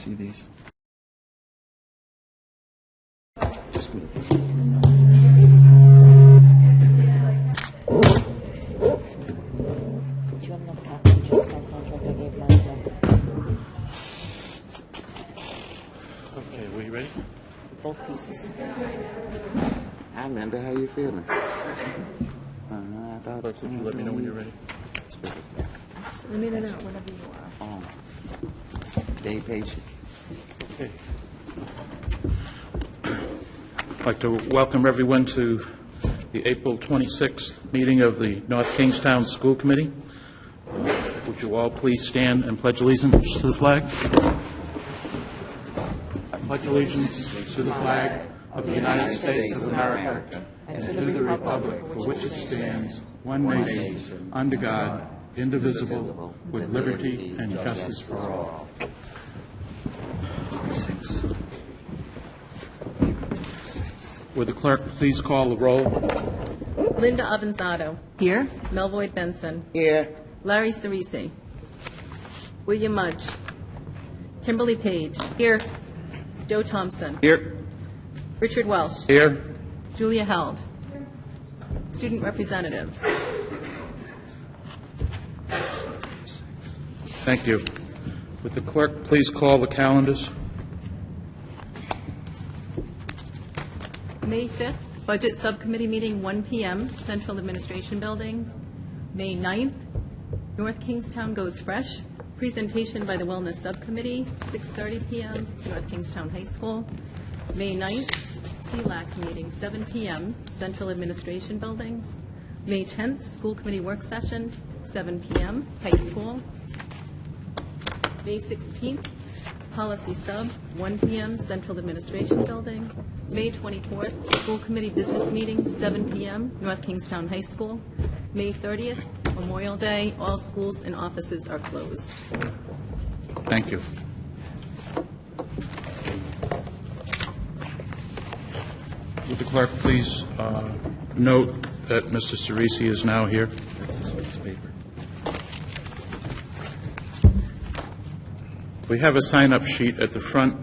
see these? Just go to Do you have enough copies of the Jackson contract I gave mine to? Okay, were you ready? Both pieces. I remember how you feeling. I thought Folks, if you let me know when you're ready. Let me know whenever you are. Stay patient. Okay. I'd like to welcome everyone to the April 26th meeting of the North Kingstown School Committee. Would you all please stand and pledge allegiance to the flag? I pledge allegiance to the flag of the United States of America and to the republic for which it stands, one nation, under God, indivisible, with liberty and justice for all. Would the clerk please call the roll? Linda Avanzado. Here. Melvoyd Benson. Here. Larry Cerisi. William Mudge. Kimberly Page. Here. Joe Thompson. Here. Richard Welsh. Here. Julia Held. Student Representative. Thank you. Would the clerk please call the calendars? May 5th, Budget Subcommittee meeting, 1 p.m., Central Administration Building. May 9th, North Kingstown Goes Fresh, presentation by the Wellness Subcommittee, 6:30 p.m., North Kingstown High School. May 9th, CLAC meeting, 7 p.m., Central Administration Building. May 10th, School Committee Work Session, 7 p.m., High School. May 16th, Policy Sub, 1 p.m., Central Administration Building. May 24th, School Committee Business Meeting, 7 p.m., North Kingstown High School. May 30th, Memorial Day, all schools and offices are closed. Thank you. Would the clerk please note that Mr. Cerisi is now here? That's this week's paper. We have a sign-up sheet at the front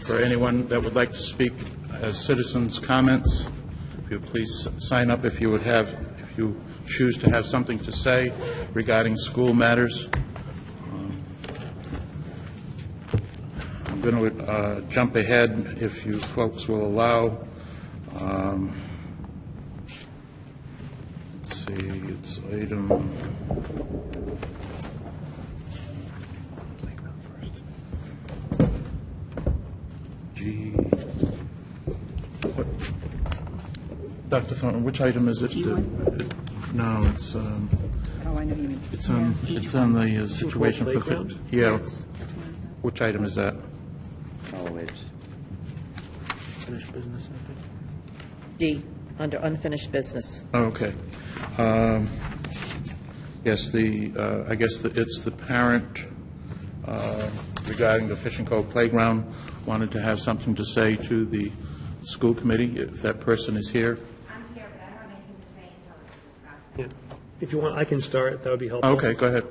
for anyone that would like to speak as citizens' comments. If you please sign up if you choose to have something to say regarding school matters. I'm going to jump ahead if you folks will allow. Let's see, it's item. G. What? Dr. Thornton, which item is it? No, it's. Oh, I know you mean. It's on the situation for. Playground? Yeah. Which item is that? Oh, it's Finished business, I think. D, under unfinished business. Oh, okay. Yes, I guess it's the parent regarding the Fishing Cove Playground wanted to have something to say to the school committee, if that person is here. I'm here, but I don't have anything to say until it's discussed. Yeah. If you want, I can start. That would be helpful. Okay, go ahead.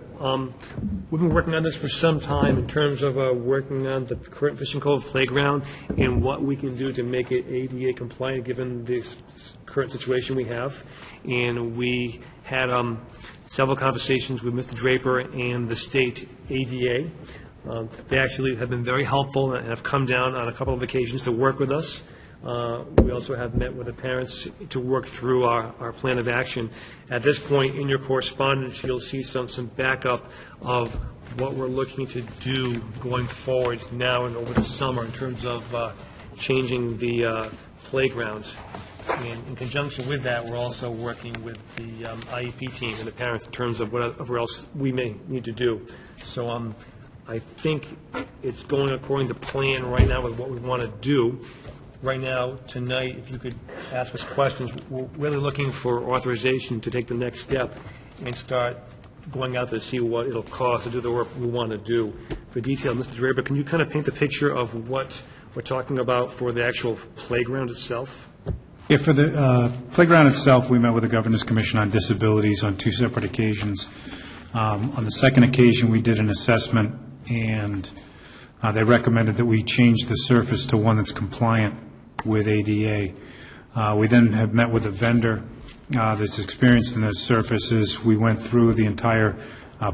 We've been working on this for some time in terms of working on the current Fishing Cove Playground and what we can do to make it ADA compliant given the current situation we have. And we had several conversations with Mr. Draper and the state ADA. They actually have been very helpful and have come down on a couple of occasions to work with us. We also have met with the parents to work through our plan of action. At this point in your correspondence, you'll see some backup of what we're looking to do going forward now and over the summer in terms of changing the playground. And in conjunction with that, we're also working with the IEP team and the parents in terms of whatever else we may need to do. So I think it's going according to plan right now with what we want to do. Right now, tonight, if you could ask us questions, we're really looking for authorization to take the next step and start going out to see what it'll cost to do the work we want to do. For detail, Mr. Draper, can you kind of paint the picture of what we're talking about for the actual playground itself? Yeah, for the playground itself, we met with the Governor's Commission on Disabilities on 2 separate occasions. On the second occasion, we did an assessment, and They recommended that we change the surface to one that's compliant with ADA. We then have met with a vendor that's experienced in those surfaces. We went through the entire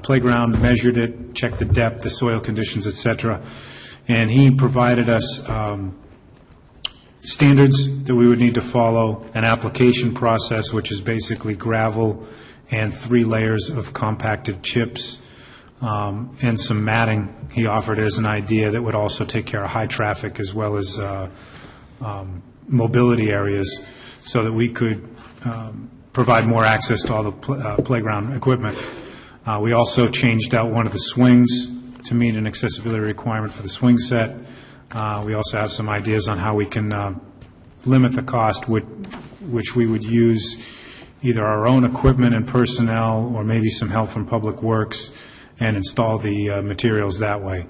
playground, measured it, checked the depth, the soil conditions, et cetera, and he provided us standards that we would need to follow, an application process, which is basically gravel and 3 layers of compacted chips, and some matting he offered as an idea that would also take care of high traffic as well as mobility areas, so that we could provide more access to all the playground equipment. We also changed out one of the swings to meet an accessibility requirement for the swing set. We also have some ideas on how we can limit the cost, which we would use either our own equipment and personnel or maybe some help from Public Works and install the materials that way.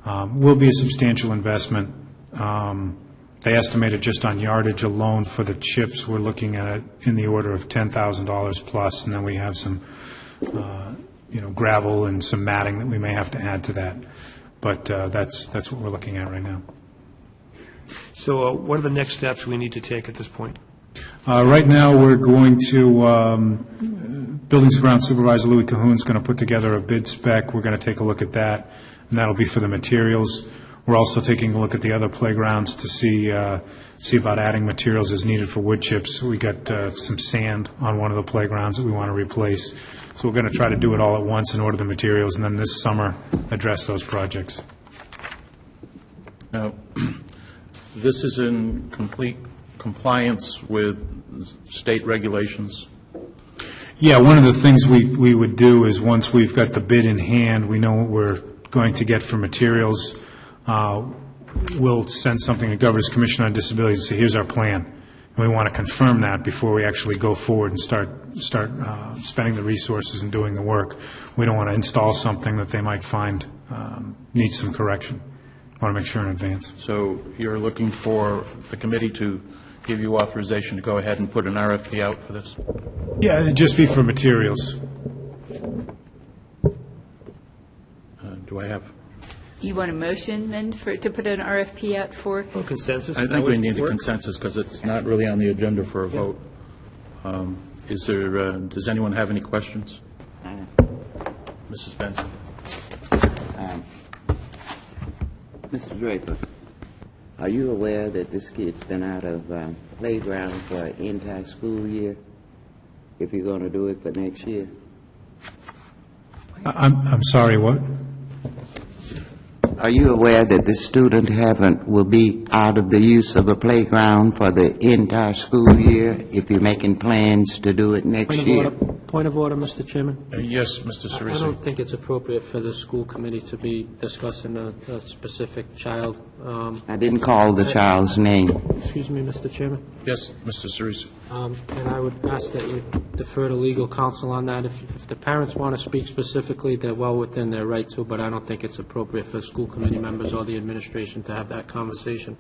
Will be a substantial investment. They estimated just on yardage alone for the chips, we're looking at it in the order of $10,000 plus, and then we have some gravel and some matting that we may have to add to that. But that's what we're looking at right now. So what are the next steps we need to take at this point? Right now, we're going to, Buildings and Grounds Supervisor Louis Cahoon's going to put together a bid spec. We're going to take a look at that, and that'll be for the materials. We're also taking a look at the other playgrounds to see about adding materials as needed for wood chips. We got some sand on one of the playgrounds that we want to replace. So we're going to try to do it all at once and order the materials, and then this summer address those projects. Now, this is in complete compliance with state regulations? Yeah, one of the things we would do is once we've got the bid in hand, we know what we're going to get for materials, we'll send something to Governor's Commission on Disabilities and say, here's our plan. And we want to confirm that before we actually go forward and start spending the resources and doing the work. We don't want to install something that they might find needs some correction. I want to make sure in advance. So you're looking for the committee to give you authorization to go ahead and put an RFP out for this? Yeah, it'd just be for materials. Do I have? Do you want a motion then to put an RFP out for? Oh, consensus? I think we need a consensus because it's not really on the agenda for a vote. Is there? Does anyone have any questions? Mrs. Benson. Mr. Draper, are you aware that this kid's been out of playground for an entire school year, if you're going to do it for next year? I'm sorry, what? Are you aware that this student will be out of the use of a playground for the entire school year, if you're making plans to do it next year? Point of order, Mr. Chairman. Yes, Mr. I Cerisi. don't think it's appropriate for the school committee to be discussing a specific child. I didn't call the child's name. Excuse me, Mr. Chairman. Yes, Mr. Cerisi. And I would ask that you defer to legal counsel on that. If the parents want to speak specifically, they're well within their right to, but I don't think it's appropriate for school committee members or the administration to have that conversation.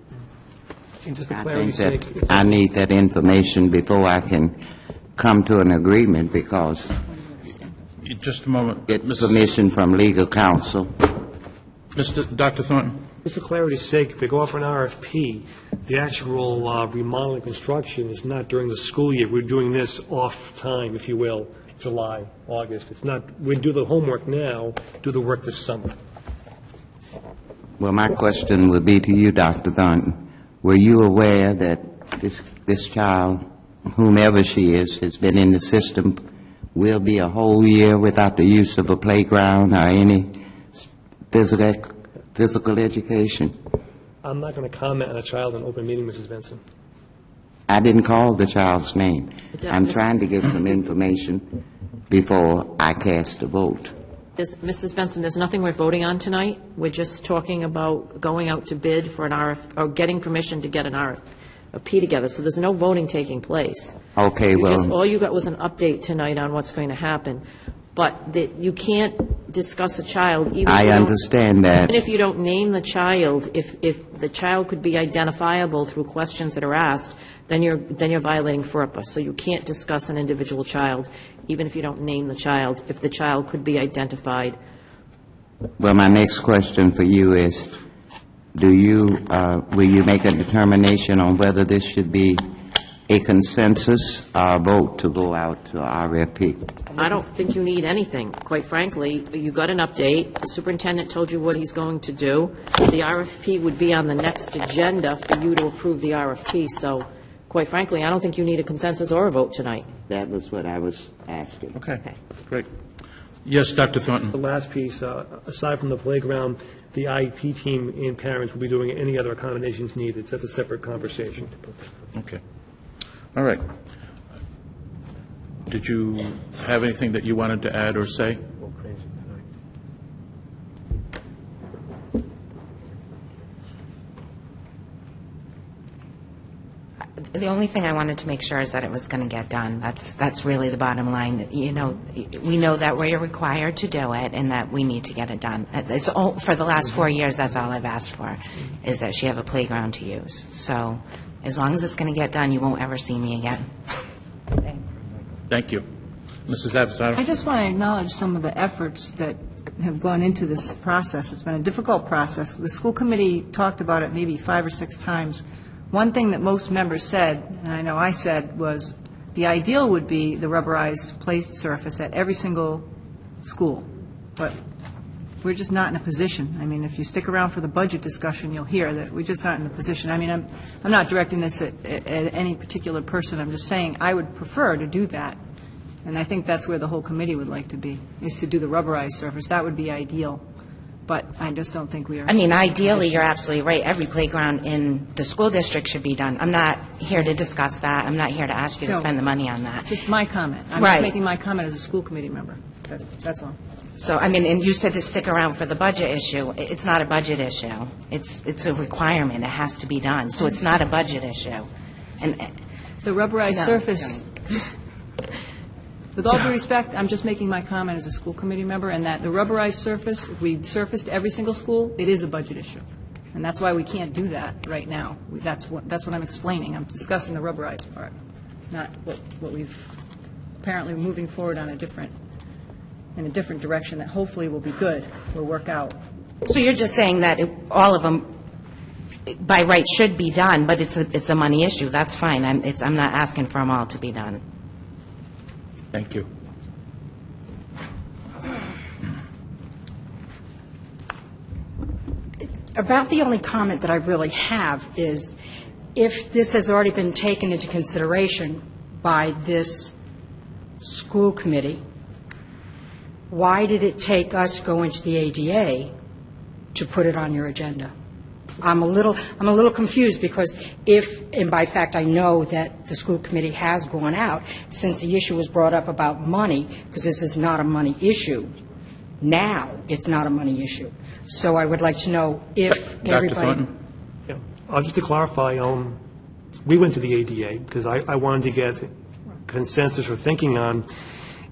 And just for I clarity's think sake, that I need that information before I can come to an agreement, because Just a moment. get permission from legal counsel. Dr. Thornton. just for clarity's sake, if we go out for an RFP, the actual remodeling construction is not during the school year. We're doing this off time, if you will, July, August. It's not, we do the homework now, do the work this summer. Well, my question would be to you, Dr. Thornton. Were you aware that this child, whomever she is, has been in the system, will be a whole year without the use of a playground or any physical education? I'm not going to comment on a child in open meeting, Mrs. Benson. I didn't call the child's name. I'm trying to get some information before I cast a vote. Mrs. Benson, there's nothing we're voting on tonight. We're just talking about going out to bid for an or getting permission to get an RFP together. So there's no voting taking place. Okay, All you got was an update tonight on what's going to happen. But you can't discuss a child, even I understand that. Even if you don't name the child, if the child could be identifiable through questions that are asked, then you're violating FERPA. So you can't discuss an individual child, even if you don't name the child, if the child could be identified. Well, my next question for you is, will you make a determination on whether this should be a consensus or a vote to go out to RFP? I don't think you need anything, quite frankly. You got an update, the superintendent told you what he's going to do. The RFP would be on the next agenda for you to approve the RFP, so quite frankly, I don't think you need a consensus or a vote tonight. That was what I was asking. Okay, great. Yes, Dr. The Thornton? last piece, aside from the playground, the IEP team and parents will be doing any other accommodations needed. So that's a separate conversation. Okay. All right. Did you have anything that you wanted to add or say? The only thing I wanted to make sure is that it was going to get done. That's really the bottom line. You know, we know that we're required to do it and that we need to get it done. It's all, for the last 4 years, that's all I've asked for, is that she have a playground to use. So as long as it's going to get done, you won't ever see me again. Thank you. Mrs. Avisado? I just want to acknowledge some of the efforts that have gone into this process. It's been a difficult process. The school committee talked about it maybe 5 or 6 times. One thing that most members said, and I know I said, was the ideal would be the rubberized play surface at every single school. But we're just not in a position. I mean, if you stick around for the budget discussion, you'll hear that we're just not in a position. I mean, I'm not directing this at any particular person. I'm just saying I would prefer to do that. And I think that's where the whole committee would like to be, is to do the rubberized surface. That would be ideal. But I just don't think we are. I mean, ideally, you're absolutely right. Every playground in the school district should be done. I'm not here to discuss that. I'm not here to ask you to No. spend the money on that. Just my comment. I'm Right. just making my comment as a school committee member. That's all. So, I mean, and you said to stick around for the budget issue. It's not a budget issue. It's a requirement. It has to be done. So it's not a budget issue. And The rubberized No, surface, with all due respect, I'm just making my comment as a school committee member, and that the rubberized surface, if we surfaced every single school, it is a budget issue. And that's why we can't do that right now. That's what I'm explaining. I'm discussing the rubberized part, not what we've apparently moving forward on in a different direction that hopefully will be good, will work out. so you're just saying that all of them, by right, should be done, but it's a money issue. That's fine. I'm not asking for them all to be done. Thank you. About the only comment that I really have is, if this has already been taken into consideration by this school committee, why did it take us going to the ADA to put it on your agenda? I'm a little confused, because and by fact, I know that the school committee has gone out since the issue was brought up about money, because this is not a money issue. Now, it's not a money issue. So I would like to know if everybody... Dr. Thornton? Yeah. Just to clarify, we went to the ADA because I wanted to get consensus or thinking on,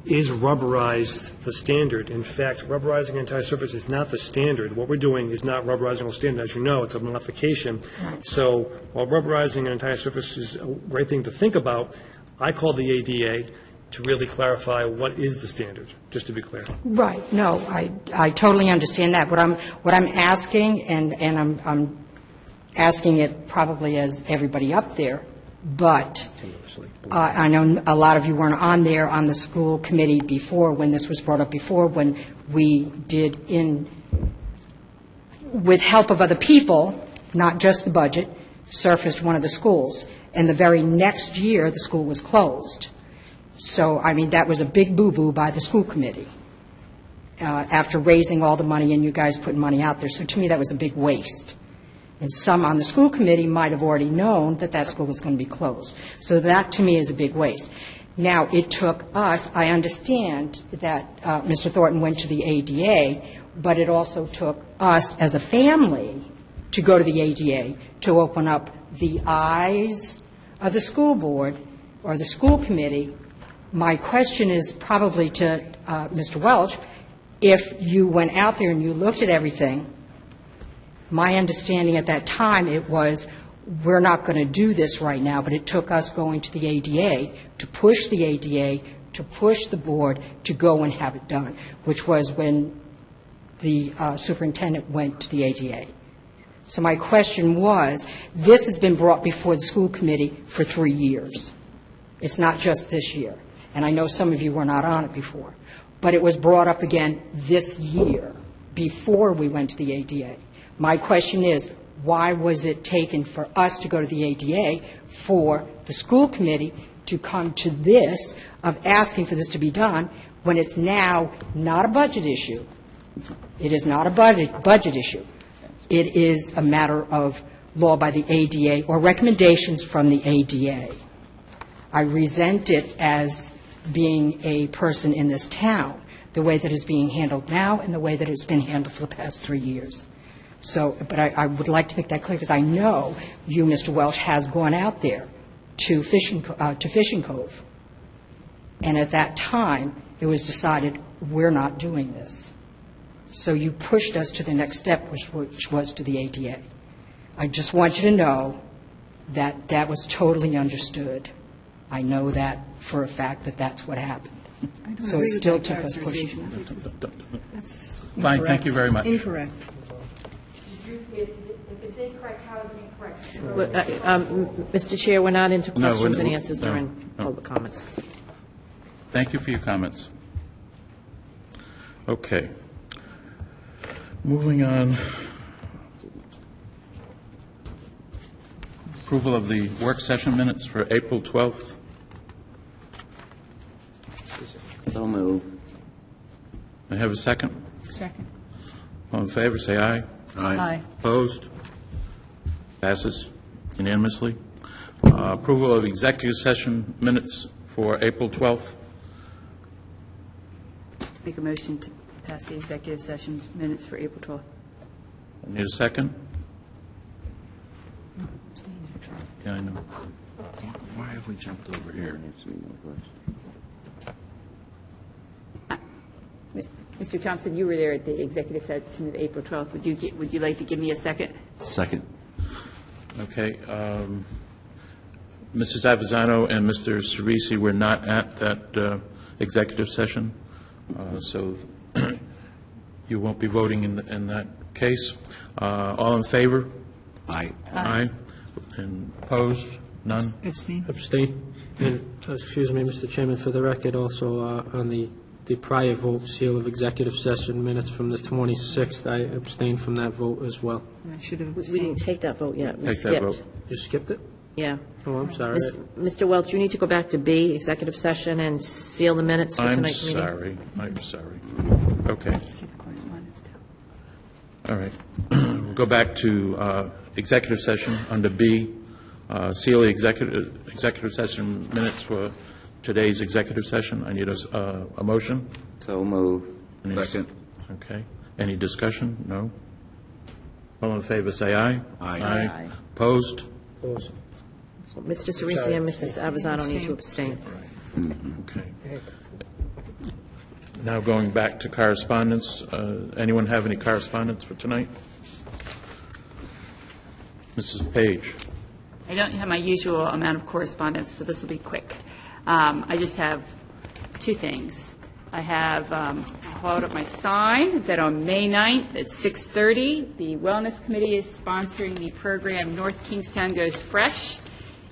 is rubberized the standard? In fact, rubberizing an entire surface is not the standard. What we're doing is not rubberizing a standard. As you know, it's a modification. So while rubberizing an entire surface is a great thing to think about, I called the ADA to really clarify what is the standard, just to be clear. Right, no, I totally understand that. What I'm asking, and I'm asking it probably as everybody up there, but I know a lot of you weren't on there on the school committee before, when this was brought up before, when we did with help of other people, not just the budget, surfaced one of the schools. And the very next year, the school was closed. So, I mean, that was a big boo-boo by the school committee after raising all the money and you guys putting money out there. So to me, that was a big waste. And some on the school committee might have already known that that school was going to be closed. So that, to me, is a big waste. Now, it took us, I understand that Mr. Thornton went to the ADA, but it also took us as a family to go to the ADA to open up the eyes of the school board or the school committee. My question is probably to Mr. Welch, if you went out there and you looked at everything, my understanding at that time, it was, we're not going to do this right now, but it took us going to the ADA to push the ADA, to push the board to go and have it done, which was when the superintendent went to the ADA. So my question was, this has been brought before the school committee for 3 years. It's not just this year. And I know some of you were not on it before. But it was brought up again this year, before we went to the ADA. My question is, why was it taken for us to go to the ADA, for the school committee to come to this, of asking for this to be done, when it's now not a budget issue? It is not a budget issue. It is a matter of law by the ADA or recommendations from the ADA. I resent it as being a person in this town, the way that it's being handled now and the way that it's been handled for the past 3 years. So, but I would like to make that clear, because I know you, Mr. Welch, has gone out there to Fishing Cove. And at that time, it was decided, we're not doing this. So you pushed us to the next step, which was to the ADA. I just want you to know that that was totally understood. I know that for a fact that that's what happened. So it still took us pushing. That's Fine, thank you very much. incorrect. If it's incorrect, how is it incorrect? Mr. Chair, we're not into No, we're- questions and answers no, during no. public comments. Thank you for your comments. Okay. Moving on. Approval of the work session minutes for April 12th. So move. May I have a second? Second. All in favor, say aye. Aye. Opposed? Passes unanimously. Approval of executive session minutes for April 12th. Make a motion to pass the executive session minutes for April 12th. I need a second? Yeah, I know. Why have we jumped over here? Mr. Thompson, you were there at the executive session of April 12th. Would you like to give me a second? Second. Okay. Mrs. Avisano and Mr. Cerisi were not at that executive session, so you won't be voting in that case. All in favor? Aye. Aye. And opposed? None? Abstain. Abstain. And, excuse me, Mr. Chairman, for the record, also on the prior vote, seal of executive session minutes from the 26th, I abstained from that vote as well. I should have We abstained. didn't take that vote yet. We Take that vote. skipped. You skipped it? Yeah. Oh, I'm sorry. Mr. Welch, you need to go back to B, executive session, and seal the minutes for I'm tonight's meeting. sorry. I'm sorry. Okay. Skip correspondence too. All right. We'll go back to executive session under B. Seal the executive session minutes for today's executive session. I need a motion. So move. Second. Okay. Any discussion? No? All in favor, say aye. Aye. Aye. Opposed? Opposed. So Mr. Cerisi and Mrs. Avisano need to abstain. Okay. Now going back to correspondence. Anyone have any correspondence for tonight? Mrs. Page. I don't have my usual amount of correspondence, so this will be quick. I just have two things. I have hauled up my sign that on May 9th at 6:30, the Wellness Committee is sponsoring the program North Kingstown Goes Fresh.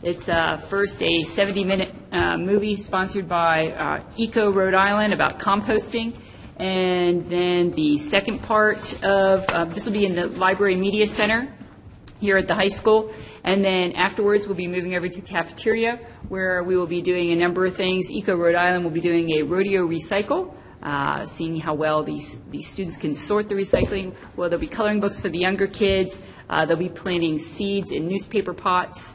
It's first a 70-minute movie sponsored by Eco Rhode Island about composting. And then the second part of, this will be in the Library Media Center here at the high school. And then afterwards, we'll be moving over to the cafeteria, where we will be doing a number of things. Eco Rhode Island will be doing a rodeo recycle, seeing how well these students can sort the recycling. Well, there'll be coloring books for the younger kids. They'll be planting seeds in newspaper pots.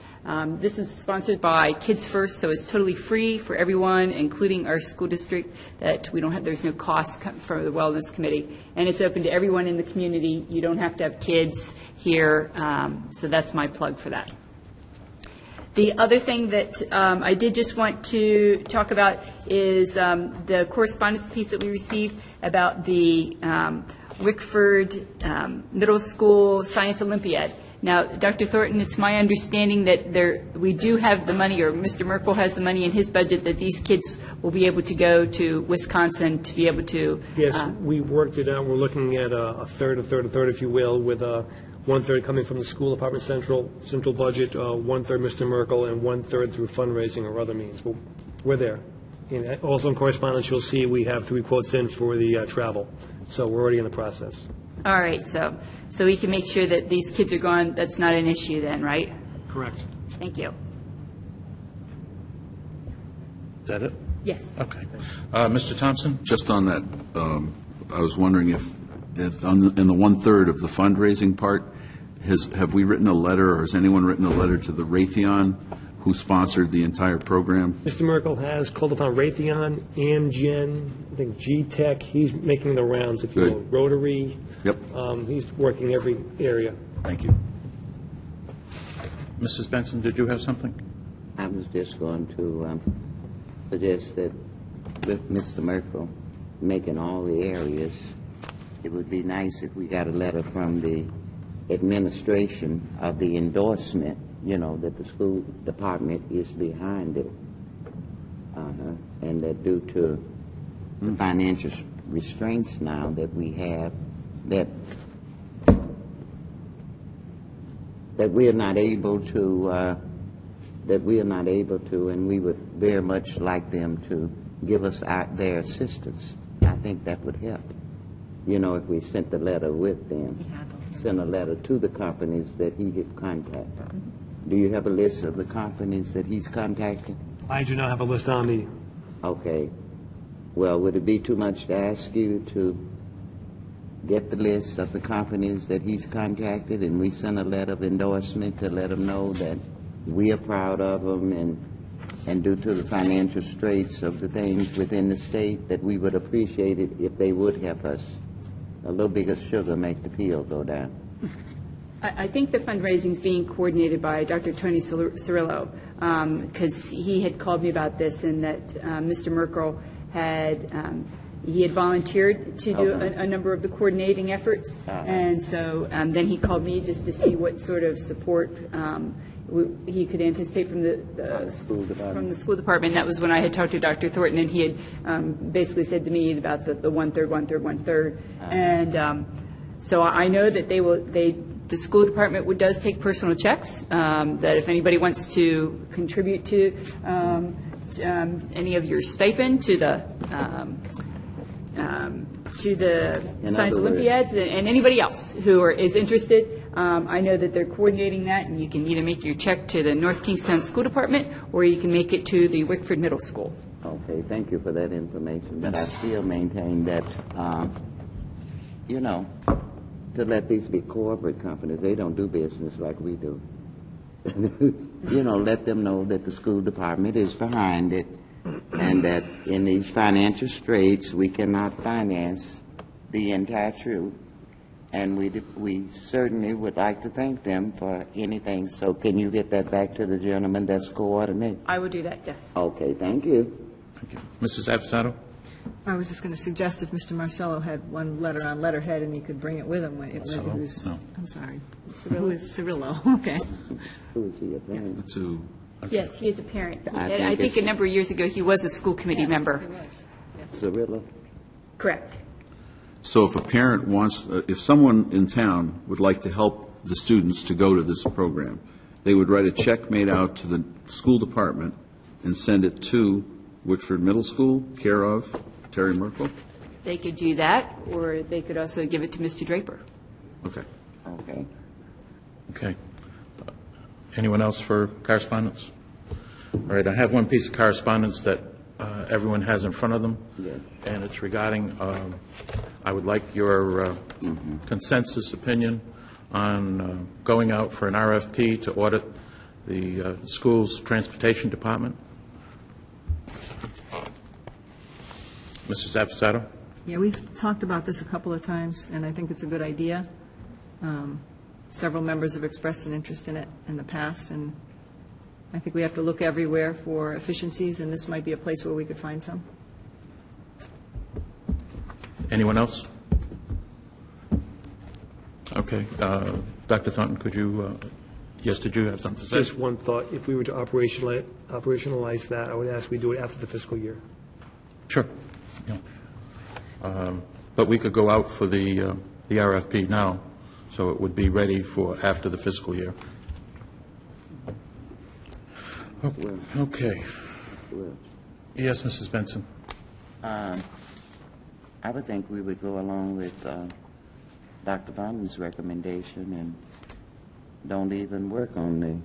This is sponsored by Kids First, so it's totally free for everyone, including our school district, that we don't have, there's no cost for the Wellness Committee. And it's open to everyone in the community. You don't have to have kids here, so that's my plug for that. The other thing that I did just want to talk about is the correspondence piece that we received about the Wickford Middle School Science Olympiad. Now, Dr. Thornton, it's my understanding that we do have the money, or Mr. Merkel has the money in his budget, that these kids will be able to go to Wisconsin to be able to... Yes, we worked it out. We're looking at a third, if you will, with 1/3 coming from the school department central budget, 1/3 Mr. Merkel, and 1/3 through fundraising or other means. But we're there. And also in correspondence, you'll see we have 3 quotes in for the travel. So we're already in the process. All right, so we can make sure that these kids are gone, that's not an issue then, right? Correct. Thank you. Is that it? Yes. Okay. Mr. Thompson? Just on that, I was wondering if in the 1/3 of the fundraising part, have we written a letter, or has anyone written a letter to the Raytheon, who sponsored the entire program? Mr. Merkel has called upon Raytheon, Amgen, I think G-Tech. He's making the rounds, if you will. Good. Rotary. Yep. He's working every area. Thank you. Mrs. Benson, did you have something? I was just going to suggest that with Mr. Merkel making all the areas, it would be nice if we got a letter from the administration of the endorsement, that the school department is behind it. And that due to the financial restraints now that we have, that we are not able to, and we would very much like them to give us their assistance. I think that would help. If we sent the letter with them, send a letter to the companies that he had contacted. Do you have a list of the companies that he's contacted? I do not have a list on me. Okay. Well, would it be too much to ask you to get the list of the companies that he's contacted, and we send a letter of endorsement to let them know that we are proud of them, and due to the financial straits of the things within the state, that we would appreciate it if they would help us. A little bit of sugar make the peel go down. I think the fundraising is being coordinated by Dr. Tony Cirillo, because he had called me about this, and that Mr. Merkel had volunteered to do a number of the coordinating efforts, and so then he called me just to see what sort of support he could anticipate from the school department. That was when I had talked to Dr. Thornton, and he had basically said to me about the 1/3, 1/3, 1/3, and so I know that the school department does take personal checks, that if anybody wants to contribute to any of your stipend to the Science Olympiads, and anybody else who is interested, I know that they're coordinating that, and you can either make your check to the North Kingstown School Department, or you can make it to the Wickford Middle School. Okay, thank you for that information. But I still maintain that, to let these be corporate companies, they don't do business like we do. Let them know that the school department is behind it, and that in these financial straits, we cannot finance the entire troop. And we certainly would like to thank them for anything. So can you get that back to the gentleman that's coordinating? I would do that, yes. Okay, thank you. Thank you. Mrs. Avisado? I was just going to suggest if Mr. Marcello had one letter on letterhead and he could bring it with him. When he was, No. I'm sorry. Who is Cirillo? Okay. Who is he, a parent? Yes, he is a parent. I I think a number of years ago, he was a school committee member. Cirillo? Correct. So if a parent wants, if someone in town would like to help the students to go to this program, they would write a check made out to the school department and send it to Wickford Middle School, care of Terry Merkel? They could do that, or they could also give it to Mr. Draper. Okay. Okay. Okay. Anyone else for correspondence? All right, I have one piece of correspondence that everyone has in front of them, Yes. and it's regarding, I would like your consensus opinion on going out for an RFP to audit the school's transportation department. Mrs. Avisado? Yeah, we've talked about this a couple of times, and I think it's a good idea. Several members have expressed an interest in it in the past, and I think we have to look everywhere for efficiencies, and this might be a place where we could find some. Anyone else? Okay. Dr. Thornton, could you, yes, did you have something to say? Just one thought. If we were to operationalize that, I would ask we do it after the fiscal year. Sure. Yeah. But we could go out for the RFP now, so it would be ready for after the fiscal year. Okay. Yes, Mrs. Benson? I would think we would go along with Dr. Vonden's recommendation and don't even work on the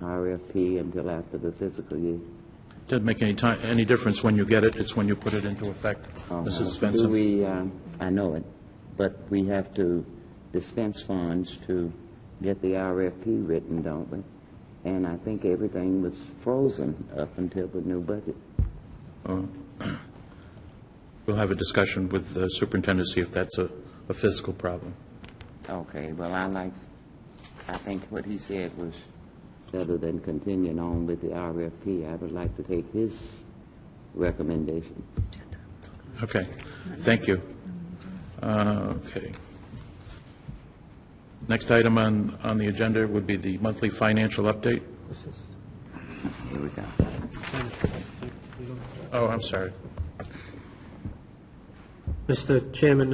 RFP until after the fiscal year. Doesn't make any difference when you get it, it's when you put it into effect. Mrs. Benson? Do we, I know it, but we have to dispense funds to get the RFP written, don't we? And I think everything was frozen up until the new budget. We'll have a discussion with the superintendent, see if that's a fiscal problem. Okay, well, I think what he said was better than continuing on with the RFP. I would like to take his recommendation. Okay, thank you. Okay. Next item on the agenda would be the monthly financial update. Here we go. Oh, I'm sorry. Mr. Chairman,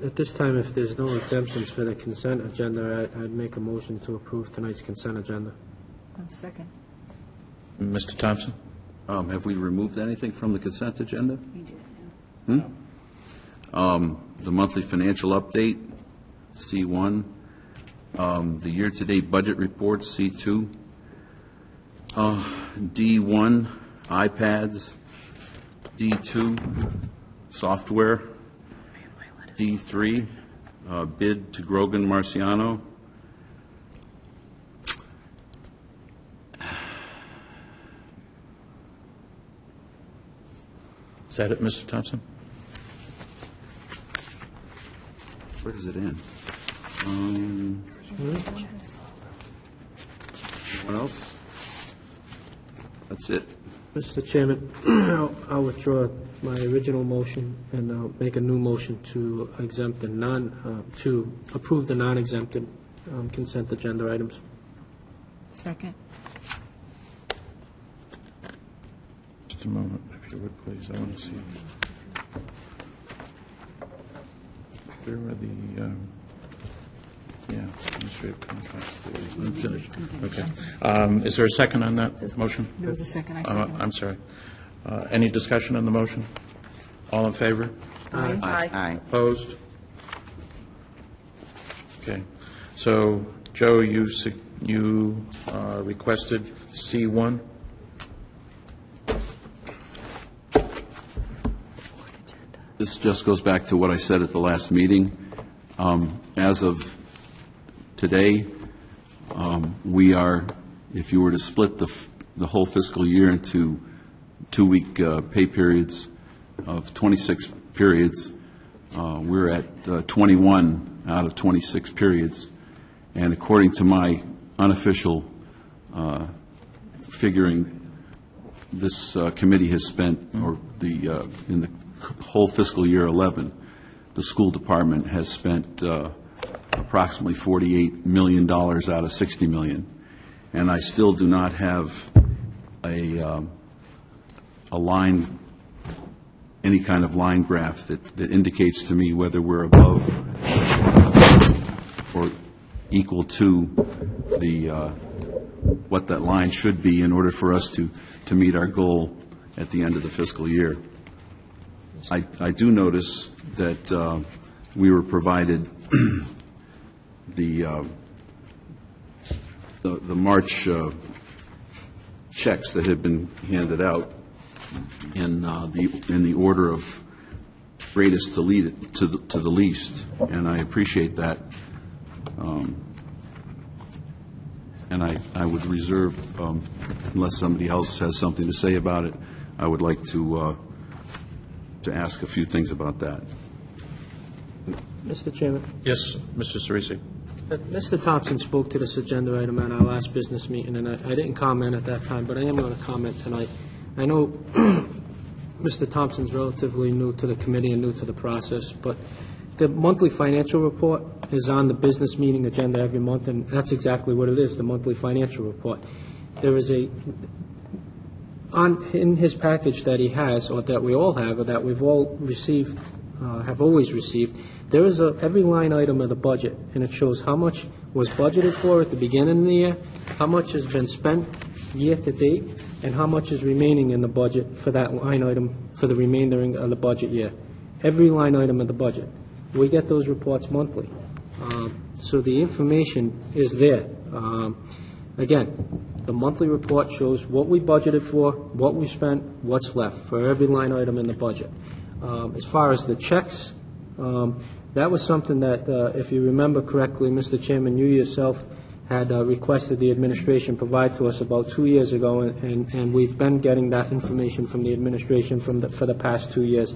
at this time, if there's no exemptions for the consent agenda, I'd make a motion to approve tonight's consent agenda. Second. Mr. Thompson? Have we removed anything from the consent agenda? The monthly financial update, C1. The year-to-date budget report, C2. D1, iPads. D2, software. D3, bid to Grogan Marciano. Is that it, Mr. Thompson? Where does it end? What else? That's it. Mr. Chairman, I'll withdraw my original motion and I'll make a new motion to exempt the to approve the non-exempted consent agenda items. Second. Just a moment, if you would, please. I want to see. Where are the, administrative contracts? Unfinished. Okay. Is there a second on that motion? There was a second. I second. I'm sorry. Any discussion on the motion? All in favor? Aye. Opposed? Okay. So, Joe, you requested C1? This just goes back to what I said at the last meeting. As of today, we are, if you were to split the whole fiscal year into 2-week pay periods of 26 periods, we're at 21 out of 26 periods. And according to my unofficial figuring, this committee has spent, or in the whole fiscal year 11, the school department has spent approximately $48 million out of $60 million. And I still do not have a line, any kind of line graph that indicates to me whether we're above or equal to the what that line should be in order for us to meet our goal at the end of the fiscal year. I do notice that we were provided the March checks that had been handed out in the order of greatest to the least, and I appreciate that. And I would reserve, unless somebody else has something to say about it, I would like to ask a few things about that. Mr. Chairman? Yes, Mr. Cerisi. Mr. Thompson spoke to this agenda item at our last business meeting, and I didn't comment at that time, but I am going to comment tonight. I know Mr. Thompson's relatively new to the committee and new to the process, but the monthly financial report is on the business meeting agenda every month, and that's exactly what it is, the monthly financial report. There is in his package that he has, or that we all have, or that we've all received have always received, there is every line item of the budget, and it shows how much was budgeted for at the beginning of the year, how much has been spent year to date, and how much is remaining in the budget for that line item for the remainder of the budget year. Every line item of the budget. We get those reports monthly. So the information is there. Again, the monthly report shows what we budgeted for, what we spent, what's left for every line item in the budget. As far as the checks, that was something that, if you remember correctly, Mr. Chairman, you yourself had requested the administration provide to us about 2 years ago, and we've been getting that information from the administration for the past 2 years.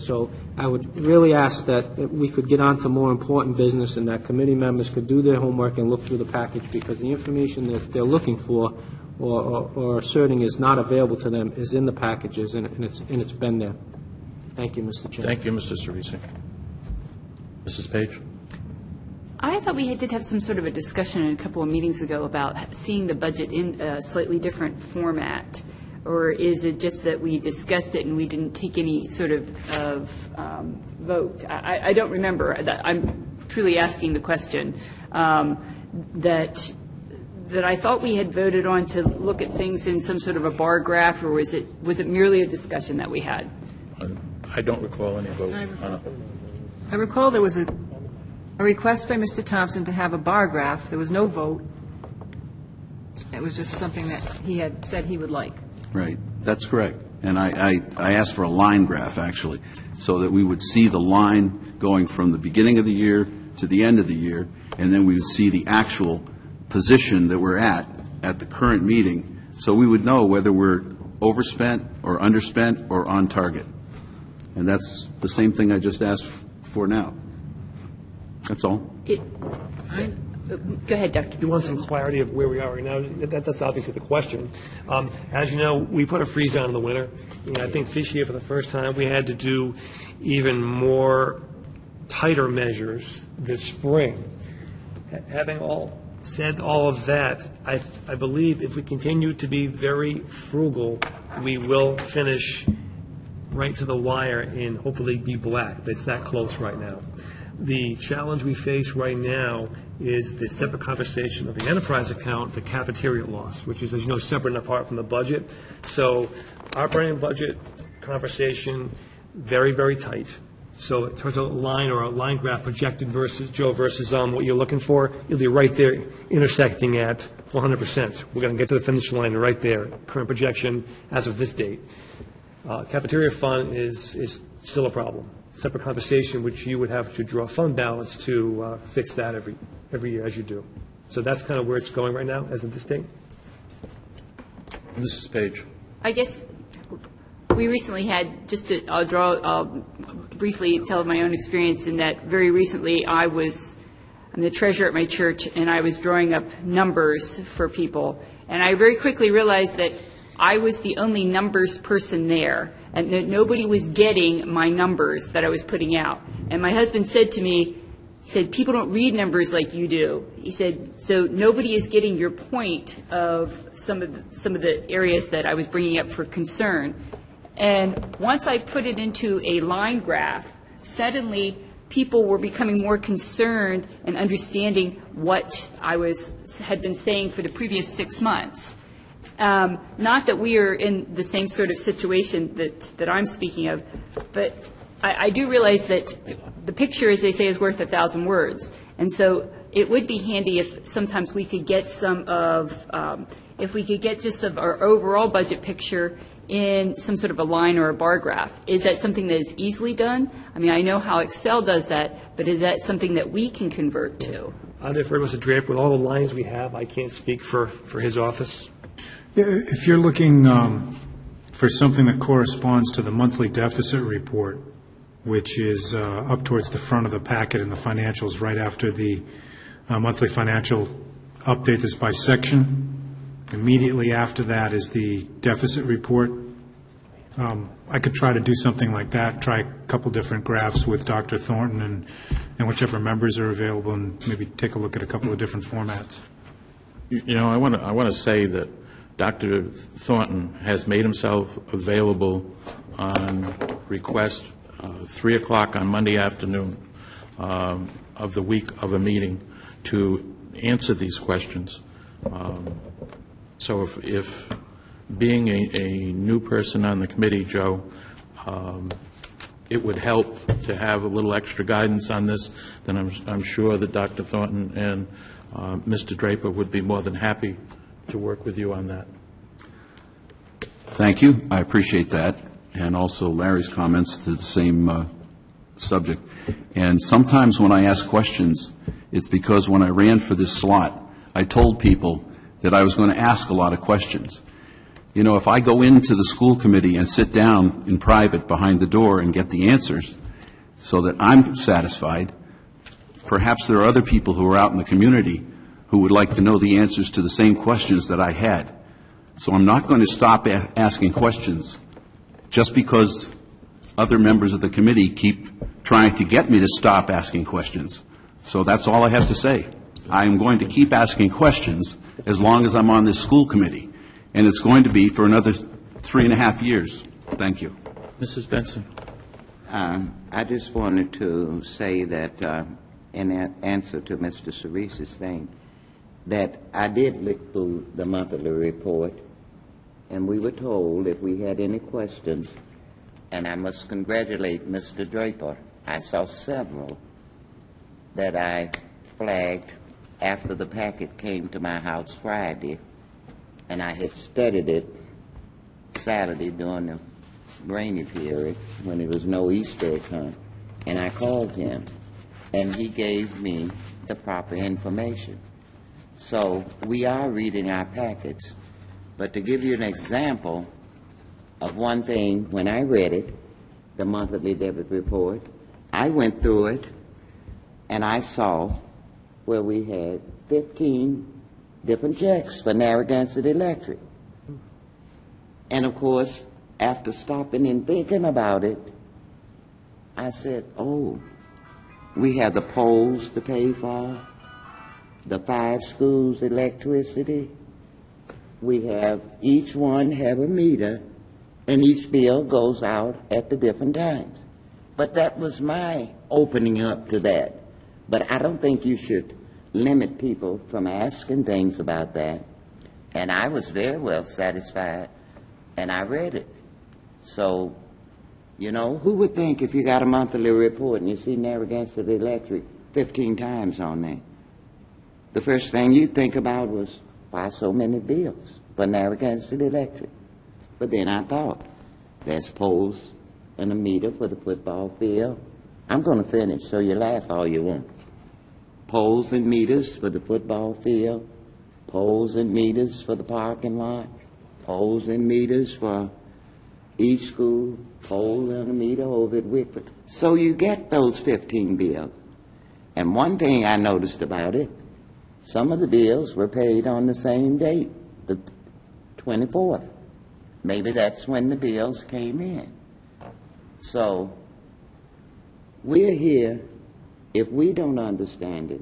So I would really ask that we could get on to more important business and that committee members could do their homework and look through the package, because the information that they're looking for or asserting is not available to them is in the packages, and it's been there. Thank you, Mr. Chairman. Thank you, Mr. Cervisi. Mrs. Page? I thought we did have some sort of a discussion a couple of meetings ago about seeing the budget in a slightly different format. Or is it just that we discussed it and we didn't take any sort of vote? I don't remember. I'm truly asking the question. That I thought we had voted on to look at things in some sort of a bar graph, or was it merely a discussion that we had? I don't recall any vote on it. I recall there was a request by Mr. Thompson to have a bar graph. There was no vote. It was just something that he had said he would like. Right, that's correct. And I asked for a line graph, actually, so that we would see the line going from the beginning of the year to the end of the year, and then we would see the actual position that we're at the current meeting, so we would know whether we're overspent or underspent or on target. And that's the same thing I just asked for now. That's all. Go ahead, Dr. You want some clarity of where we are right now? That's obviously the question. As you know, we put a freeze down in the winter. And I think this year, for the first time, we had to do even more tighter measures this spring. Having said all of that, I believe if we continue to be very frugal, we will finish right to the wire and hopefully be black. But it's that close right now. The challenge we face right now is the separate conversation of the enterprise account, the cafeteria loss, which is, as you know, separate and apart from the budget. So operating budget conversation, very, very tight. So in terms of a line or a line graph projected versus Joe versus what you're looking for, you'll be right there intersecting at 100%. We're going to get to the finish line right there, current projection as of this date. Cafeteria fund is still a problem. Separate conversation, which you would have to draw fund balance to fix that every year as you do. So that's kind of where it's going right now as of this date. Mrs. Page. I guess we recently had, I'll briefly tell my own experience in that very recently I'm the treasurer at my church, and I was drawing up numbers for people. And I very quickly realized that I was the only numbers person there, and that nobody was getting my numbers that I was putting out. And my husband said to me, he said, people don't read numbers like you do. He said, so nobody is getting your point of some of the areas that I was bringing up for concern. And once I put it into a line graph, suddenly people were becoming more concerned and understanding what I had been saying for the previous 6 months. Not that we are in the same sort of situation that I'm speaking of, but I do realize that the picture, as they say, is worth 1,000 words. And so it would be handy if sometimes we could get if we could get just of our overall budget picture in some sort of a line or a bar graph. Is that something that is easily done? I mean, I know how Excel does that, but is that something that we can convert to? I'll defer to Mr. Draper. With all the lines we have, I can't speak for his office. If you're looking for something that corresponds to the monthly deficit report, which is up towards the front of the packet in the financials right after the monthly financial update that's by section, immediately after that is the deficit report. I could try to do something like that, try a couple different graphs with Dr. Thornton and whichever members are available, and maybe take a look at a couple of different formats. You know, I want to say that Dr. Thornton has made himself available on request 3 o'clock on Monday afternoon of the week of a meeting to answer these questions. So if being a new person on the committee, Joe, it would help to have a little extra guidance on this, then I'm sure that Dr. Thornton and Mr. Draper would be more than happy to work with you on that. Thank you. I appreciate that, and also Larry's comments to the same subject. And sometimes when I ask questions, it's because when I ran for this slot, I told people that I was going to ask a lot of questions. You know, if I go into the school committee and sit down in private behind the door and get the answers so that I'm satisfied, perhaps there are other people who are out in the community who would like to know the answers to the same questions that I had. So I'm not going to stop asking questions just because other members of the committee keep trying to get me to stop asking questions. So that's all I have to say. I'm going to keep asking questions as long as I'm on this school committee, and it's going to be for another 3.5 years. Thank you. Mrs. Benson. I just wanted to say that in answer to Mr. Cerise's thing, that I did look through the monthly report, and we were told if we had any questions, and I must congratulate Mr. Draper. I saw several that I flagged after the packet came to my house Friday, and I had studied it Saturday during the rainy period when there was no Easter egg hunt, and I called him, and he gave me the proper information. So we are reading our packets, but to give you an example of one thing, when I read it, the monthly debit report, I went through it, and I saw where we had 15 different checks for Narragansett Electric. And of course, after stopping and thinking about it, I said, oh, we have the poles to pay for, the 5 schools' electricity. We have, each one have a meter, and each bill goes out at the different times. But that was my opening up to that. But I don't think you should limit people from asking things about that. And I was very well satisfied, and I read it. So, you know, who would think if you got a monthly report and you see Narragansett Electric 15 times on there, the first thing you'd think about was, why so many bills for Narragansett Electric? But then I thought, there's poles and a meter for the football field. I'm going to finish, so you laugh all you want. Poles and meters for the football field, poles and meters for the parking lot, poles and meters for each school, pole and a meter over at Wickford. So you get those 15 bills. And one thing I noticed about it, some of the bills were paid on the same date, the 24th. Maybe that's when the bills came in. So we're here. If we don't understand it,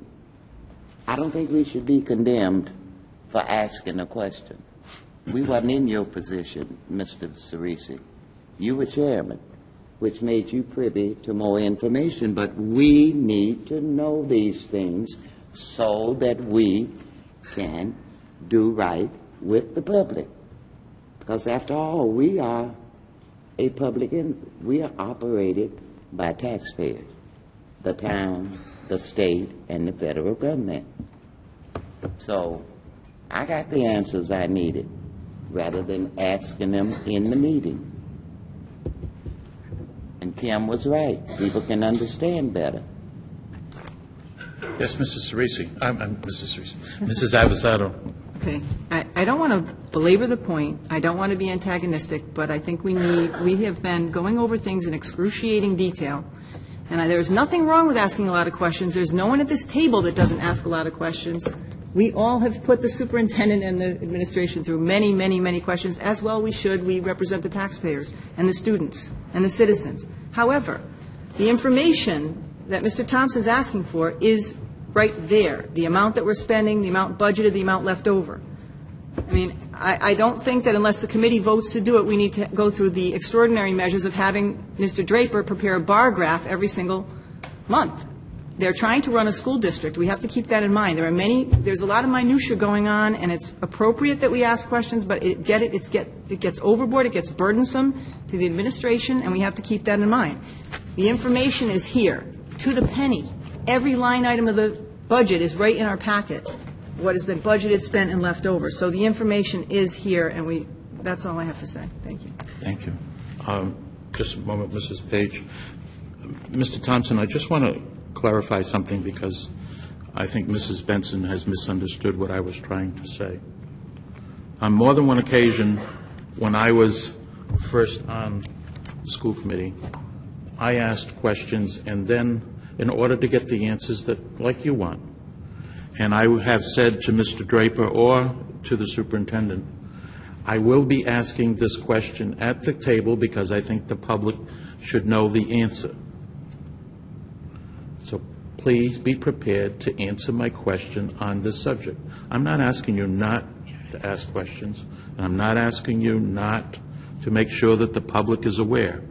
I don't think we should be condemned for asking a question. We wasn't in your position, Mr. Cerisi. You were chairman, which made you privy to more information, but we need to know these things so that we can do right with the public. Because after all, we are a public, we are operated by taxpayers. The town, the state, and the federal government. So I got the answers I needed rather than asking them in the meeting. And Kim was right. People can understand better. Yes, Mrs. Cerisi. Mrs. Avisado. Okay. I don't want to belabor the point. I don't want to be antagonistic, but I think we have been going over things in excruciating detail. And there's nothing wrong with asking a lot of questions. There's no one at this table that doesn't ask a lot of questions. We all have put the superintendent and the administration through many, many, many questions, as well we should. We represent the taxpayers and the students and the citizens. However, the information that Mr. Thompson's asking for is right there, the amount that we're spending, the amount budgeted, the amount left over. I mean, I don't think that unless the committee votes to do it, we need to go through the extraordinary measures of having Mr. Draper prepare a bar graph every single month. They're trying to run a school district. We have to keep that in mind. There's a lot of minutia going on, and it's appropriate that we ask questions, but it gets overboard, it gets burdensome to the administration, and we have to keep that in mind. The information is here, to the penny. Every line item of the budget is right in our packet, what has been budgeted, spent, and left over. So the information is here, and that's all I have to say. Thank you. Thank you. Just a moment, Mrs. Page. Mr. Thompson, I just want to clarify something because I think Mrs. Benson has misunderstood what I was trying to say. On more than one occasion, when I was first on the school committee, I asked questions, and then, in order to get the answers that, like you want, and I have said to Mr. Draper or to the superintendent, I will be asking this question at the table because I think the public should know the answer. So please be prepared to answer my question on this subject. I'm not asking you not to ask questions, and I'm not asking you not to make sure that the public is aware.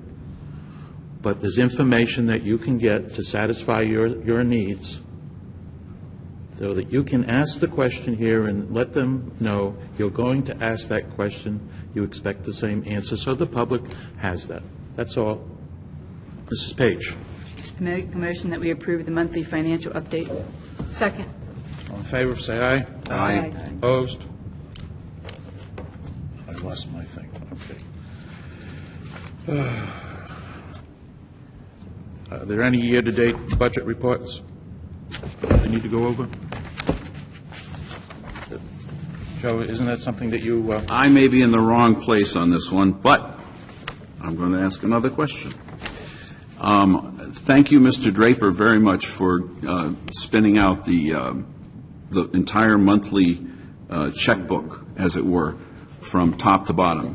But there's information that you can get to satisfy your needs so that you can ask the question here and let them know you're going to ask that question, you expect the same answer, so the public has that. That's all. Mrs. Page. I make a motion that we approve the monthly financial update. Second. All in favor, say aye. Aye. Opposed? I lost my thing. Okay. Are there any year-to-date budget reports I need to go over? Joe, isn't that something that you... I may be in the wrong place on this one, but I'm going to ask another question. Thank you, Mr. Draper, very much for spinning out the entire monthly checkbook, as it were, from top to bottom.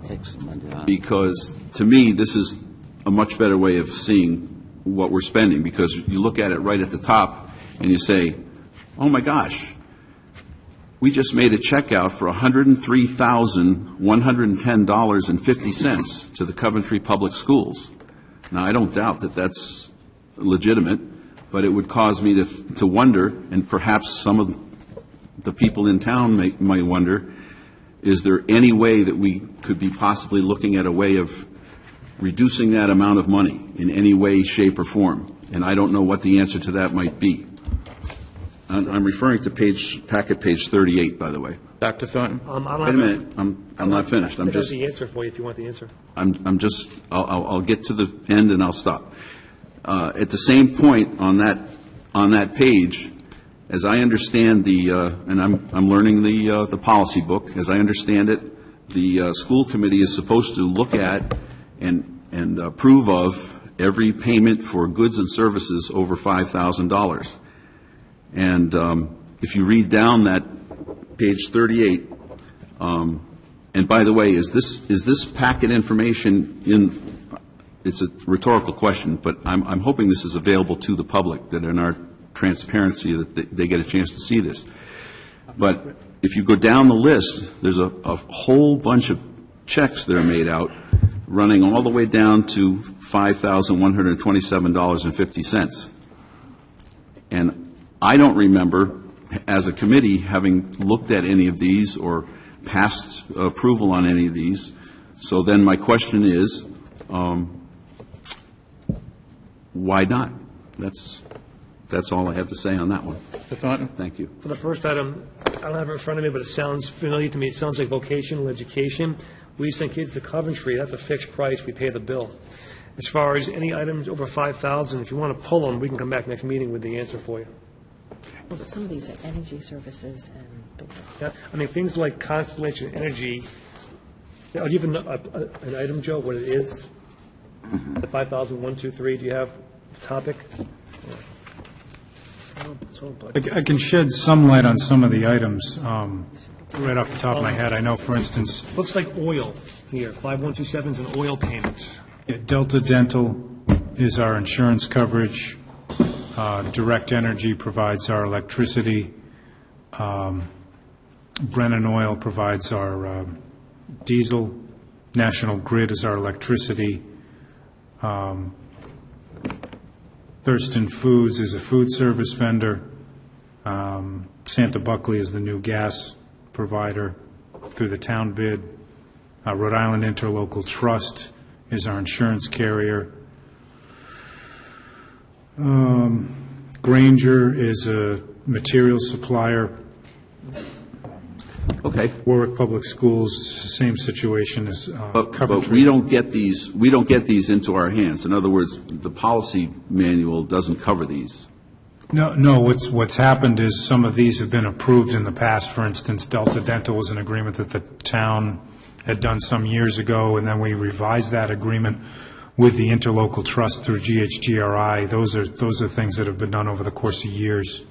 Because, to me, this is a much better way of seeing what we're spending, because you look at it right at the top and you say, oh my gosh, we just made a check out for $103,110.50 to the Coventry Public Schools. Now, I don't doubt that that's legitimate, but it would cause me to wonder, and perhaps some of the people in town might wonder, is there any way that we could be possibly looking at a way of reducing that amount of money in any way, shape, or form? And I don't know what the answer to that might be. I'm referring to packet page 38, by the way. Dr. Thornton? Wait a minute. I'm not finished. I have the answer for you if you want the answer. I'll get to the end and I'll stop. At the same point on that page, as I understand and I'm learning the policy book, as I understand it, the school committee is supposed to look at and approve of every payment for goods and services over $5,000. And if you read down that page 38, and by the way, is this packet information in? It's a rhetorical question, but I'm hoping this is available to the public, that in our transparency that they get a chance to see this. But if you go down the list, there's a whole bunch of checks that are made out, running all the way down to $5,127.50. And I don't remember, as a committee, having looked at any of these or passed approval on any of these. So then my question is, why not? That's all I have to say on that one. Mr. Thornton? Thank you. For the first item, I don't have it in front of me, but it sounds familiar to me. It sounds like vocational education. We send kids to Coventry. That's a fixed price. We pay the bill. As far as any items over $5,000, if you want to pull them, we can come back next meeting with the answer for you. Well, but some of these are energy services and. Yeah, I mean, things like Constellation Energy, I'll give you an item, Joe, what it is. The 5,123, do you have the topic? I can shed some light on some of the items right off the top of my head. I know, for instance, Looks like oil here, 5127 is an oil payment. Delta Dental is our insurance coverage. Direct Energy provides our electricity. Brennan Oil provides our diesel. National Grid is our electricity. Thurston Foods is a food service vendor. Santa Buckley is the new gas provider through the town bid. Rhode Island Interlocal Trust is our insurance carrier. Granger is a materials supplier. Okay. Warwick Public Schools, same situation as But Coventry. we don't get these into our hands. In other words, the policy manual doesn't cover these. No, what's happened is some of these have been approved in the past. For instance, Delta Dental was an agreement that the town had done some years ago, and then we revised that agreement with the interlocal trust through GHGRI. Those are things that have been done over the course of years.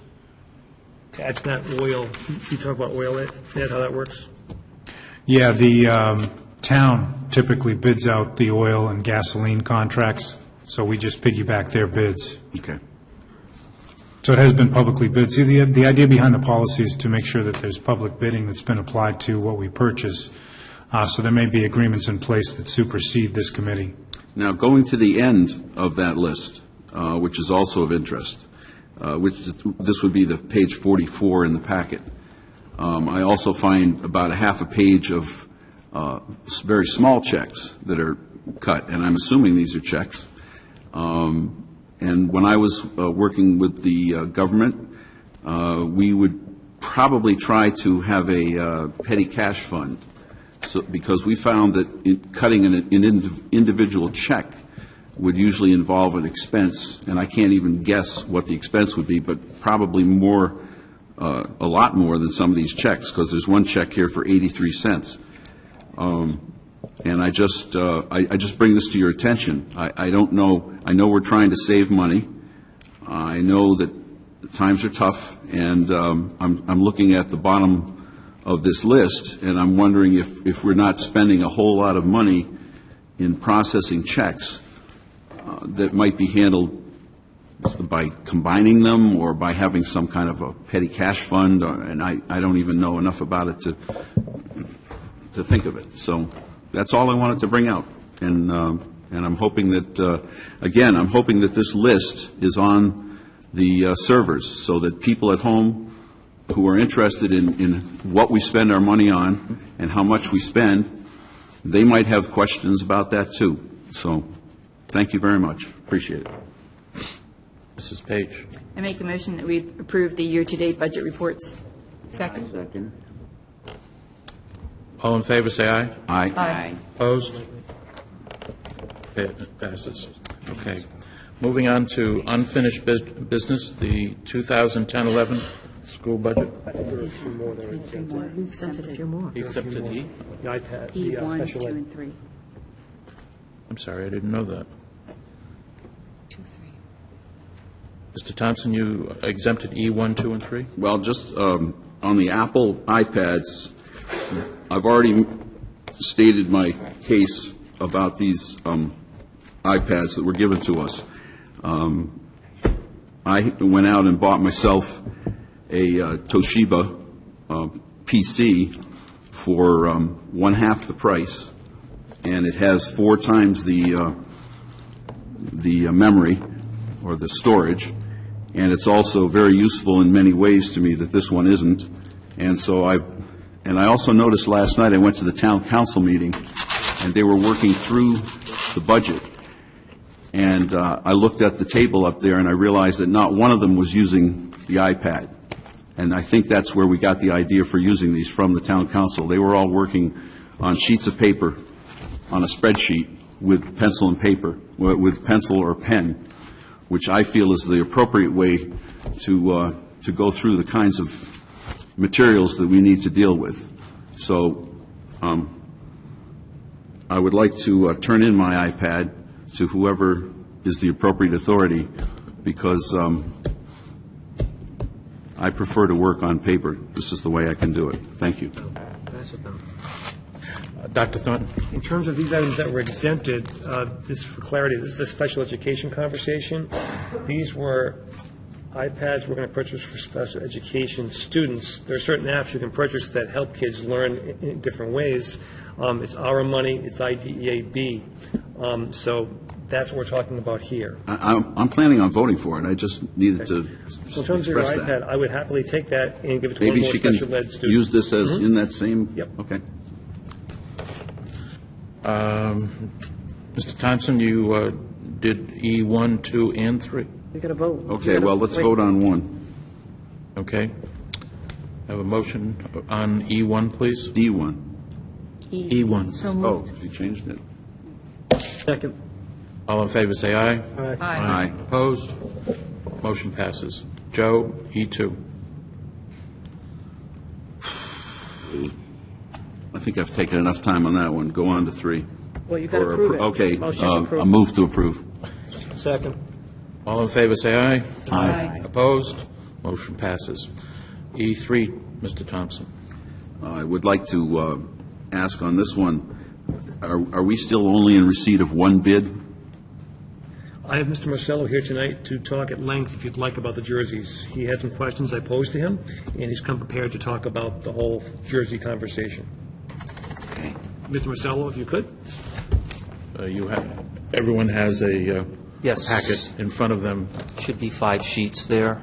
To add to that, oil, you talk about oil, Ed, how that works? Yeah, the town typically bids out the oil and gasoline contracts, so we just piggyback their bids. Okay. So it has been publicly bid. See, the idea behind the policy is to make sure that there's public bidding that's been applied to what we purchase. So there may be agreements in place that supersede this committee. Now, going to the end of that list, which is also of interest, this would be the page 44 in the packet. I also find about a half a page of very small checks that are cut, and I'm assuming these are checks. And when I was working with the government, we would probably try to have a petty cash fund, because we found that cutting an individual check would usually involve an expense, and I can't even guess what the expense would be, but probably more, a lot more than some of these checks, because there's one check here for 83 cents. And I just bring this to your attention. I don't know. I know we're trying to save money. I know that times are tough, and I'm looking at the bottom of this list, and I'm wondering if we're not spending a whole lot of money in processing checks that might be handled by combining them or by having some kind of a petty cash fund, and I don't even know enough about it to think of it. So that's all I wanted to bring out, and I'm hoping that, again, I'm hoping that this list is on the servers so that people at home who are interested in what we spend our money on and how much we spend, they might have questions about that too. So thank you very much. Appreciate it. Mrs. Page. I make a motion that we approve the year-to-date budget reports. Second. All in favor, say aye. Aye. Opposed? It passes. Okay. Moving on to unfinished business, the 2010-11 school budget. We've sent it a few more. Except to E? The iPad, the E1, 2, special ed. and 3. I'm sorry, I didn't know that. 2, 3. Mr. Thompson, you exempted E1, 2, and 3? Well, just on the Apple iPads, I've already stated my case about these iPads that were given to us. I went out and bought myself a Toshiba PC for 1/2 the price, and it has 4 times the memory or the storage, and it's also very useful in many ways to me that this one isn't. And so I also noticed last night I went to the town council meeting, and they were working through the budget. And I looked at the table up there, and I realized that not one of them was using the iPad. And I think that's where we got the idea for using these from the town council. They were all working on sheets of paper, on a spreadsheet with pencil and paper, with pencil or pen, which I feel is the appropriate way to go through the kinds of materials that we need to deal with. So I would like to turn in my iPad to whoever is the appropriate authority, because I prefer to work on paper. This is the way I can do it. Thank you. Pass it down. Dr. Thornton? In terms of these items that were exempted, this, for clarity, this is a special education conversation. These were iPads we're going to purchase for special education students. There are certain apps you can purchase that help kids learn in different ways. It's our money, it's IDEA-B. So that's what we're talking about here. I'm planning on voting for it. I just needed to So in terms of your express that. iPad, I would happily take that and give it to Maybe one more she can special ed student. use this as in that same? Yep. Okay. Mr. Thompson, you did E1, 2, and 3? We got to vote. Okay, well, let's vote on one. Okay. Have a motion on E1, please? D1. E1. So Oh, moved. you changed it? Second. All in favor, say aye. Aye. Opposed? Motion passes. Joe, E2. I think I've taken enough time on that one. Go on to 3. Well, you got to Or approve it. Okay, Motion to approve. a move to approve. Second. All in favor, say aye. Aye. Opposed? Motion passes. E3, Mr. Thompson. I would like to ask on this one, are we still only in receipt of one bid? I have Mr. Marcello here tonight to talk at length, if you'd like, about the jerseys. He had some questions I posed to him, and he's come prepared to talk about the whole jersey conversation. Mr. Marcello, if you could. Everyone has a Yes. packet in front of them. Should be 5 sheets there.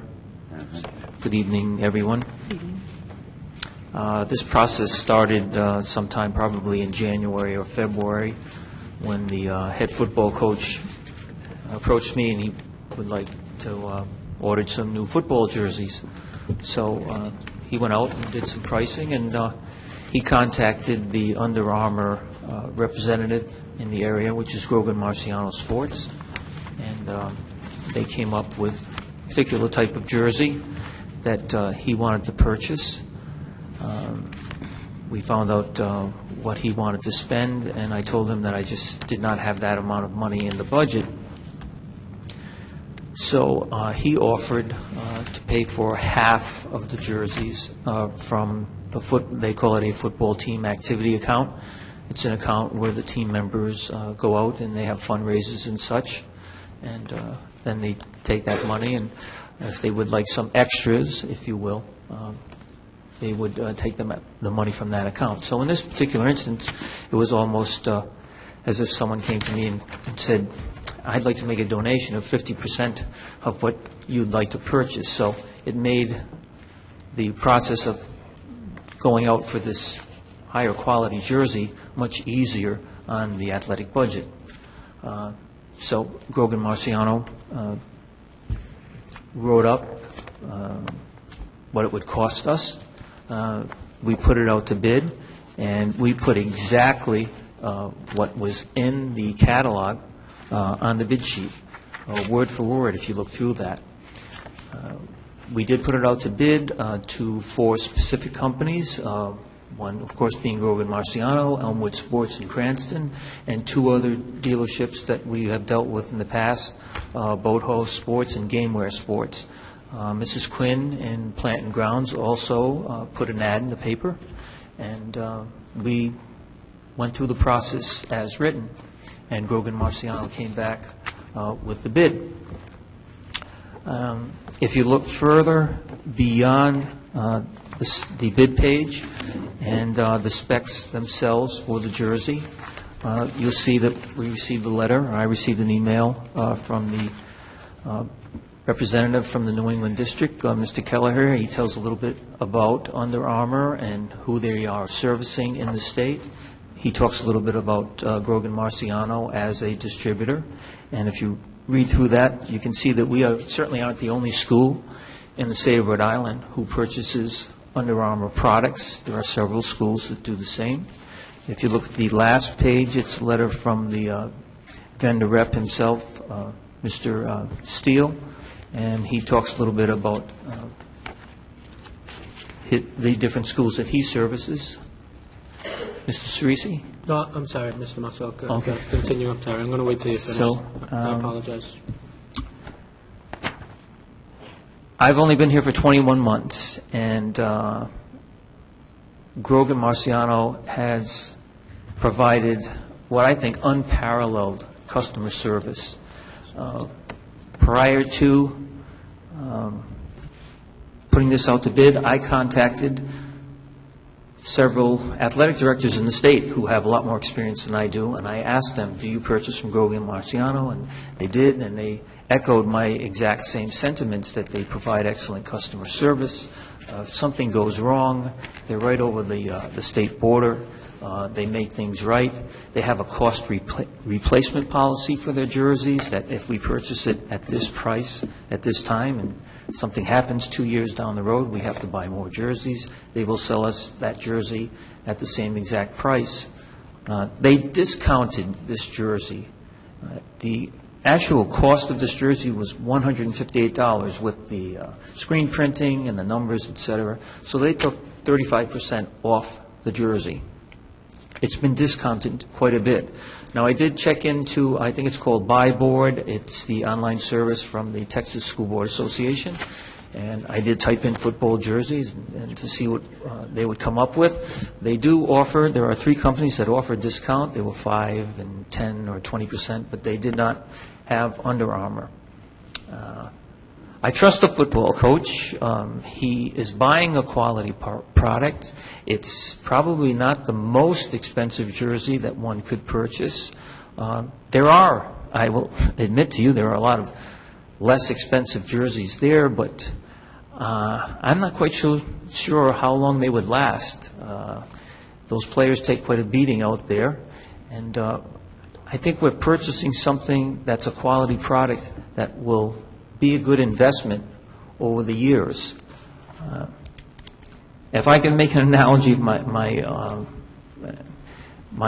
Good evening, everyone. This process started sometime probably in January or February when the head football coach approached me and he would like to order some new football jerseys. So he went out and did some pricing, and he contacted the Under Armour representative in the area, which is Grogan Marciano Sports, and they came up with a particular type of jersey that he wanted to purchase. We found out what he wanted to spend, and I told him that I just did not have that amount of money in the budget. So he offered to pay for half of the jerseys from they call it a football team activity account. It's an account where the team members go out and they have fundraisers and such, and then they take that money, and if they would like some extras, if you will, they would take the money from that account. So in this particular instance, it was almost as if someone came to me and said, I'd like to make a donation of 50% of what you'd like to purchase. So it made the process of going out for this higher quality jersey much easier on the athletic budget. So Grogan Marciano wrote up what it would cost us. We put it out to bid, and we put exactly what was in the catalog on the bid sheet, word for word, if you look through that. We did put it out to bid to 4 specific companies, one, of course, being Grogan Marciano, Elmwood Sports in Cranston, and 2 other dealerships that we have dealt with in the past, Boathouse Sports and Gameware Sports. Mrs. Quinn in Plant and Grounds also put an ad in the paper, and we went through the process as written, and Grogan Marciano came back with the bid. If you look further beyond the bid page and the specs themselves for the jersey, you'll see that we received a letter, or I received an email from the representative from the New England District, Mr. Kelleher. He tells a little bit about Under Armour and who they are servicing in the state. He talks a little bit about Grogan Marciano as a distributor, and if you read through that, you can see that we certainly aren't the only school in the state of Rhode Island who purchases Under Armour products. There are several schools that do the same. If you look at the last page, it's a letter from the vendor rep himself, Mr. Steele, and he talks a little bit about the different schools that he services. Mr. Cerisi? No, I'm sorry, Mr. Marcel. Okay. Continue, I'm sorry. I'm going to wait till you finish. So, I apologize. I've only been here for 21 months, and Grogan Marciano has provided what I think unparalleled customer service. Prior to putting this out to bid, I contacted several athletic directors in the state who have a lot more experience than I do, and I asked them, do you purchase from Grogan Marciano? And they did, and they echoed my exact same sentiments, that they provide excellent customer service. If something goes wrong, they're right over the state border. They make things right. They have a cost replacement policy for their jerseys, that if we purchase it at this price, at this time, and something happens 2 years down the road, we have to buy more jerseys, they will sell us that jersey at the same exact price. They discounted this jersey. The actual cost of this jersey was $158 with the screen printing and the numbers, et cetera. So they took 35% off the jersey. It's been discounted quite a bit. Now, I did check into, I think it's called Buy Board. It's the online service from the Texas School Board Association. And I did type in football jerseys and to see what they would come up with. They do offer, there are 3 companies that offer a discount. They were 5 and 10 or 20%, but they did not have Under Armour. I trust the football coach. He is buying a quality product. It's probably not the most expensive jersey that one could purchase. There are, I will admit to you, there are a lot of less expensive jerseys there, but I'm not quite sure how long they would last. Those players take quite a beating out there, and I think we're purchasing something that's a quality product that will be a good investment over the years. If I can make an analogy of my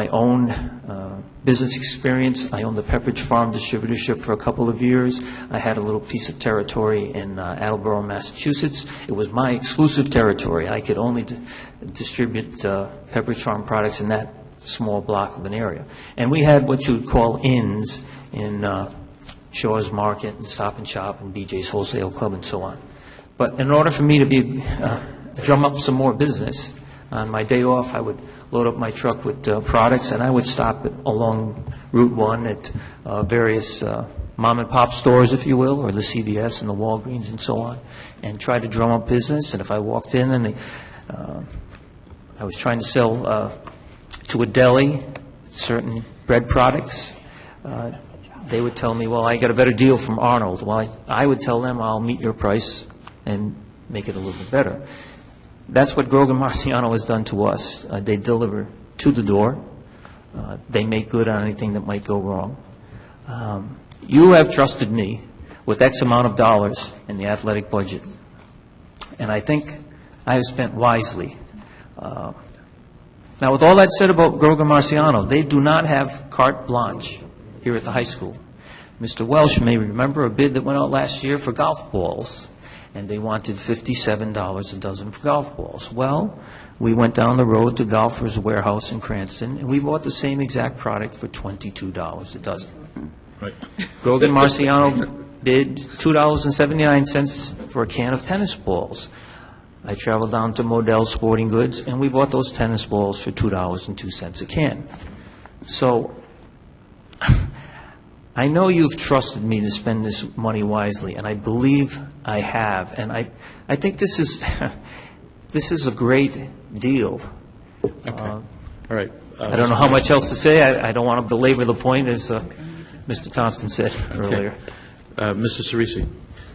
own business experience, I owned the Pepperidge Farm distributorship for a couple of years. I had a little piece of territory in Attleboro, Massachusetts. It was my exclusive territory. I could only distribute Pepperidge Farm products in that small block of an area. And we had what you would call inns in Shaw's Market and Stop and Shop and BJ's Wholesale Club and so on. But in order for me to drum up some more business, on my day off I would load up my truck with products, and I would stop along Route 1 at various mom-and-pop stores, if you will, or the CVS and the Walgreens and so on, and try to drum up business. And if I walked in and I was trying to sell to a deli certain bread products, they would tell me, well, I got a better deal from Arnold. Well, I would tell them, I'll meet your price and make it a little bit better. That's what Grogan Marciano has done to us. They deliver to the door. They make good on anything that might go wrong. You have trusted me with X amount of dollars in the athletic budget, and I think I have spent wisely. Now, with all that said about Grogan Marciano, they do not have carte blanche here at the high school. Mr. Welsh may remember a bid that went out last year for golf balls, and they wanted $57 a dozen for golf balls. Well, we went down the road to Golfers Warehouse in Cranston, and we bought the same exact product for $22 a dozen. Right. Grogan Marciano bid $2.79 for a can of tennis balls. I traveled down to Modell Sporting Goods, and we bought those tennis balls for $2.02 a can. So I know you've trusted me to spend this money wisely, and I believe I have. And I think this is a great deal. Okay. All right. I don't know how much else to say. I don't want to belabor the point, as Mr. Thompson said earlier. Mr. Cerisi.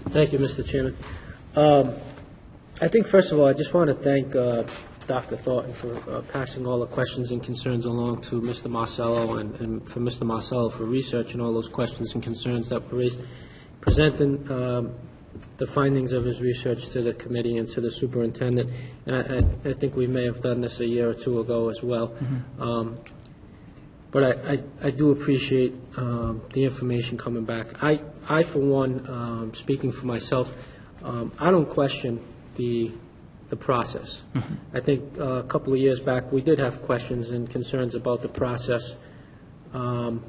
Thank you, Mr. Chairman. I think, first of all, I just want to thank Dr. Thornton for passing all the questions and concerns along to Mr. Marcello, and for Mr. Marcello for researching all those questions and concerns that were raised, presenting the findings of his research to the committee and to the superintendent. And I think we may have done this a year or two ago as well. Mm-hmm. But I do appreciate the information coming back. I for one, speaking for myself, I don't question the process. Mm-hmm. I think a couple of years back, we did have questions and concerns about the process, the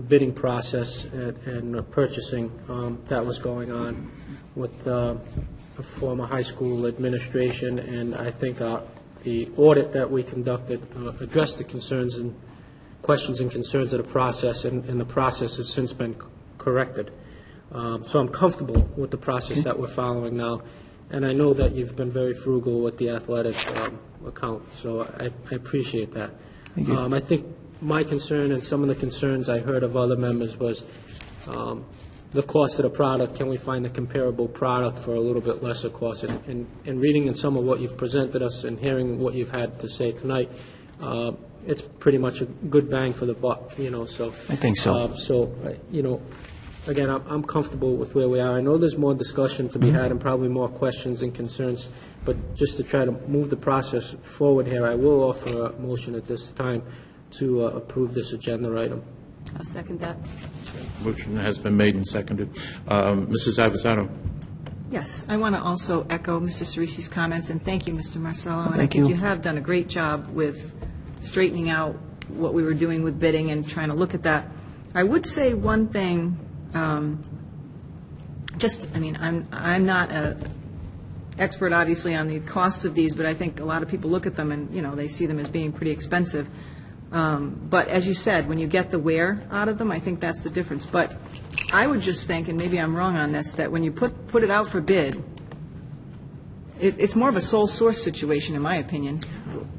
bidding process and purchasing that was going on with the former high school administration, and I think the audit that we conducted addressed the concerns and questions and concerns of the process, and the process has since been corrected. So I'm comfortable with the process that we're following now. And I know that you've been very frugal with the athletic account, so I appreciate that. Thank you. I think my concern and some of the concerns I heard of other members was the cost of the product. Can we find a comparable product for a little bit lesser cost? And reading in some of what you've presented us and hearing what you've had to say tonight, it's pretty much a good bang for the buck, so. I think so. Again, I'm comfortable with where we are. I know there's more discussion to be had and probably more questions and concerns, but just to try to move the process forward here, I will offer a motion at this time to approve this agenda item. I'll second that. Motion has been made and seconded. Mrs. Avisado? Yes, I want to also echo Mr. Cerisi's comments, and thank you, Mr. Marcello. And I Thank think you. you have done a great job with straightening out what we were doing with bidding and trying to look at that. I would say one thing, I'm not an expert, obviously, on the costs of these, but I think a lot of people look at them and, they see them as being pretty expensive. But as you said, when you get the wear out of them, I think that's the difference. But I would just think, and maybe I'm wrong on this, that when you put it out for bid, it's more of a sole source situation, in my opinion.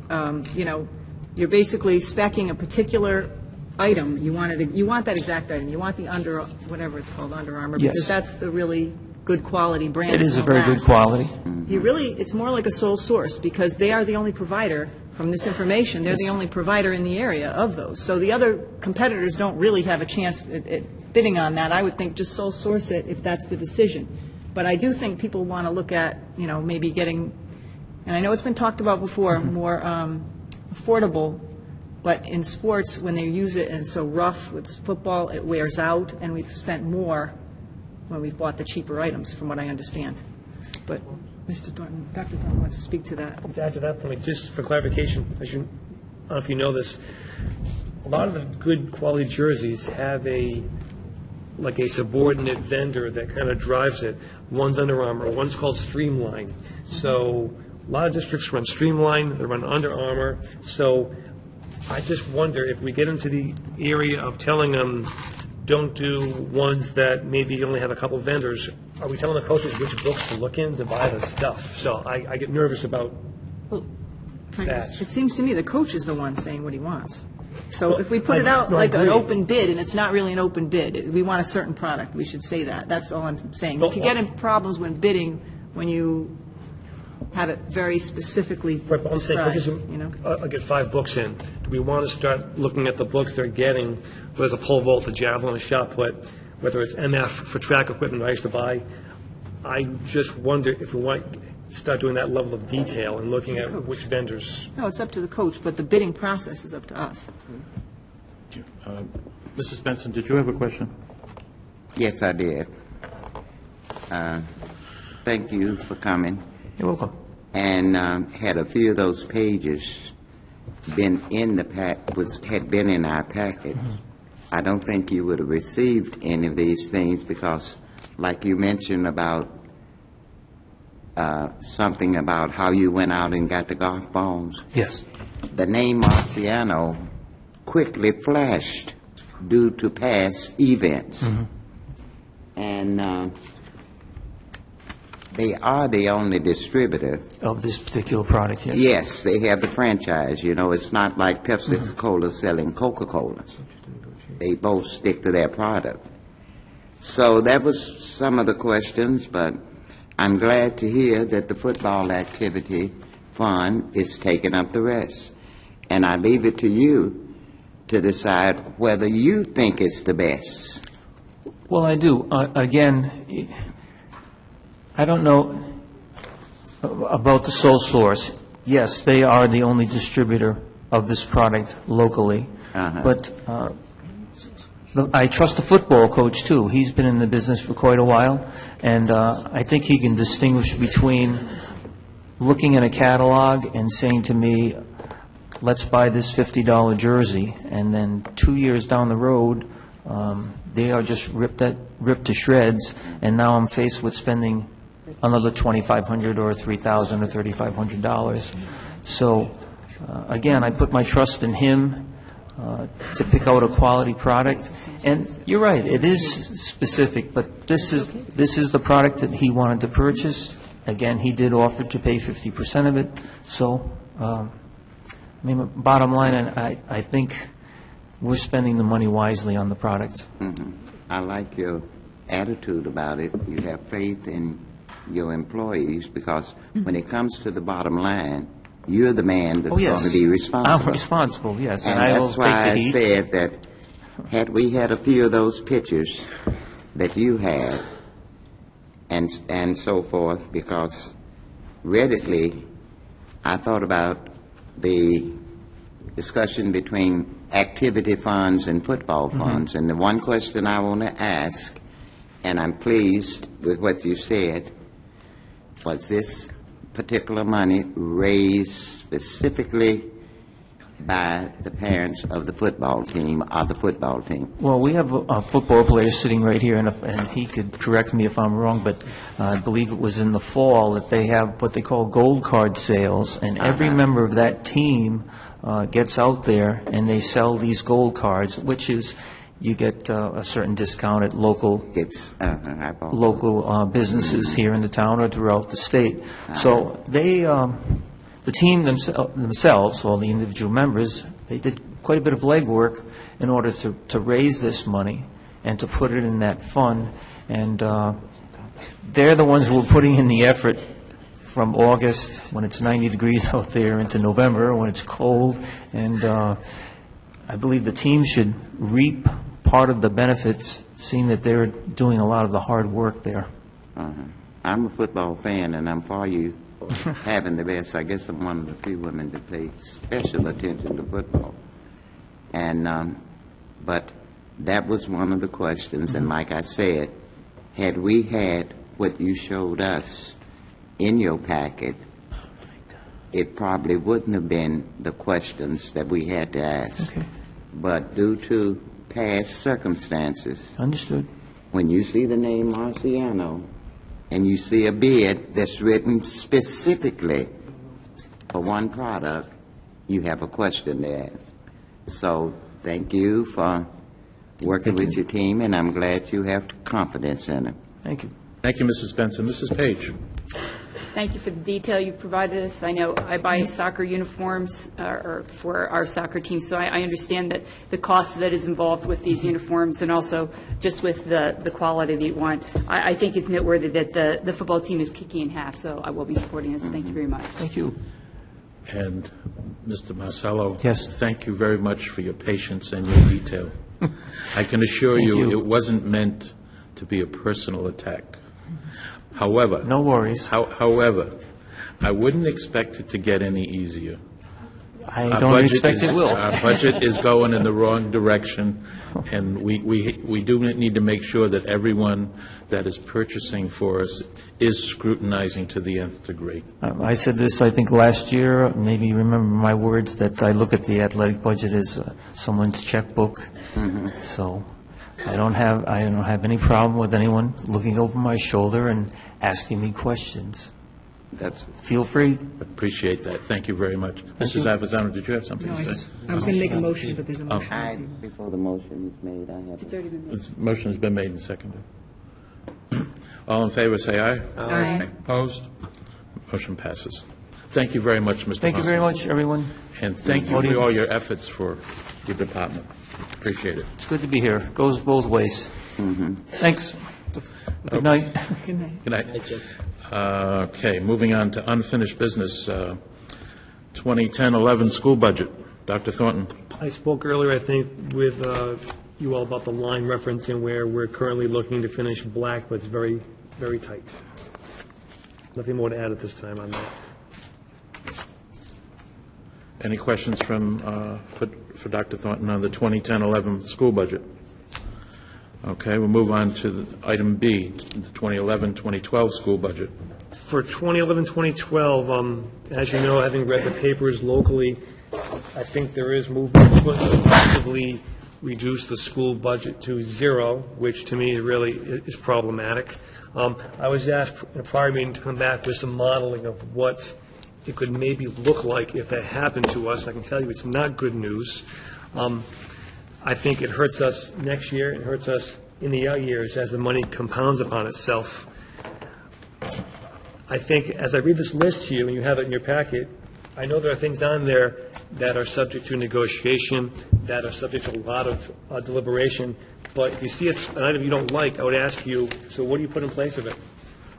You're basically speccing a particular item. You want that exact item. You want the whatever it's called, Under Armour, Yes. because that's the really good quality brand. It is a that'll very good last. quality. It's more like a sole source, because they are the only provider from this information. They're the only provider in the area of those. So the other competitors don't really have a chance at bidding on that. I would think just sole source it if that's the decision. But I do think people want to look at, maybe getting, and I know it's been talked about before, more affordable, but in sports, when they use it and it's so rough with football, it wears out, and we've spent more when we've bought the cheaper items, from what I understand. But Mr. Thornton, Dr. Thornton wants to speak to that. To add to that point, just for clarification, I don't know if you know this, a lot of the good quality jerseys have a subordinate vendor that kind of drives it. One's Under Armour, one's called Streamline. So a lot of districts run Streamline, they run Under Armour. So I just wonder if we get into the area of telling them, don't do ones that maybe only have a couple vendors, are we telling the coaches which books to look in to buy the stuff? So I get nervous about that. It seems to me the coach is the one saying what he wants. So if we put it out I like an agree. open bid, and it's not really an open bid, we want a certain product, we should say that. That's all I'm saying. You can get in problems when bidding when you have it very specifically Right, but I'm saying, described, I'll get 5 books in. Do we want to start looking at the books they're getting, whether it's a pole vault, a javelin, a shot put, whether it's MF for track equipment I used to buy? I just wonder if we want to start doing that level of detail and looking at which vendors. No, it's up to the coach, but the bidding process is up to us. Mrs. Benson, did you have a question? Yes, I did. Thank you for coming. You're welcome. And had a few of those pages been in the had been in our packet, I don't think you would have received any of these things, because, like you mentioned about something about how you went out and got the golf balls. Yes. The name Marciano quickly flashed due to past events. And they are the only distributor. Of this particular product, yes. Yes, they have the franchise. It's not like Pepsi-Cola selling Coca-Cola. They both stick to their product. So that was some of the questions, but I'm glad to hear that the football activity fund is taking up the rest. And I leave it to you to decide whether you think it's the best. Well, I do. Again, I don't know about the sole source. Yes, they are the only distributor of this product locally. But I trust the football coach, too. He's been in the business for quite a while, and I think he can distinguish between looking at a catalog and saying to me, let's buy this $50 jersey, and then 2 years down the road, they are just ripped to shreds, and now I'm faced with spending another $2,500 or $3,000 or $3,500. So, again, I put my trust in him. to pick out a quality product. And you're right, it is specific, but this is the product that he wanted to purchase. Again, he did offer to pay 50% of it, so, I mean, bottom line, I think we're spending the money wisely on the product. I like your attitude about it. You have faith in your employees, because when it comes to the bottom line, you're the man that's going to be responsible. I'm responsible, yes, and And I will that's take why the I heat. said that had we had a few of those pictures that you had and so forth, because readily I thought about the discussion between activity funds and football funds. And the one question I want to ask, and I'm pleased with what you said, was this particular money raised specifically by the parents of the football team or the football team? Well, we have a football player sitting right here, and he could correct me if I'm wrong, but I believe it was in the fall that they have what they call gold card sales, and every member of that team gets out there and they sell these gold cards, which is you get a certain discount at local businesses here in the town or throughout the state. So they, the team themselves, or the individual members, they did quite a bit of legwork in order to raise this money and to put it in that fund. And they're the ones who are putting in the effort from August, when it's 90 degrees out there, into November, when it's cold. And I believe the team should reap part of the benefits, seeing that they're doing a lot of the hard work there. I'm a football fan, and I'm for you having the best. I guess I'm one of the few women that pay special attention to football. And but that was one of the questions, and like I said, had we had what you showed us in your packet, it probably wouldn't have been the questions that we had to ask. Okay. But due to past circumstances, Understood. when you see the name Marciano and you see a bid that's written specifically for one product, you have a question to ask. So thank you for working with your team, and I'm glad you have confidence in it. Thank you. Thank you, Mrs. Benson. Mrs. Page. Thank you for the detail you provided us. I know I buy soccer uniforms for our soccer team, so I understand that the cost that is involved with these uniforms, and also just with the quality that you want. I think it's noteworthy that the football team is kicking in half, so I will be supporting this. Thank you very much. Thank you. And Mr. Marcello. Yes. Thank you very much for your patience and your detail. I can assure you it wasn't meant to be a personal attack. However. No worries. However, I wouldn't expect it to get any easier. I don't expect it will. Our budget is going in the wrong direction, and we do need to make sure that everyone that is purchasing for us is scrutinizing to the nth degree. I said this, I think, last year. Maybe you remember my words, that I look at the athletic budget as someone's checkbook. So I don't have any problem with anyone looking over my shoulder and asking me questions. Feel free. Appreciate that. Thank you very much. Mrs. Avezano, did you have something to say? I was going to make a motion, but there's a motion. Before the motion is made, I have. It's already been made. This motion has been made and seconded. All in favor, say aye. Aye. Opposed? Motion passes. Thank you very much, Mr. Thank you very Mossel. much, everyone. And thank you for Audience. all your efforts for your department. Appreciate it. It's good to be here. Goes both ways. Thanks. Good night. Good night. Good night. Okay, moving on to unfinished business, 2010-11 school budget. Dr. Thornton. I spoke earlier, I think, with you all about the line referencing where we're currently looking to finish black, but it's very, very tight. Nothing more to add at this time on that. Any questions from, for Dr. Thornton on the 2010-11 school budget? Okay, we'll move on to item B, the 2011-2012 school budget. For 2011-2012, as you know, having read the papers locally, I think there is movement to possibly reduce the school budget to zero, which to me really is problematic. I was asked in a prior meeting to come back with some modeling of what it could maybe look like if that happened to us. I can tell you it's not good news. I think it hurts us next year, it hurts us in the out years as the money compounds upon itself. I think as I read this list to you, and you have it in your packet, I know there are things on there that are subject to negotiation, that are subject to a lot of deliberation, but if you see it's an item you don't like, I would ask you, so what do you put in place of it?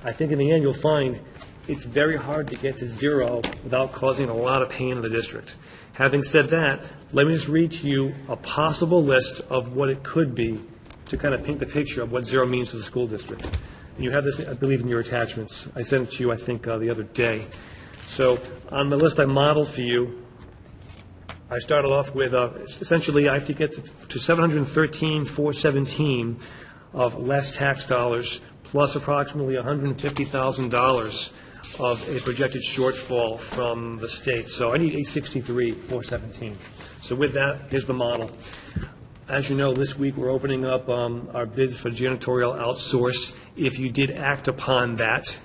I think in the end, you'll find it's very hard to get to zero without causing a lot of pain in the district. Having said that, let me just read to you a possible list of what it could be to kind of paint the picture of what zero means to the school district. And you have this, I believe, in your attachments. I sent it to you, I think, the other day. So on the list I modeled for you, I started off with, essentially, I have to get to $713,417 of less tax dollars, plus approximately $150,000 of a projected shortfall from the state. So I need $863,417. So with that, here's the model. As you know, this week we're opening up our bids for janitorial outsource. If you did act upon that,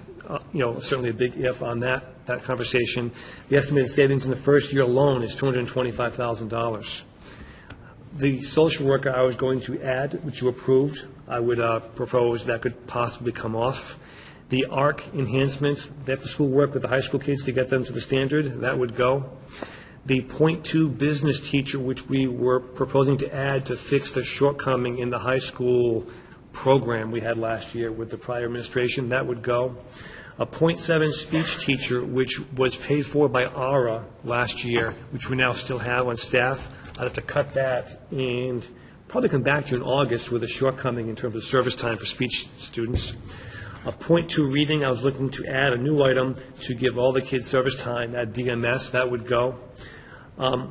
certainly a big if on that conversation, the estimated savings in the first year alone is $225,000. The social worker I was going to add, which you approved, I would propose that could possibly come off. The ARC enhancement, that the school work with the high school kids to get them to the standard, that would go. The .2 business teacher, which we were proposing to add to fix the shortcoming in the high school program we had last year with the prior administration, that would go. A .7 speech teacher, which was paid for by ARA last year, which we now still have on staff, I'd have to cut that and probably come back to you in August with a shortcoming in terms of service time for speech students. A .2 reading, I was looking to add a new item to give all the kids service time at DMS, that would go. A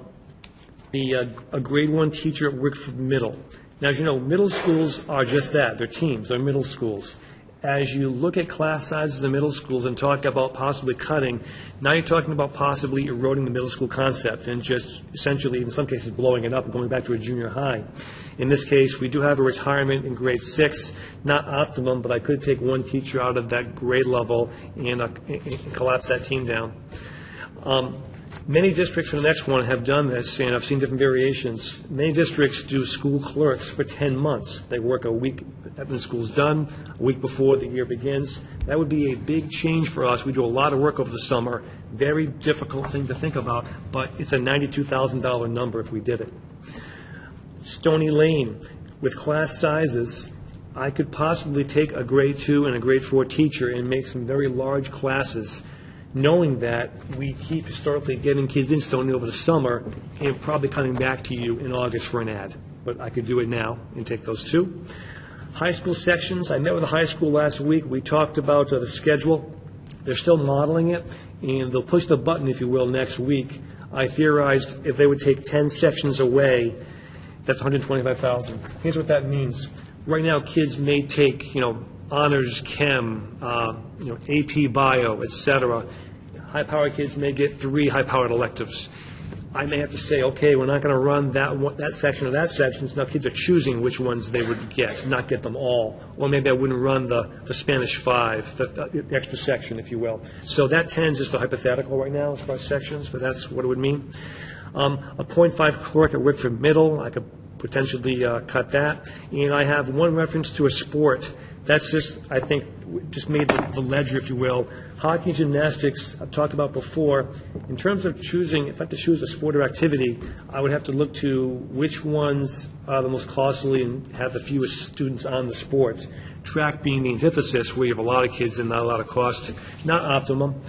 grade 1 teacher at Wickford Middle. Now, as you know, middle schools are just that. They're teams. They're middle schools. As you look at class sizes in middle schools and talk about possibly cutting, now you're talking about possibly eroding the middle school concept and just essentially, in some cases, blowing it up and going back to a junior high. In this case, we do have a retirement in grade 6, not optimum, but I could take one teacher out of that grade level and collapse that team down. Many districts for the next one have done this, and I've seen different variations. Many districts do school clerks for 10 months. They work a week after the school's done, a week before the year begins. That would be a big change for us. We do a lot of work over the summer. Very difficult thing to think about, but it's a $92,000 number if we did it. Stony Lane, with class sizes, I could possibly take a grade 2 and a grade 4 teacher and make some very large classes, knowing that we keep historically getting kids in Stony over the summer and probably coming back to you in August for an ad. But I could do it now and take those two. High school sections, I met with the high school last week. We talked about the schedule. They're still modeling it, and they'll push the button, if you will, next week. I theorized if they would take 10 sections away, that's $125,000. Here's what that means. Right now, kids may take, honors chem, AP bio, et cetera. High-powered kids may get 3 high-powered electives. I may have to say, okay, we're not going to run that section or that section, so now kids are choosing which ones they would get, not get them all. Or maybe I wouldn't run the Spanish 5, the extra section, if you will. So that 10 is just a hypothetical right now as far as sections, but that's what it would mean. A .5 clerk at Wickford Middle, I could potentially cut that. And I have one reference to a sport. That's just, I think, just made the ledger, if you will. Hockey and gymnastics, I've talked about before. In terms of choosing, if I had to choose a sport or activity, I would have to look to which ones are the most costly and have the fewest students on the sport. Track being the antithesis, where you have a lot of kids and not a lot of cost. Not optimum.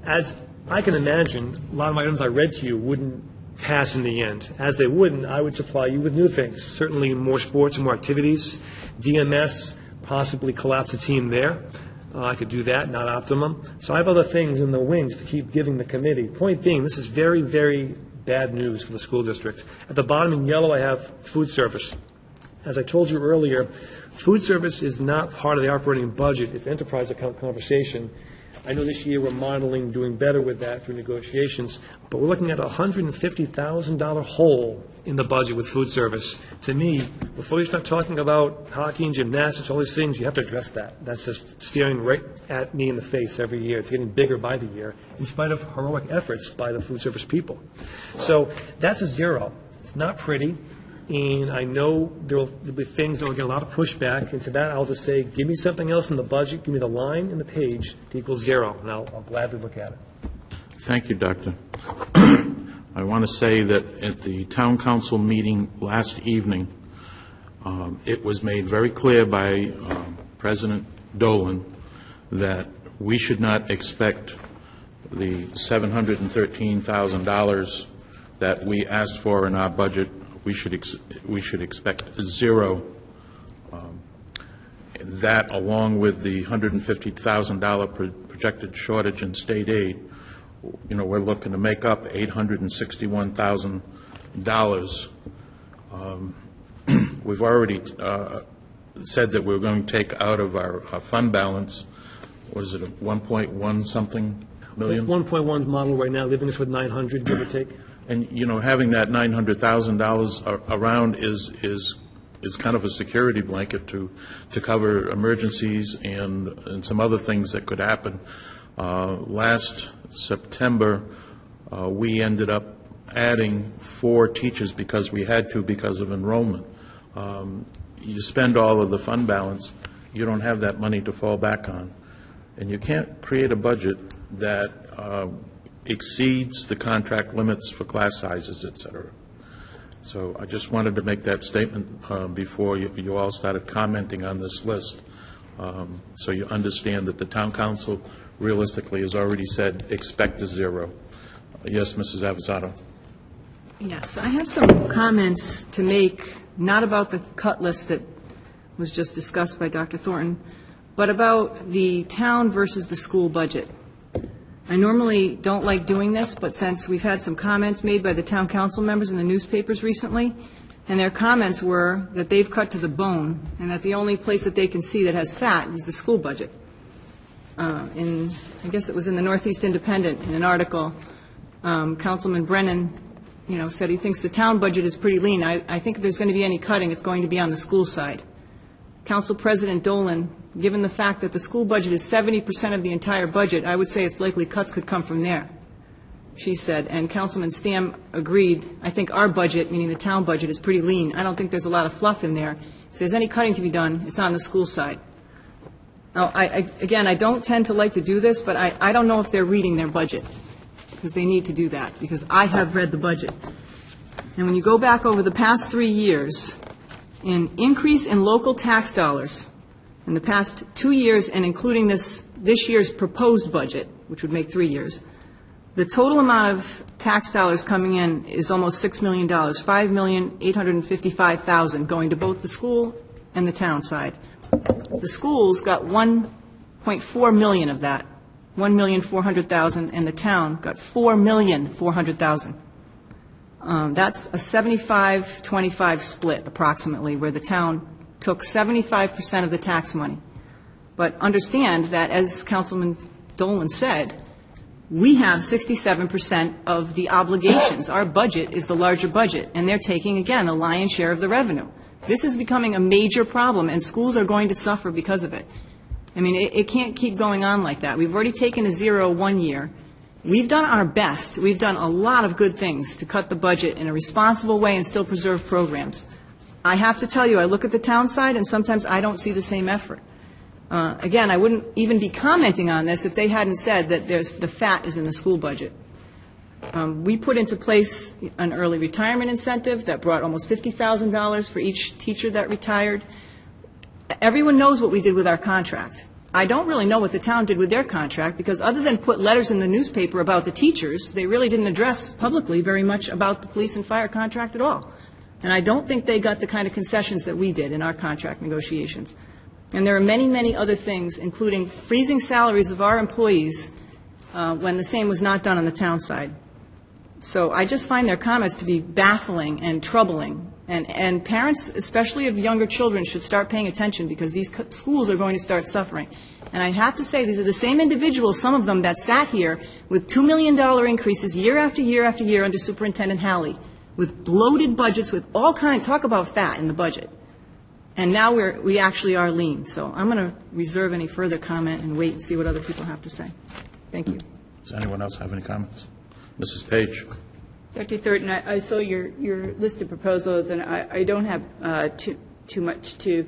As I can imagine, a lot of my items I read to you wouldn't pass in the end. As they wouldn't, I would supply you with new things. Certainly more sports and more activities. DMS, possibly collapse a team there. I could do that, not optimum. So I have other things in the wings to keep giving the committee. Point being, this is very, very bad news for the school district. At the bottom in yellow, I have food service. As I told you earlier, food service is not part of the operating budget. It's enterprise account conversation. I know this year we're modeling doing better with that through negotiations, but we're looking at a $150,000 hole in the budget with food service. To me, before you start talking about hockey and gymnastics, all these things, you have to address that. That's just staring right at me in the face every year. It's getting bigger by the year, in spite of heroic efforts by the food service people. So that's a zero. It's not pretty, and I know there'll be things that will get a lot of pushback, and to that, I'll just say, give me something else in the budget, give me the line in the page to equal 0, and I'll gladly look at it. Thank you, Doctor. I want to say that at the town council meeting last evening, it was made very clear by President Dolan that we should not expect the $713,000 that we asked for in our budget. We should expect 0. That, along with the $150,000 projected shortage in state aid, we're looking to make up $861,000. We've already said that we're going to take out of our fund balance, what is it, 1.1 something million? 1.1 model right now, leaving us with 900, give or take. And, having that $900,000 around is kind of a security blanket to cover emergencies and some other things that could happen. Last September, we ended up adding 4 teachers because we had to because of enrollment. You spend all of the fund balance, you don't have that money to fall back on. And you can't create a budget that exceeds the contract limits for class sizes, et cetera. So I just wanted to make that statement before you all started commenting on this list, so you understand that the town council realistically has already said expect a 0. Yes, Mrs. Avanzato. Yes, I have some comments to make, not about the cut list that was just discussed by Dr. Thornton, but about the town versus the school budget. I normally don't like doing this, but since we've had some comments made by the town council members in the newspapers recently, and their comments were that they've cut to the bone, and that the only place that they can see that has fat is the school budget. I guess it was in the Northeast Independent, in an article, Councilman Brennan, said he thinks the town budget is pretty lean. I think if there's going to be any cutting, it's going to be on the school side. Council President Dolan, given the fact that the school budget is 70% of the entire budget, I would say it's likely cuts could come from there, she said. And Councilman Stamm agreed. I think our budget, meaning the town budget, is pretty lean. I don't think there's a lot of fluff in there. If there's any cutting to be done, it's on the school side. Now, again, I don't tend to like to do this, but I don't know if they're reading their budget, because they need to do that, because I have read the budget. And when you go back over the past 3 years, an increase in local tax dollars in the past 2 years, and including this year's proposed budget, which would make 3 years, the total amount of tax dollars coming in is almost $6 million, $5,855,000 going to both the school and the town side. The schools got $1.4 million of that, $1,400,000, and the town got $4,400,000. That's a 75-25 split, approximately, where the town took 75% of the tax money. But understand that, as Councilman Dolan said, we have 67% of the obligations. Our budget is the larger budget, and they're taking, again, a lion's share of the revenue. This is becoming a major problem, and schools are going to suffer because of it. I mean, it can't keep going on like that. We've already taken a 0 1 year. We've done our best. We've done a lot of good things to cut the budget in a responsible way and still preserve programs. I have to tell you, I look at the town side, and sometimes I don't see the same effort. Again, I wouldn't even be commenting on this if they hadn't said that the fat is in the school budget. We put into place an early retirement incentive that brought almost $50,000 for each teacher that retired. Everyone knows what we did with our contract. I don't really know what the town did with their contract, because other than put letters in the newspaper about the teachers, they really didn't address publicly very much about the police and fire contract at all. And I don't think they got the kind of concessions that we did in our contract negotiations. And there are many, many other things, including freezing salaries of our employees when the same was not done on the town side. So I just find their comments to be baffling and troubling. And parents, especially of younger children, should start paying attention, because these schools are going to start suffering. And I have to say, these are the same individuals, some of them, that sat here with $2 million increases year after year after year under Superintendent Halley, with bloated budgets, with all kinds, talk about fat in the budget. And now we actually are lean. So I'm going to reserve any further comment and wait and see what other people have to say. Thank you. Does anyone else have any comments? Mrs. Page. Dr. Thornton, I saw your list of proposals, and I don't have too much to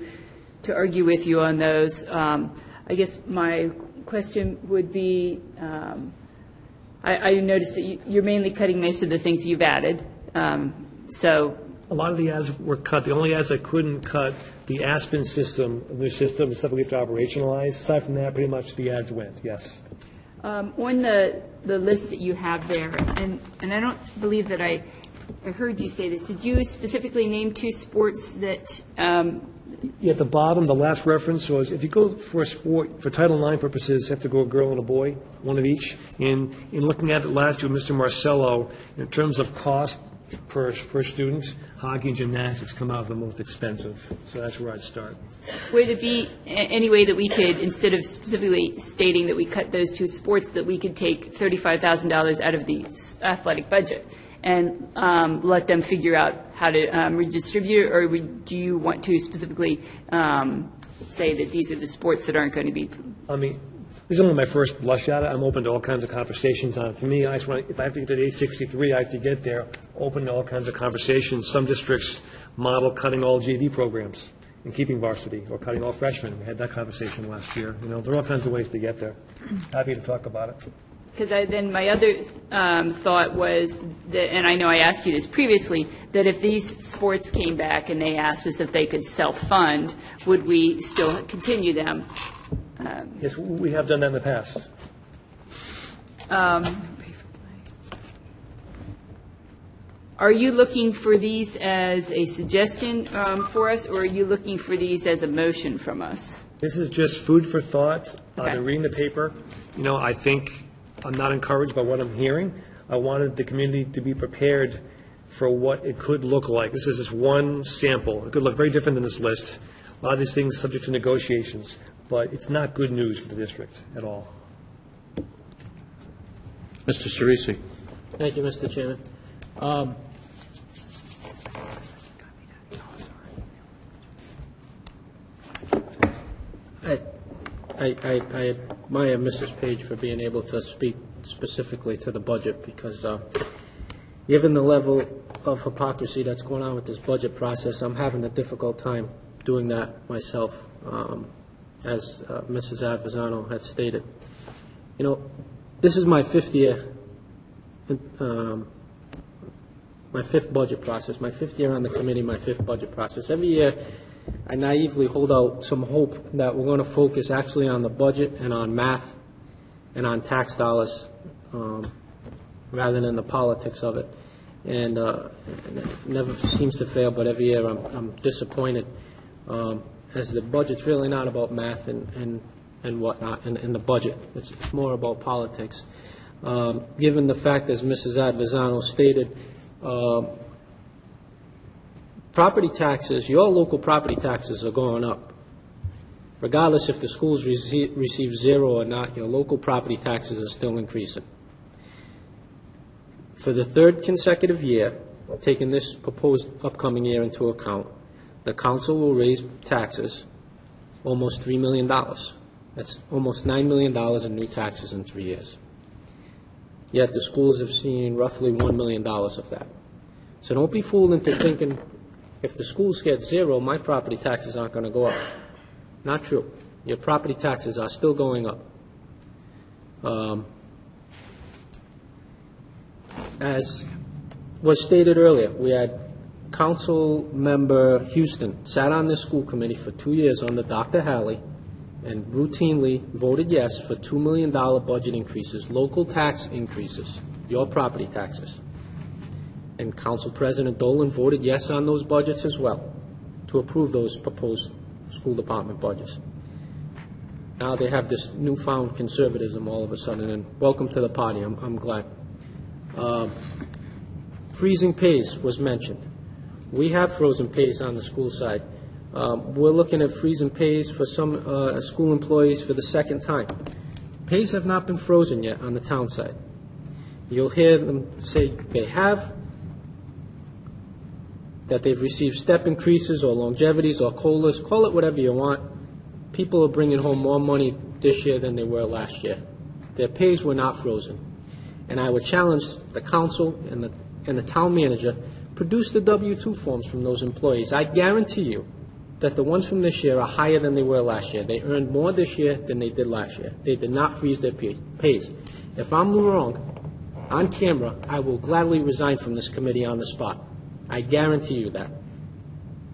argue with you on those. I guess my question would be, I noticed that you're mainly cutting most of the things you've added. So A lot of the ads were cut. The only ads I couldn't cut, the Aspen system, the new system, the stuff we have to operationalize. Aside from that, pretty much the ads went, yes. on the list that you have there, and I don't believe that I heard you say this, did you specifically name 2 sports that Yeah, at the bottom, the last reference was, if you go for a sport, for Title IX purposes, you have to go a girl and a boy, one of each. In looking at it last year, Mr. Marcello, in terms of cost per student, hockey and gymnastics come out the most expensive. So that's where I'd start. would it be any way that we could, instead of specifically stating that we cut those 2 sports, that we could take $35,000 out of the athletic budget and let them figure out how to redistribute, or do you want to specifically say that these are the sports that aren't going to be? I mean, this is only my first blush at it. I'm open to all kinds of conversations on it. To me, I just want, if I have to get to 863, I have to get there, open to all kinds of conversations. Some districts model cutting all JV programs and keeping varsity, or cutting all freshmen. We had that conversation last year. You know, there are all kinds of ways to get there. Happy to talk about it. Because then my other thought was that, and I know I asked you this previously, that if these sports came back and they asked us if they could self-fund, would we still continue them? Yes, we have done that in the past. Are you looking for these as a suggestion for us, or are you looking for these as a motion from us? This is just food for thought. Okay. I've been reading the paper. You know, I think I'm not encouraged by what I'm hearing. I wanted the community to be prepared for what it could look like. This is just one sample. It could look very different than this list. A lot of these things subject to negotiations, but it's not good news for the district at all. Mr. Cerisi. Thank you, Mr. Chairman. I admire Mrs. Page for being able to speak specifically to the budget, because given the level of hypocrisy that's going on with this budget process, I'm having a difficult time doing that myself, as Mrs. Advisano had stated. You know, this is my 5th year, my 5th budget process, my 5th year on the committee, my 5th budget process. Every year, I naively hold out some hope that we're going to focus actually on the budget and on math and on tax dollars rather than the politics of it. And it never seems to fail, but every year I'm disappointed, as the budget's really not about math and whatnot in the budget. It's more about politics. Given the fact, as Mrs. Advisano stated, property taxes, your local property taxes are going up. Regardless if the schools receive 0 or not, your local property taxes are still increasing. For the 3rd consecutive year, taking this proposed upcoming year into account, the council will raise taxes almost $3 million. That's almost $9 million in new taxes in 3 years. Yet the schools have seen roughly $1 million of that. So don't be fooled into thinking, if the schools get 0, my property taxes aren't going to go up. Not true. Your property taxes are still going up. As was stated earlier, we had Council Member Houston sat on this school committee for 2 years under Dr. Halley and routinely voted yes for $2 million budget increases, local tax increases, your property taxes. And Council President Dolan voted yes on those budgets as well, to approve those proposed school department budgets. Now they have this newfound conservatism all of a sudden, and welcome to the party. I'm glad. Freezing pays was mentioned. We have frozen pays on the school side. We're looking at freezing pays for some school employees for the 2nd time. Pays have not been frozen yet on the town side. You'll hear them say they have, that they've received step increases or longevities or COLAs, call it whatever you want. People are bringing home more money this year than they were last year. Their pays were not frozen. And I would challenge the council and the town manager produce the W-2 forms from those employees. I guarantee you that the ones from this year are higher than they were last year. They earned more this year than they did last year. They did not freeze their pays. If I'm wrong, on camera, I will gladly resign from this committee on the spot. I guarantee you that.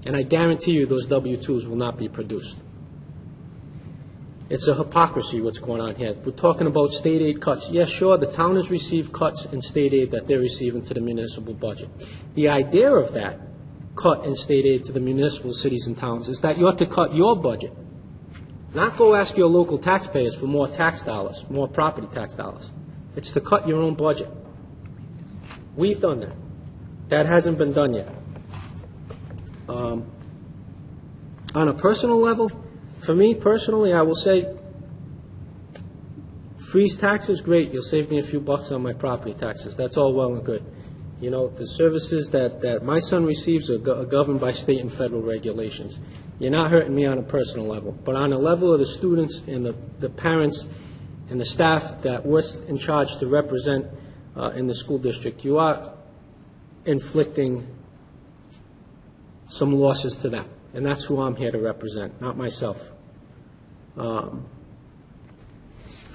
And I guarantee you those W-2s will not be produced. It's a hypocrisy what's going on here. We're talking about state aid cuts. Yes, sure, the town has received cuts in state aid that they're receiving to the municipal budget. The idea of that cut in state aid to the municipal cities and towns is that you ought to cut your budget, not go ask your local taxpayers for more tax dollars, more property tax dollars. It's to cut your own budget. We've done that. That hasn't been done yet. On a personal level, for me personally, I will say, freeze taxes, great. You'll save me a few bucks on my property taxes. That's all well and good. You know, the services that my son receives are governed by state and federal regulations. You're not hurting me on a personal level. But on the level of the students and the parents and the staff that we're in charge to represent in the school district, you are inflicting some losses to them. And that's who I'm here to represent, not myself. For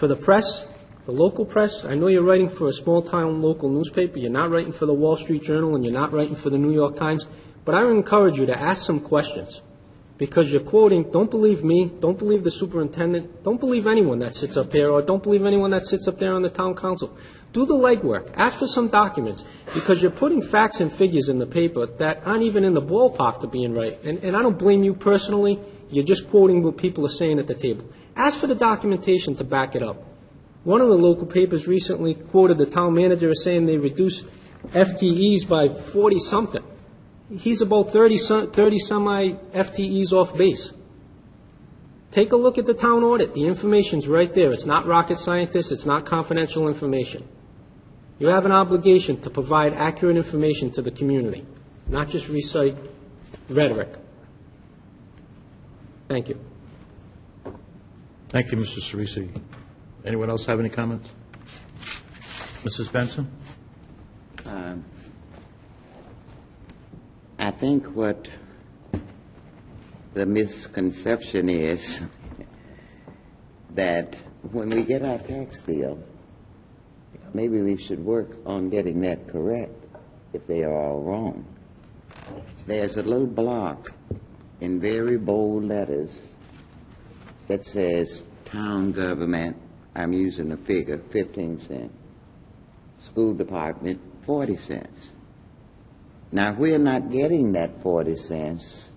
the press, the local press, I know you're writing for a small-town local newspaper. You're not writing for the Wall Street Journal, and you're not writing for the New York Times. But I would encourage you to ask some questions, because you're quoting, don't believe me, don't believe the superintendent, don't believe anyone that sits up here, or don't believe anyone that sits up there on the town council. Do the legwork. Ask for some documents, because you're putting facts and figures in the paper that aren't even in the ballpark to being right. And I don't blame you personally. You're just quoting what people are saying at the table. Ask for the documentation to back it up. One of the local papers recently quoted the town manager as saying they reduced FTEs by 40-something. He's about 30-some-odd FTEs off base. Take a look at the town audit. The information's right there. It's not rocket scientists. It's not confidential information. You have an obligation to provide accurate information to the community, not just recite rhetoric. Thank you. Thank you, Mr. Cerisi. Anyone else have any comments? Mrs. Benson? I think what the misconception is that when we get our tax bill, maybe we should work on getting that correct if they are all wrong. There's a little block in very bold letters that says town government, I'm using a figure, 15 cents. School department, 40 cents. Now, if we're not getting that 40 cents,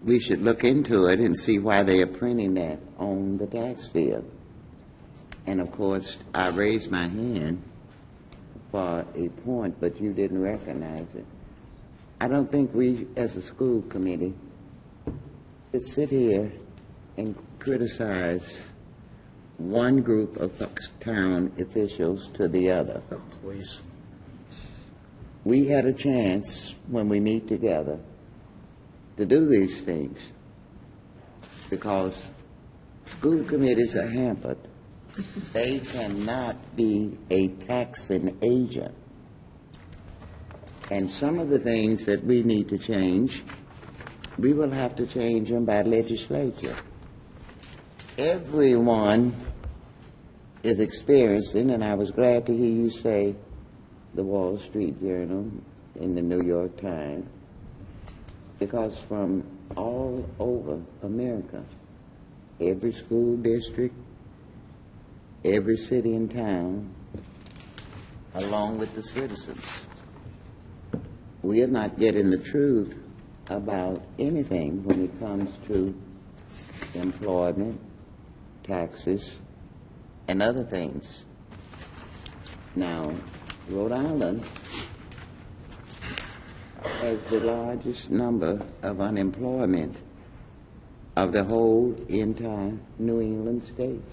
we should look into it and see why they are printing that on the tax bill. And of course, I raised my hand for a point, but you didn't recognize it. I don't think we, as a school committee, should sit here and criticize one group of town officials to the other. Please. We had a chance when we meet together to do these things because school committees are hampered. They cannot be a taxing agent. And some of the things that we need to change, we will have to change them by legislature. Everyone is experiencing, and I was glad to hear you say the Wall Street Journal and the New York Times, because from all over America, every school district, every city and town, along with the citizens, we are not getting the truth about anything when it comes to employment, taxes, and other things. Now, Rhode Island has the largest number of unemployment of the whole entire New England states.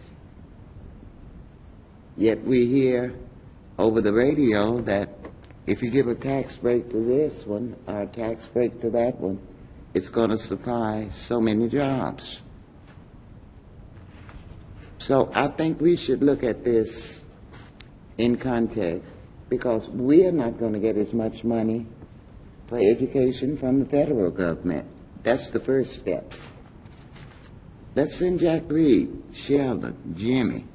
Yet we hear over the radio that if you give a tax break to this one or a tax break to that one, it's going to supply so many jobs. So I think we should look at this in context, because we are not going to get as much money for education from the federal government. That's the first step. Let's send Jack Reed, Sheldon, Jimmy,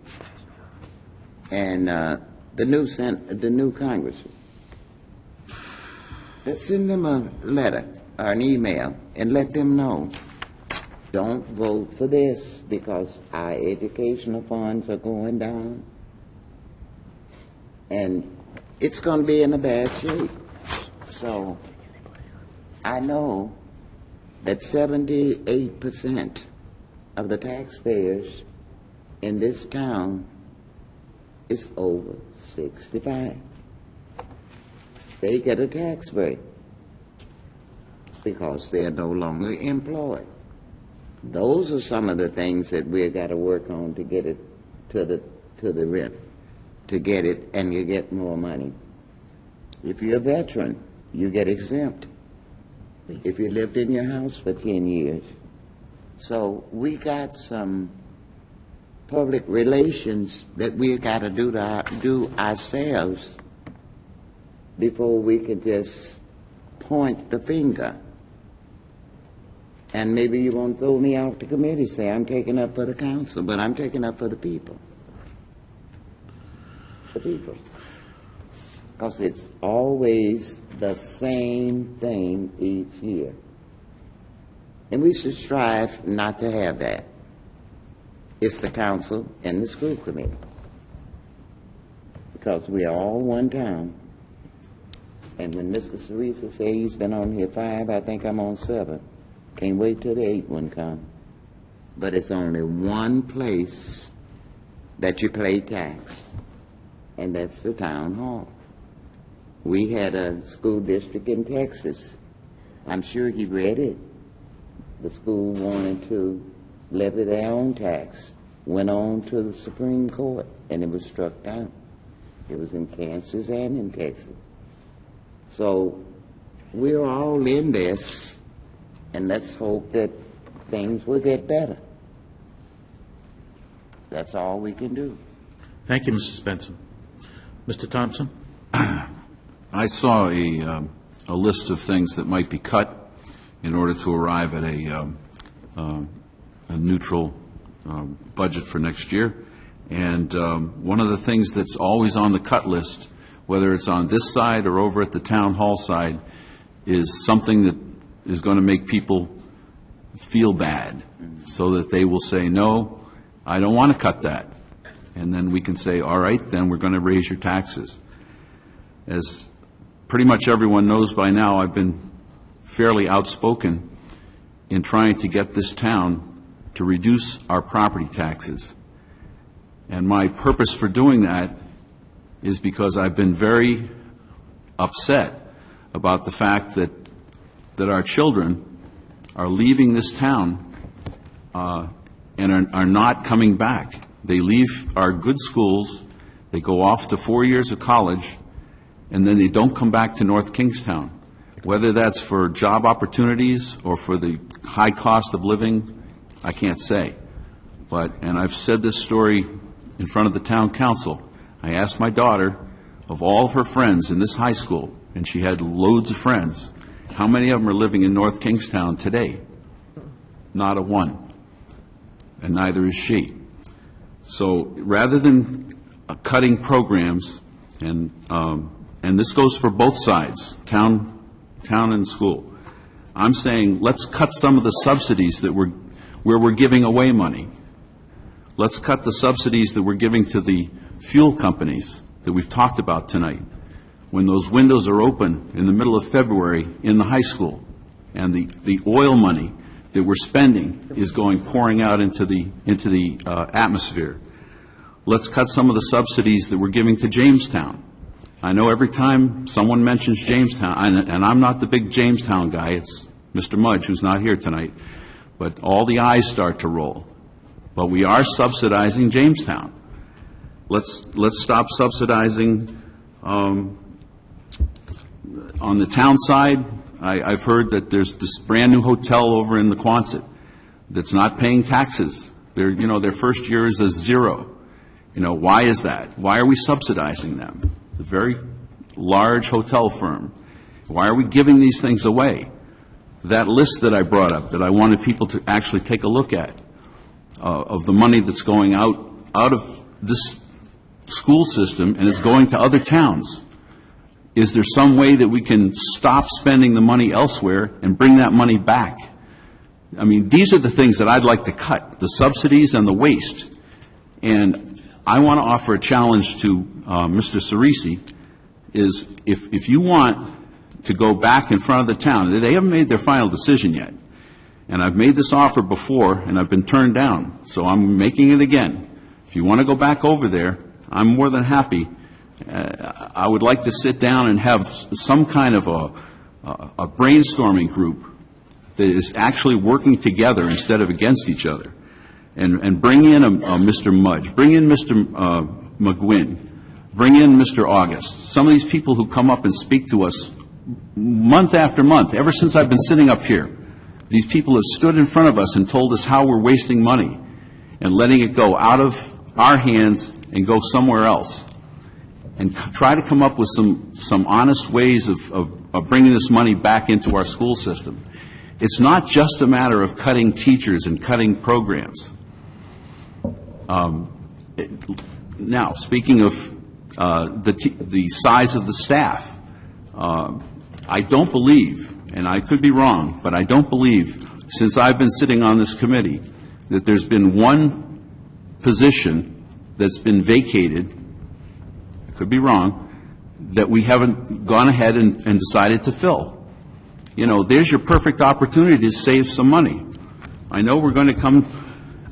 and the new congressman. Let's send them a letter or an email and let them know, don't vote for this because our educational funds are going down. And it's going to be in a bad shape. So I know that 78% of the taxpayers in this town is over 65. They get a tax break because they're no longer employed. Those are some of the things that we've got to work on to get it to the rent, to get it, and you get more money. If you're a veteran, you get exempt. If you lived in your house for 10 years. So we got some public relations that we got to do ourselves before we can just point the finger. And maybe you won't throw me off the committee, say I'm taking up for the council, but I'm taking up for the people. The people. Because it's always the same thing each year. And we should strive not to have that. It's the council and the school committee. Because we are all one town. And when Mr. Cerisa says he's been on here 5, I think I'm on 7. Can't wait till the 8th one comes. But it's only one place that you pay tax, and that's the town hall. We had a school district in Texas. I'm sure he read it. The school wanted to levy their own tax, went on to the Supreme Court, and it was struck down. It was in Kansas and in Texas. So we're all in this, and let's hope that things will get better. That's all we can do. Thank you, Mrs. Benson. Mr. Thompson? I saw a list of things that might be cut in order to arrive at a neutral budget for next year. And one of the things that's always on the cut list, whether it's on this side or over at the town hall side, is something that is going to make people feel bad, so that they will say, no, I don't want to cut that. And then we can say, all right, then we're going to raise your taxes. As pretty much everyone knows by now, I've been fairly outspoken in trying to get this town to reduce our property taxes. And my purpose for doing that is because I've been very upset about the fact that our children are leaving this town and are not coming back. They leave our good schools, they go off to 4 years of college, and then they don't come back to North Kingstown. Whether that's for job opportunities or for the high cost of living, I can't say. And I've said this story in front of the town council. I asked my daughter, of all of her friends in this high school, and she had loads of friends, how many of them are living in North Kingstown today? Not a one. And neither is she. So rather than cutting programs, and this goes for both sides, town and school, I'm saying let's cut some of the subsidies that where we're giving away money. Let's cut the subsidies that we're giving to the fuel companies that we've talked about tonight. When those windows are open in the middle of February in the high school, and the oil money that we're spending is pouring out into the atmosphere. Let's cut some of the subsidies that we're giving to Jamestown. I know every time someone mentions Jamestown, and I'm not the big Jamestown guy, it's Mr. Mudge, who's not here tonight, but all the eyes start to roll. But we are subsidizing Jamestown. Let's stop subsidizing on the town side. I've heard that there's this brand-new hotel over in the Quonset that's not paying taxes. Their first year is a 0. Why is that? Why are we subsidizing them? A very large hotel firm. Why are we giving these things away? That list that I brought up, that I wanted people to actually take a look at, of the money that's going out of this school system and it's going to other towns. Is there some way that we can stop spending the money elsewhere and bring that money back? I mean, these are the things that I'd like to cut, the subsidies and the waste. And I want to offer a challenge to Mr. Cerisi, is if you want to go back in front of the town, they haven't made their final decision yet. And I've made this offer before, and I've been turned down, so I'm making it again. If you want to go back over there, I'm more than happy. I would like to sit down and have some kind of a brainstorming group that is actually working together instead of against each other, and bring in a Mr. Mudge, bring in Mr. McGuinn, bring in Mr. August, some of these people who come up and speak to us month after month, ever since I've been sitting up here. These people have stood in front of us and told us how we're wasting money and letting it go out of our hands and go somewhere else, and try to come up with some honest ways of bringing this money back into our school system. It's not just a matter of cutting teachers and cutting programs. Now, speaking of the size of the staff, I don't believe, and I could be wrong, but I don't believe, since I've been sitting on this committee, that there's been one position that's been vacated, I could be wrong, that we haven't gone ahead and decided to fill. There's your perfect opportunity to save some money. I know we're going to come,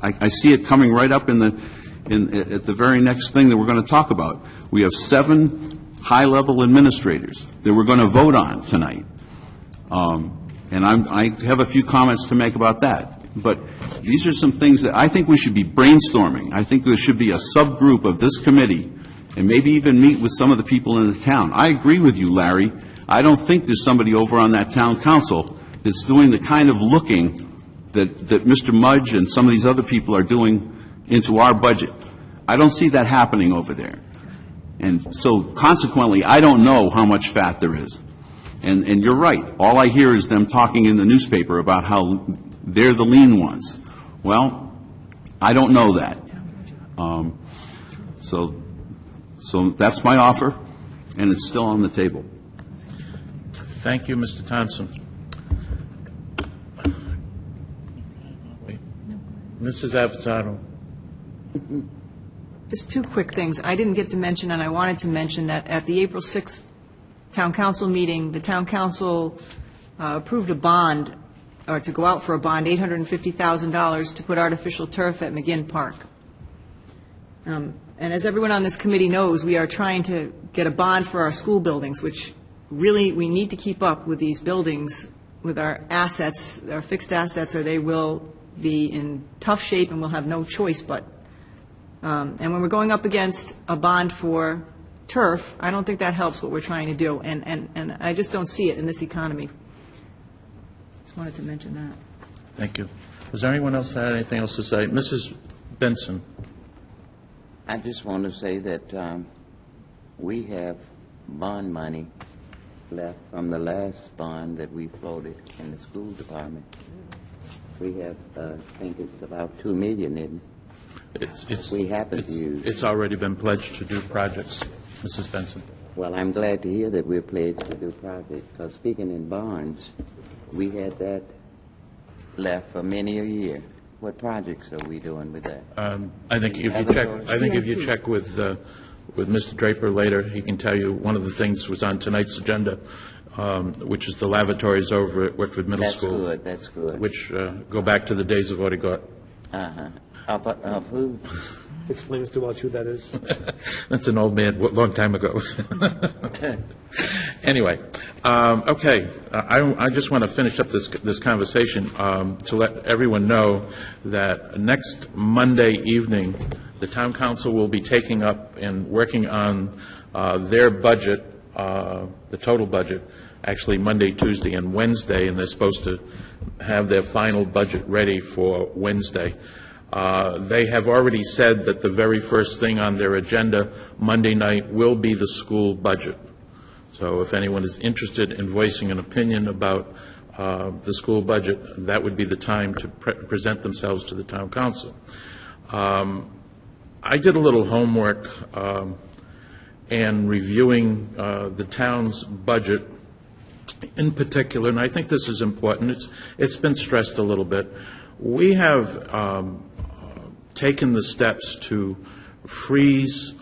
I see it coming right up at the very next thing that we're going to talk about. We have 7 high-level administrators that we're going to vote on tonight. And I have a few comments to make about that. But these are some things that I think we should be brainstorming. I think there should be a subgroup of this committee, and maybe even meet with some of the people in the town. I agree with you, Larry. I don't think there's somebody over on that town council that's doing the kind of looking that Mr. Mudge and some of these other people are doing into our budget. I don't see that happening over there. And so, consequently, I don't know how much fat there is. And you're right. All I hear is them talking in the newspaper about how they're the lean ones. Well, I don't know that. So that's my offer, and it's still on the table. Thank you, Mr. Thompson. Mrs. Avanzado. Just 2 quick things. I didn't get to mention, and I wanted to mention, that at the April 6th Town Council meeting, the Town Council approved a bond, or to go out for a bond, $850,000 to put artificial turf at McGinn Park. And as everyone on this committee knows, we are trying to get a bond for our school buildings, which really we need to keep up with these buildings, with our assets, our fixed assets, or they will be in tough shape and we'll have no choice but. And when we're going up against a bond for turf, I don't think that helps what we're trying to do, and I just don't see it in this economy. Just wanted to mention that. Thank you. Does anyone else have anything else to say? Mrs. Benson. I just want to say that we have bond money left from the last bond that we floated in the school department. We have, I think it's about $2 million, isn't it? We happen to use. It's already been pledged to do projects, Mrs. Benson. Well, I'm glad to hear that we're pledged to do projects, because speaking in bonds, we had that left for many a year. What projects are we doing with that? I think if you check with Mr. Draper later, he can tell you one of the things was on tonight's agenda, which is the lavatories over at Whitford Middle School. That's good. Which go back to the days of Odegot. Of who? Explain to us who that is. That's an old man, long time ago. Anyway, okay. I just want to finish up this conversation to let everyone know that next Monday evening, the Town Council will be taking up and working on their budget, the total budget, actually Monday, Tuesday, and Wednesday, and they're supposed to have their final budget ready for Wednesday. They have already said that the very first thing on their agenda Monday night will be the school budget. So if anyone is interested in voicing an opinion about the school budget, that would be the time to present themselves to the town council. I did a little homework and reviewing the town's budget in particular, and I think this is important. It's been stressed a little bit. We have taken the steps to freeze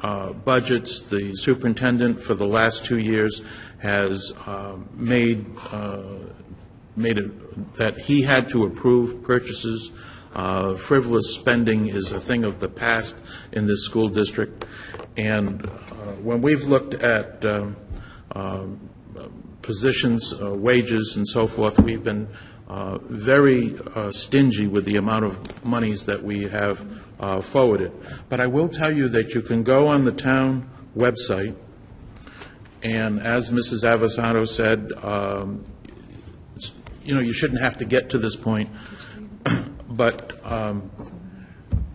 budgets. The superintendent for the last 2 years has made it that he had to approve purchases. Frivolous spending is a thing of the past in this school district. And when we've looked at positions, wages, and so forth, we've been very stingy with the amount of monies that we have forwarded. But I will tell you that you can go on the town website, and as Mrs. Avasano said, you shouldn't have to get to this point, but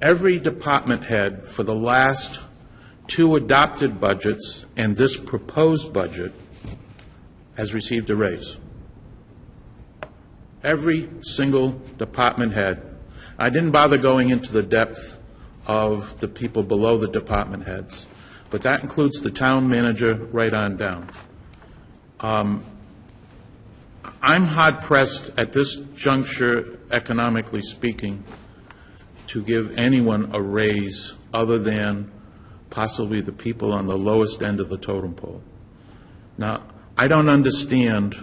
every department head for the last 2 adopted budgets and this proposed budget has received a raise. Every single department head. I didn't bother going into the depth of the people below the department heads, but that includes the town manager right on down. I'm hard-pressed at this juncture, economically speaking, to give anyone a raise other than possibly the people on the lowest end of the totem pole. Now, I don't understand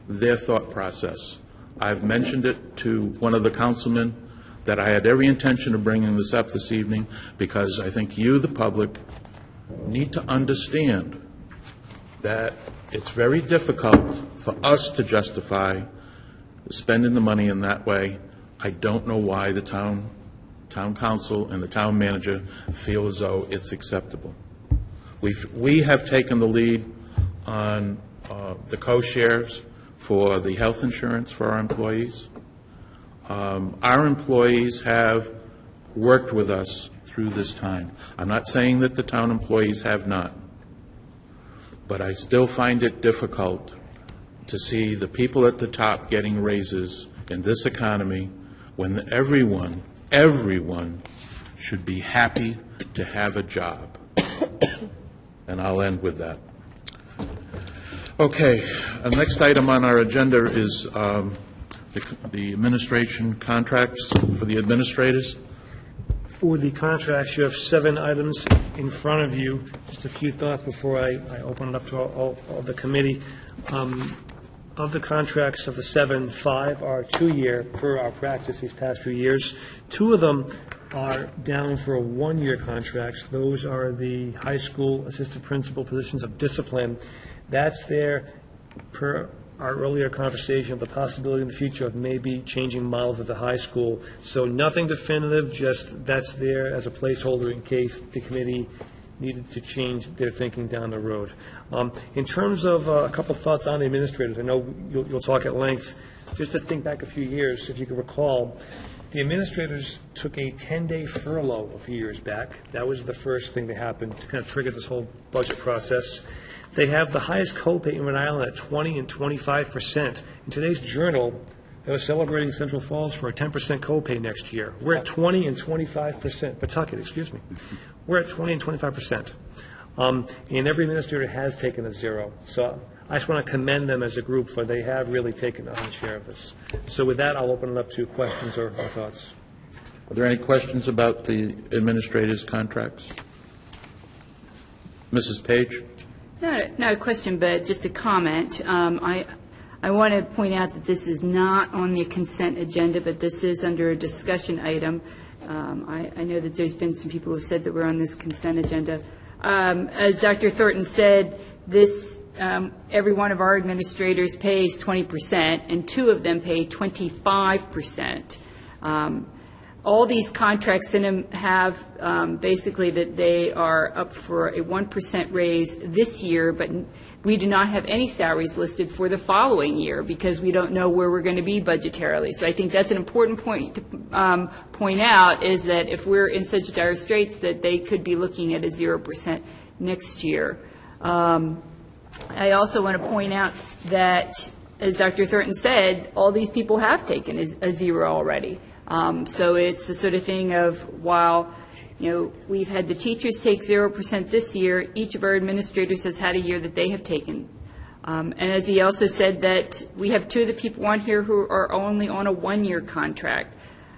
their thought process. I've mentioned it to one of the councilmen that I had every intention of bringing this up this evening because I think you, the public, need to understand that it's very difficult for us to justify spending the money in that way. I don't know why the town council and the town manager feel as though it's acceptable. We have taken the lead on the co-shares for the health insurance for our employees. Our employees have worked with us through this time. I'm not saying that the town employees have not, but I still find it difficult to see the people at the top getting raises in this economy when everyone should be happy to have a job. And I'll end with that. Okay, the next item on our agenda is the administration contracts for the administrators. For the contracts, you have 7 items in front of you. Just a few thoughts before I open it up to all of the committee. Of the contracts of the 7, 5 are 2-year per our practice these past few years. 2 of them are down for 1-year contracts. Those are the high school assistant principal positions of discipline. That's there per our earlier conversation of the possibility in the future of maybe changing models at the high school. So nothing definitive, just that's there as a placeholder in case the committee needed to change their thinking down the road. In terms of a couple thoughts on the administrators, I know you'll talk at length. Just to think back a few years, if you can recall, the administrators took a 10-day furlough a few years back. That was the first thing that happened to kind of trigger this whole budget process. They have the highest copay in Rhode Island at 20 and 25%. In today's Journal, they were celebrating Central Falls for a 10% copay next year. We're at 20 and 25%. Pawtucket, excuse me. We're at 20 and 25%. And every administrator has taken a zero. So I just want to commend them as a group, for they have really taken a share of this. So with that, I'll open it up to questions or thoughts. Are there any questions about the administrators' contracts? Mrs. Page? Not a question, but just a comment. I want to point out that this is not on the consent agenda, but this is under a discussion item. I know that there's been some people who have said that we're on this consent agenda. As Dr. Thornton said, this every one of our administrators pays 20%, and 2 of them pay 25%. All these contracts in them have basically that they are up for a 1% raise this year, but we do not have any salaries listed for the following year because we don't know where we're going to be budgetarily. So I think that's an important point to point out, is that if we're in such dire straits, that they could be looking at a 0% next year. I also want to point out that, as Dr. Thornton said, all these people have taken a 0 already. So it's the sort of thing of, while we've had the teachers take 0% this year, each of our administrators has had a year that they have taken. And as he also said, that we have 2 of the people on here who are only on a 1-year contract.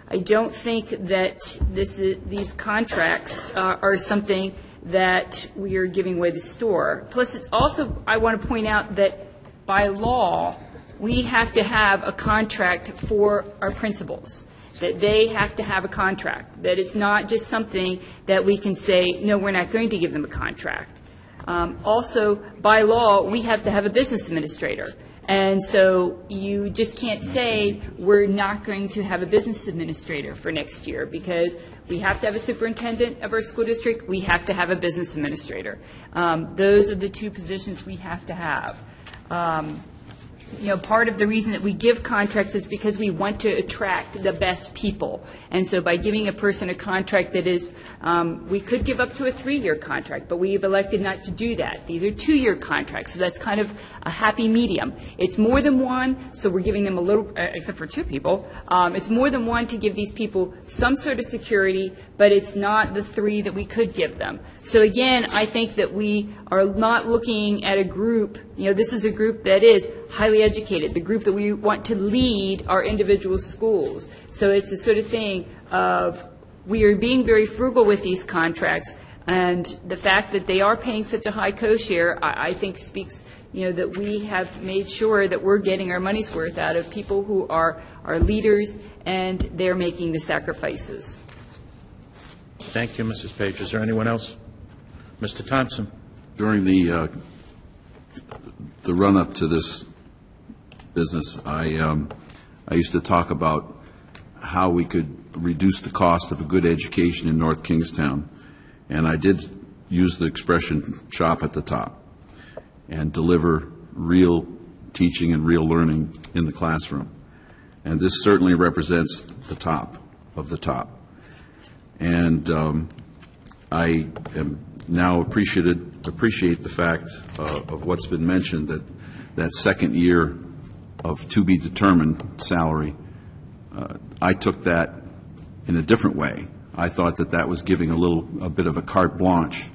I don't think that these contracts are something that we are giving away the store. Plus, it's also, I want to point out that by law, we have to have a contract for our principals, that they have to have a contract, that it's not just something that we can say, no, we're not going to give them a contract. Also, by law, we have to have a business administrator. And so you just can't say we're not going to have a business administrator for next year, because we have to have a superintendent of our school district, we have to have a business administrator. Those are the 2 positions we have to have. Part of the reason that we give contracts is because we want to attract the best people. And so by giving a person a contract that is, we could give up to a 3-year contract, but we've elected not to do that. These are 2-year contracts, so that's kind of a happy medium. It's more than 1, so we're giving them a little, except for 2 people, it's more than 1 to give these people some sort of security, but it's not the 3 that we could give them. So again, I think that we are not looking at a group, this is a group that is highly educated, the group that we want to lead our individual schools. So it's a sort of thing of, we are being very frugal with these contracts, and the fact that they are paying such a high co-share, I think speaks, that we have made sure that we're getting our money's worth out of people who are our leaders, and they're making the sacrifices. Thank you, Mrs. Page. Is there anyone else? Mr. Thompson. During the run-up to this business, I used to talk about how we could reduce the cost of a good education in North Kingstown, and I did use the expression "shop at the top" and deliver real teaching and real learning in the classroom. And this certainly represents the top of the top. And I am now appreciate the fact of what's been mentioned, that second year of to be determined salary. I took that in a different way. I thought that was giving a bit of a carte blanche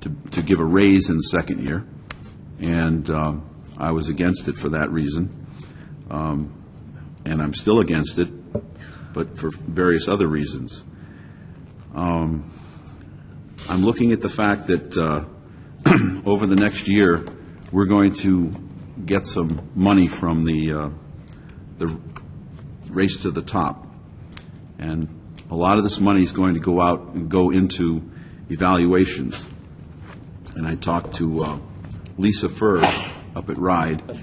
to give a raise in the second year, and I was against it for that reason, and I'm still against it, but for various other reasons. I'm looking at the fact that over the next year, we're going to get some money from the race to the top. And a lot of this money is going to go out and go into evaluations. And I talked to Lisa Furr up at RIDE,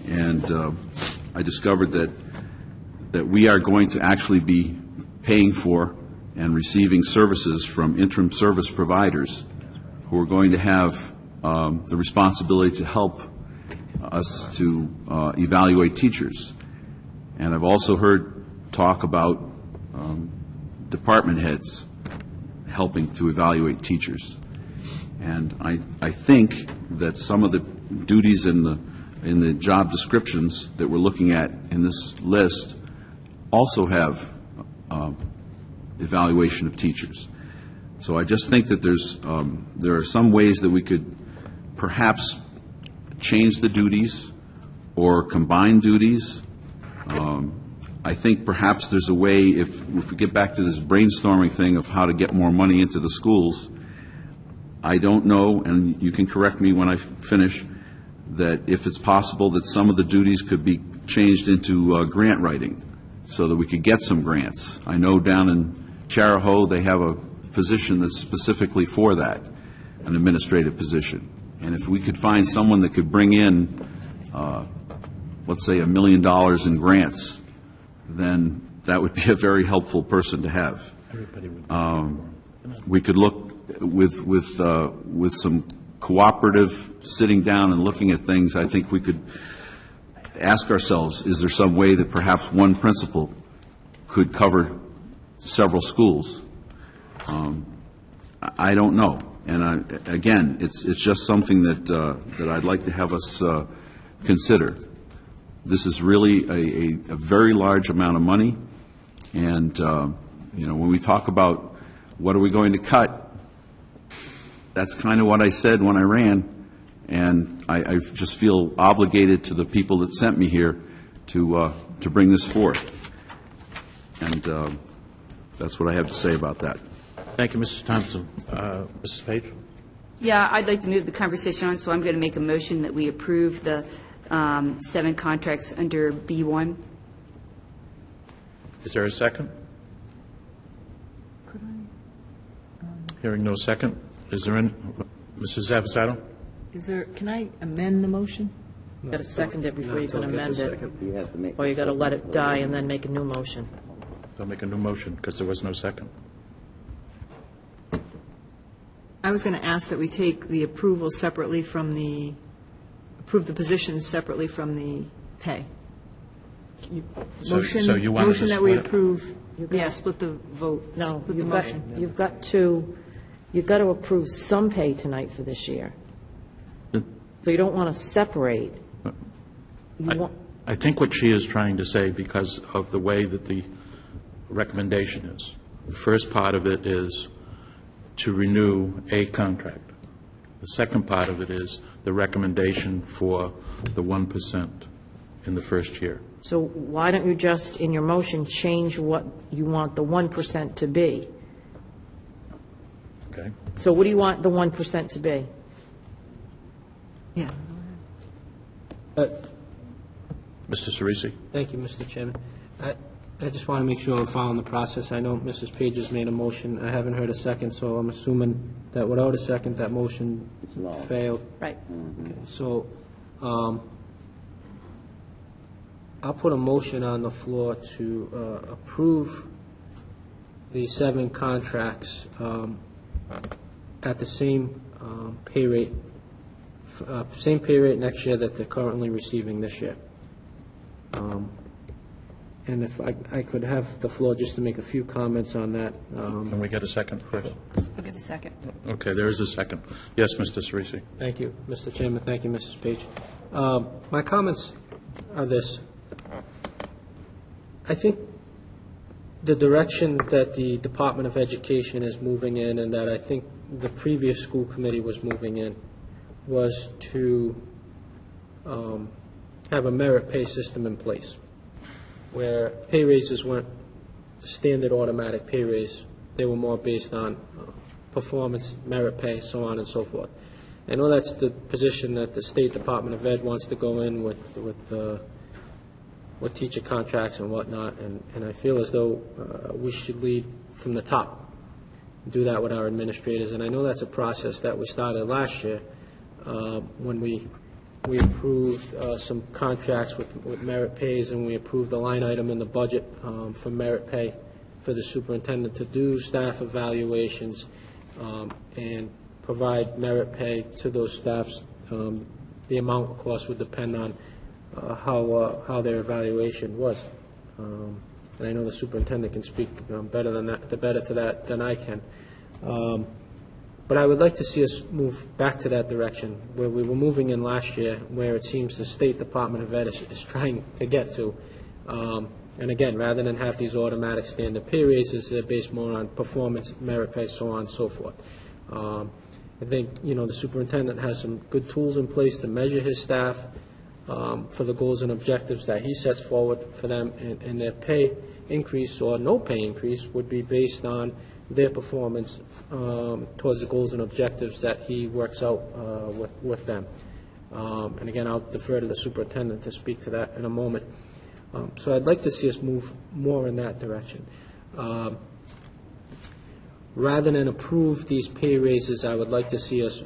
and I discovered that we are going to actually be paying for and receiving services from interim service providers who are going to have the responsibility to help us to evaluate teachers. And I've also heard talk about department heads helping to evaluate teachers. And I think that some of the duties in the job descriptions that we're looking at in this list also have evaluation of teachers. So I just think that there are some ways that we could perhaps change the duties or combine duties. I think perhaps there's a way, if we get back to this brainstorming thing of how to get more money into the schools, I don't know, and you can correct me when I finish, that if it's possible that some of the duties could be changed into grant writing so that we could get some grants. I know down in Charahoe they have a position that's specifically for that, an administrative position. And if we could find someone that could bring in, let's say, $1 million in grants, then that would be a very helpful person to have. We could look with some cooperative, sitting down and looking at things, I think we could ask ourselves, is there some way that perhaps one principal could cover several schools? I don't know. And again, it's just something that I'd like to have us consider. This is really a very large amount of money, and when we talk about what are we going to cut, that's kind of what I said when I ran, and I just feel obligated to the people that sent me here to bring this forth. And that's what I have to say about that. Thank you, Mr. Thompson. Mrs. Page? Yeah, I'd like to move the conversation on, so I'm going to make a motion that we approve the 7 contracts under B1. Is there a second? Hearing no second. Is there any? Mrs. Abusato? Can I amend the motion? You got to second it before you can amend it, or you got to let it die and then make a new motion. I'll make a new motion because there was no second. I was going to ask that we take the approval separately from approve the positions separately from the pay. Motion so you wanted to motion that we split it? approve, split the vote. No, split the motion. you've got to approve some pay tonight for this year. So you don't want to separate. I think what she is trying to say, because of the way that the recommendation is, the first part of it is to renew a contract. The second part of it is the recommendation for the 1% in the first year. So why don't you just, in your motion, change what you want the 1% to be? Okay? So what do you want the 1% to be? Yeah. Mr. Cerisi? Thank you, Mr. Chairman. I just want to make sure I'm following the process. I know Mrs. Page has made a motion. I haven't heard a second, so I'm assuming that without a second, that motion failed. Right. Okay, so I'll put a motion on the floor to approve the 7 contracts at the same pay rate next year that they're currently receiving this year. And if I could have the floor just to make a few comments on that. Can we get a second first? I'll get a second. Okay, there is a second. Yes, Mr. Cerisi? Thank you, Mr. Chairman. Thank you, Mrs. Page. My comments are this. I think the direction that the Department of Education is moving in, and that I think the previous school committee was moving in, was to have a merit pay system in place, where pay raises weren't standard automatic pay raise. They were more based on performance, merit pay, so on and so forth. I know that's the position that the State Department of Ed wants to go in with teacher contracts and whatnot, and I feel as though we should lead from the top, do that with our administrators. And I know that's a process that we started last year when we approved some contracts with merit pays, and we approved the line item in the budget for merit pay for the superintendent to do staff evaluations and provide merit pay to those staffs. The amount, of course, would depend on how their evaluation was. And I know the superintendent can speak better to that than I can. But I would like to see us move back to that direction, where we were moving in last year, where it seems the State Department of Ed is trying to get to. And again, rather than have these automatic standard pay raises, they're based more on performance, merit pay, so on and so forth. I think, the superintendent has some good tools in place to measure his staff for the goals and objectives that he sets forward for them, and their pay increase or no pay increase would be based on their performance towards the goals and objectives that he works out with them. And again, I'll defer to the superintendent to speak to that in a moment. So I'd like to see us move more in that direction. Rather than approve these pay raises, I would like to see us,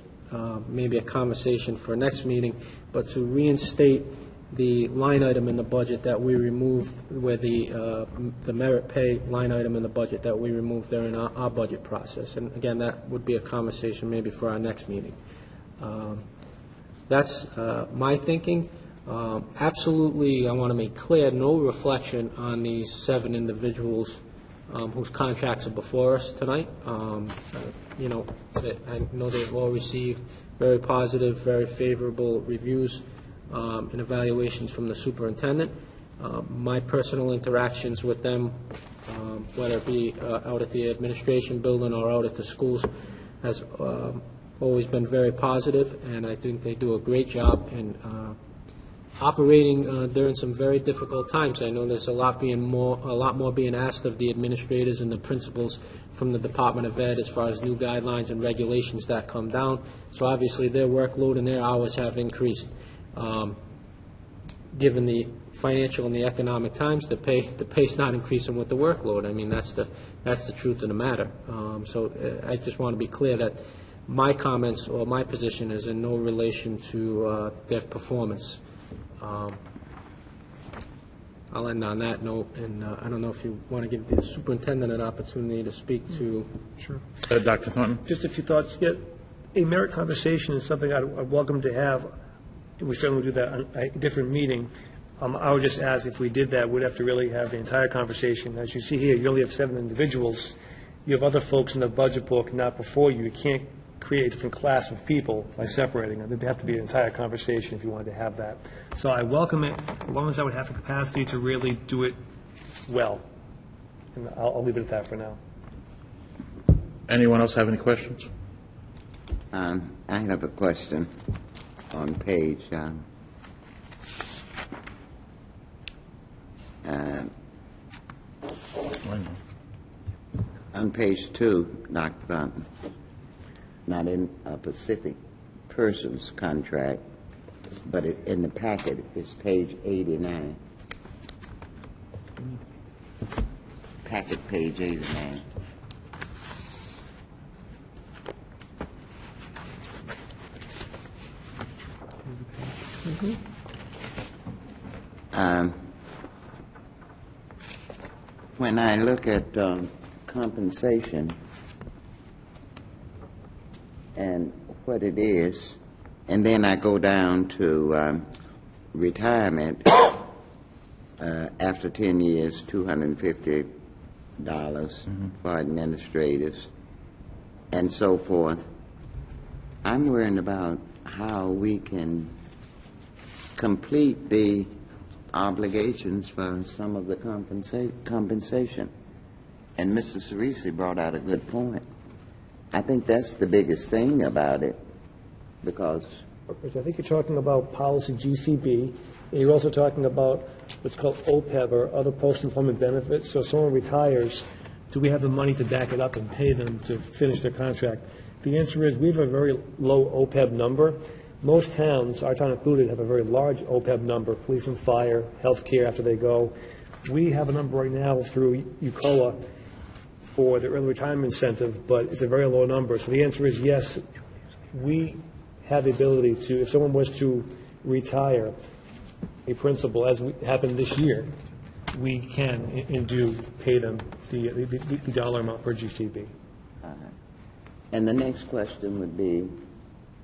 maybe a conversation for next meeting, but to reinstate the line item in the budget that we removed, where the merit pay line item in the budget that we removed during our budget process. And again, that would be a conversation maybe for our next meeting. That's my thinking. Absolutely, I want to make clear, no reflection on these 7 individuals whose contracts are before us tonight. You know, I know they've all received very positive, very favorable reviews and evaluations from the superintendent. My personal interactions with them, whether it be out at the administration building or out at the schools, has always been very positive, and I think they do a great job in operating during some very difficult times. I know there's a lot more being asked of the administrators and the principals from the Department of Ed as far as new guidelines and regulations that come down. So obviously their workload and their hours have increased. Given the financial and the economic times, the pay's not increasing with the workload. I mean, that's the truth of the matter. So I just want to be clear that my comments or my position is in no relation to their performance. I'll end on that note, and I don't know if you want to give the superintendent an opportunity to speak to. Sure. Dr. Thornton? Just a few thoughts. Yeah, a merit conversation is something I'd welcome to have. We certainly do that on a different meeting. I would just ask if we did that, we'd have to really have the entire conversation. As you see here, you only have 7 individuals. You have other folks in the budget book not before you. You can't create a different class of people by separating them. There'd have to be an entire conversation if you wanted to have that. So I welcome it, as long as I would have the capacity to really do it well. And I'll leave it at that for now. Anyone else have any questions? I have a question on page on page 2, Dr. Thornton, not in a Pacific Persons contract, but in the packet, it's page 89. Packet page 89. When I look at compensation and what it is, and then I go down to retirement after 10 years, $250 for administrators, and so forth, I'm worrying about how we can complete the obligations for some of the compensation. And Mr. Cerisi brought out a good point. I think that's the biggest thing about it, because I think you're talking about policy GCB, and you're also talking about what's called OPEB, or other post-employment benefits. So if someone retires, do we have the money to back it up and pay them to finish their contract? The answer is we have a very low OPEB number. Most towns, our town included, have a very large OPEB number, police and fire, health care after they go. We have a number right now through UCOA for the early retirement incentive, but it's a very low number. So the answer is yes, we have the ability to, if someone was to retire, a principal, as happened this year, we can and do pay them the dollar amount per GCB. And the next question would be,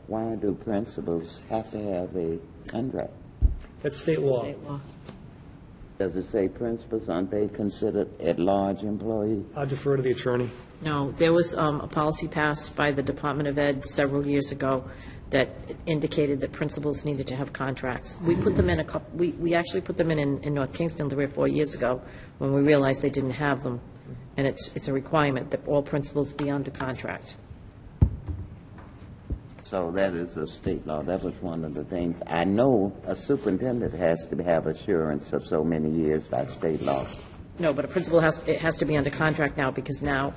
why do principals have to have a contract? That's state law. State law. Does it say principals, aren't they considered at-large employees? I'll defer to the attorney. No, there was a policy passed by the Department of Ed several years ago that indicated that principals needed to have contracts. We put them in we actually put them in North Kingston 3 or 4 years ago when we realized they didn't have them. And it's a requirement that all principals be under contract. So that is a state law. That was one of the things. I know a superintendent has to have assurance of so many years by state law. No, but a principal has to be under contract now, because now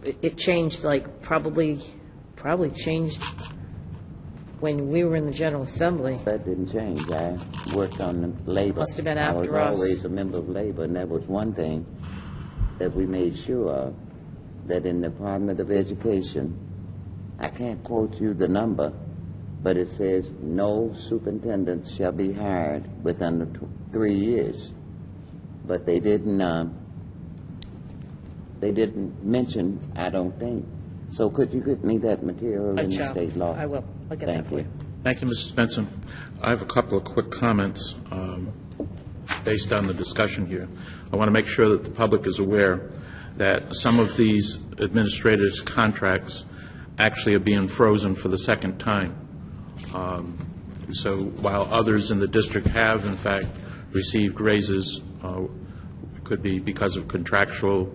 it changed, like probably changed when we were in the General Assembly. That didn't change. I worked on labor. Must have been after I us. was always a member of labor, and that was one thing that we made sure of, that in the Department of Education, I can't quote you the number, but it says no superintendent shall be hired within 3 years. But they didn't mention, I don't think, So could you get me that material in the state law? I will. I'll get that Thank for you. you. Thank you, Mrs. Benson. I have a couple of quick comments based on the discussion here. I want to make sure that the public is aware that some of these administrators' contracts actually are being frozen for the second time. So while others in the district have, in fact, received raises, it could be because of contractual,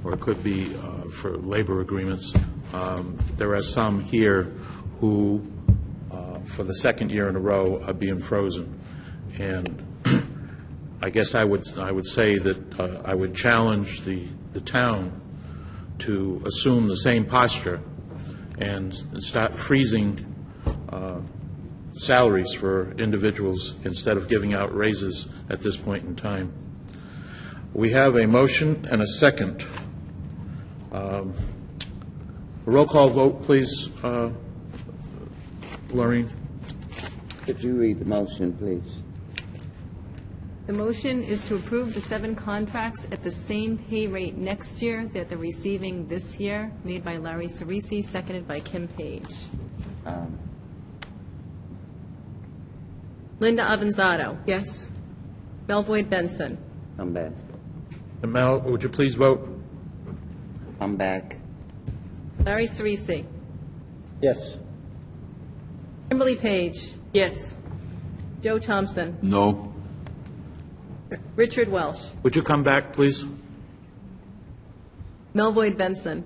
or it could be for labor agreements, there are some here who, for the second year in a row, are being frozen. And I guess I would say that I would challenge the town to assume the same posture and start freezing salaries for individuals instead of giving out raises at this point in time. We have a motion and a second. Roll call vote, please. Lorraine? Could you read the motion, please? The motion is to approve the 7 contracts at the same pay rate next year that they're receiving this year, made by Larry Cerisi, seconded by Kim Page. Linda Avanzado. Yes? Melvoin Benson. Come back. And Mel, would you please vote? Come back. Larry Cerisi. Yes. Kimberly Page. Yes. Joe Thompson. No. Richard Welsh. Would you come back, please? Melvoin Benson.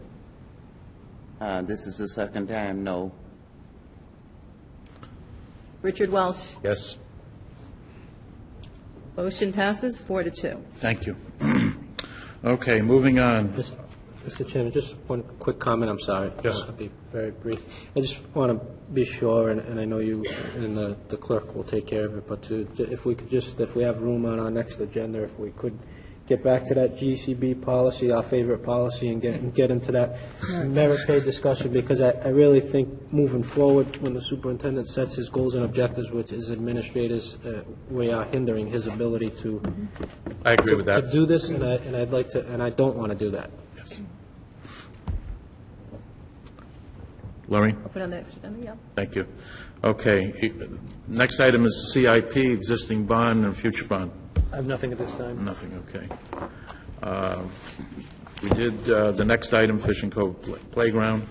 This is the second time, no. Richard Welsh. Yes. Motion passes 4-2. Thank you. Okay, moving on. Mr. Chairman, just one quick comment, I'm sorry. Yes. I'll be very brief. I just want to be sure, and I know you and the clerk will take care of it, but if we have room on our next agenda, if we could get back to that GCB policy, our favorite policy, and get into that merit pay discussion, because I really think moving forward, when the superintendent sets his goals and objectives with his administrators, we are hindering his ability to I agree with to that. do this, and I'd like to, and I don't want to do that. Yes. Lorraine? I'll put it on the next agenda, yeah. Thank you. Okay, next item is CIP, existing bond and future bond. I have nothing at this time. Nothing, okay. We did the next item, Fishing Cove Playground.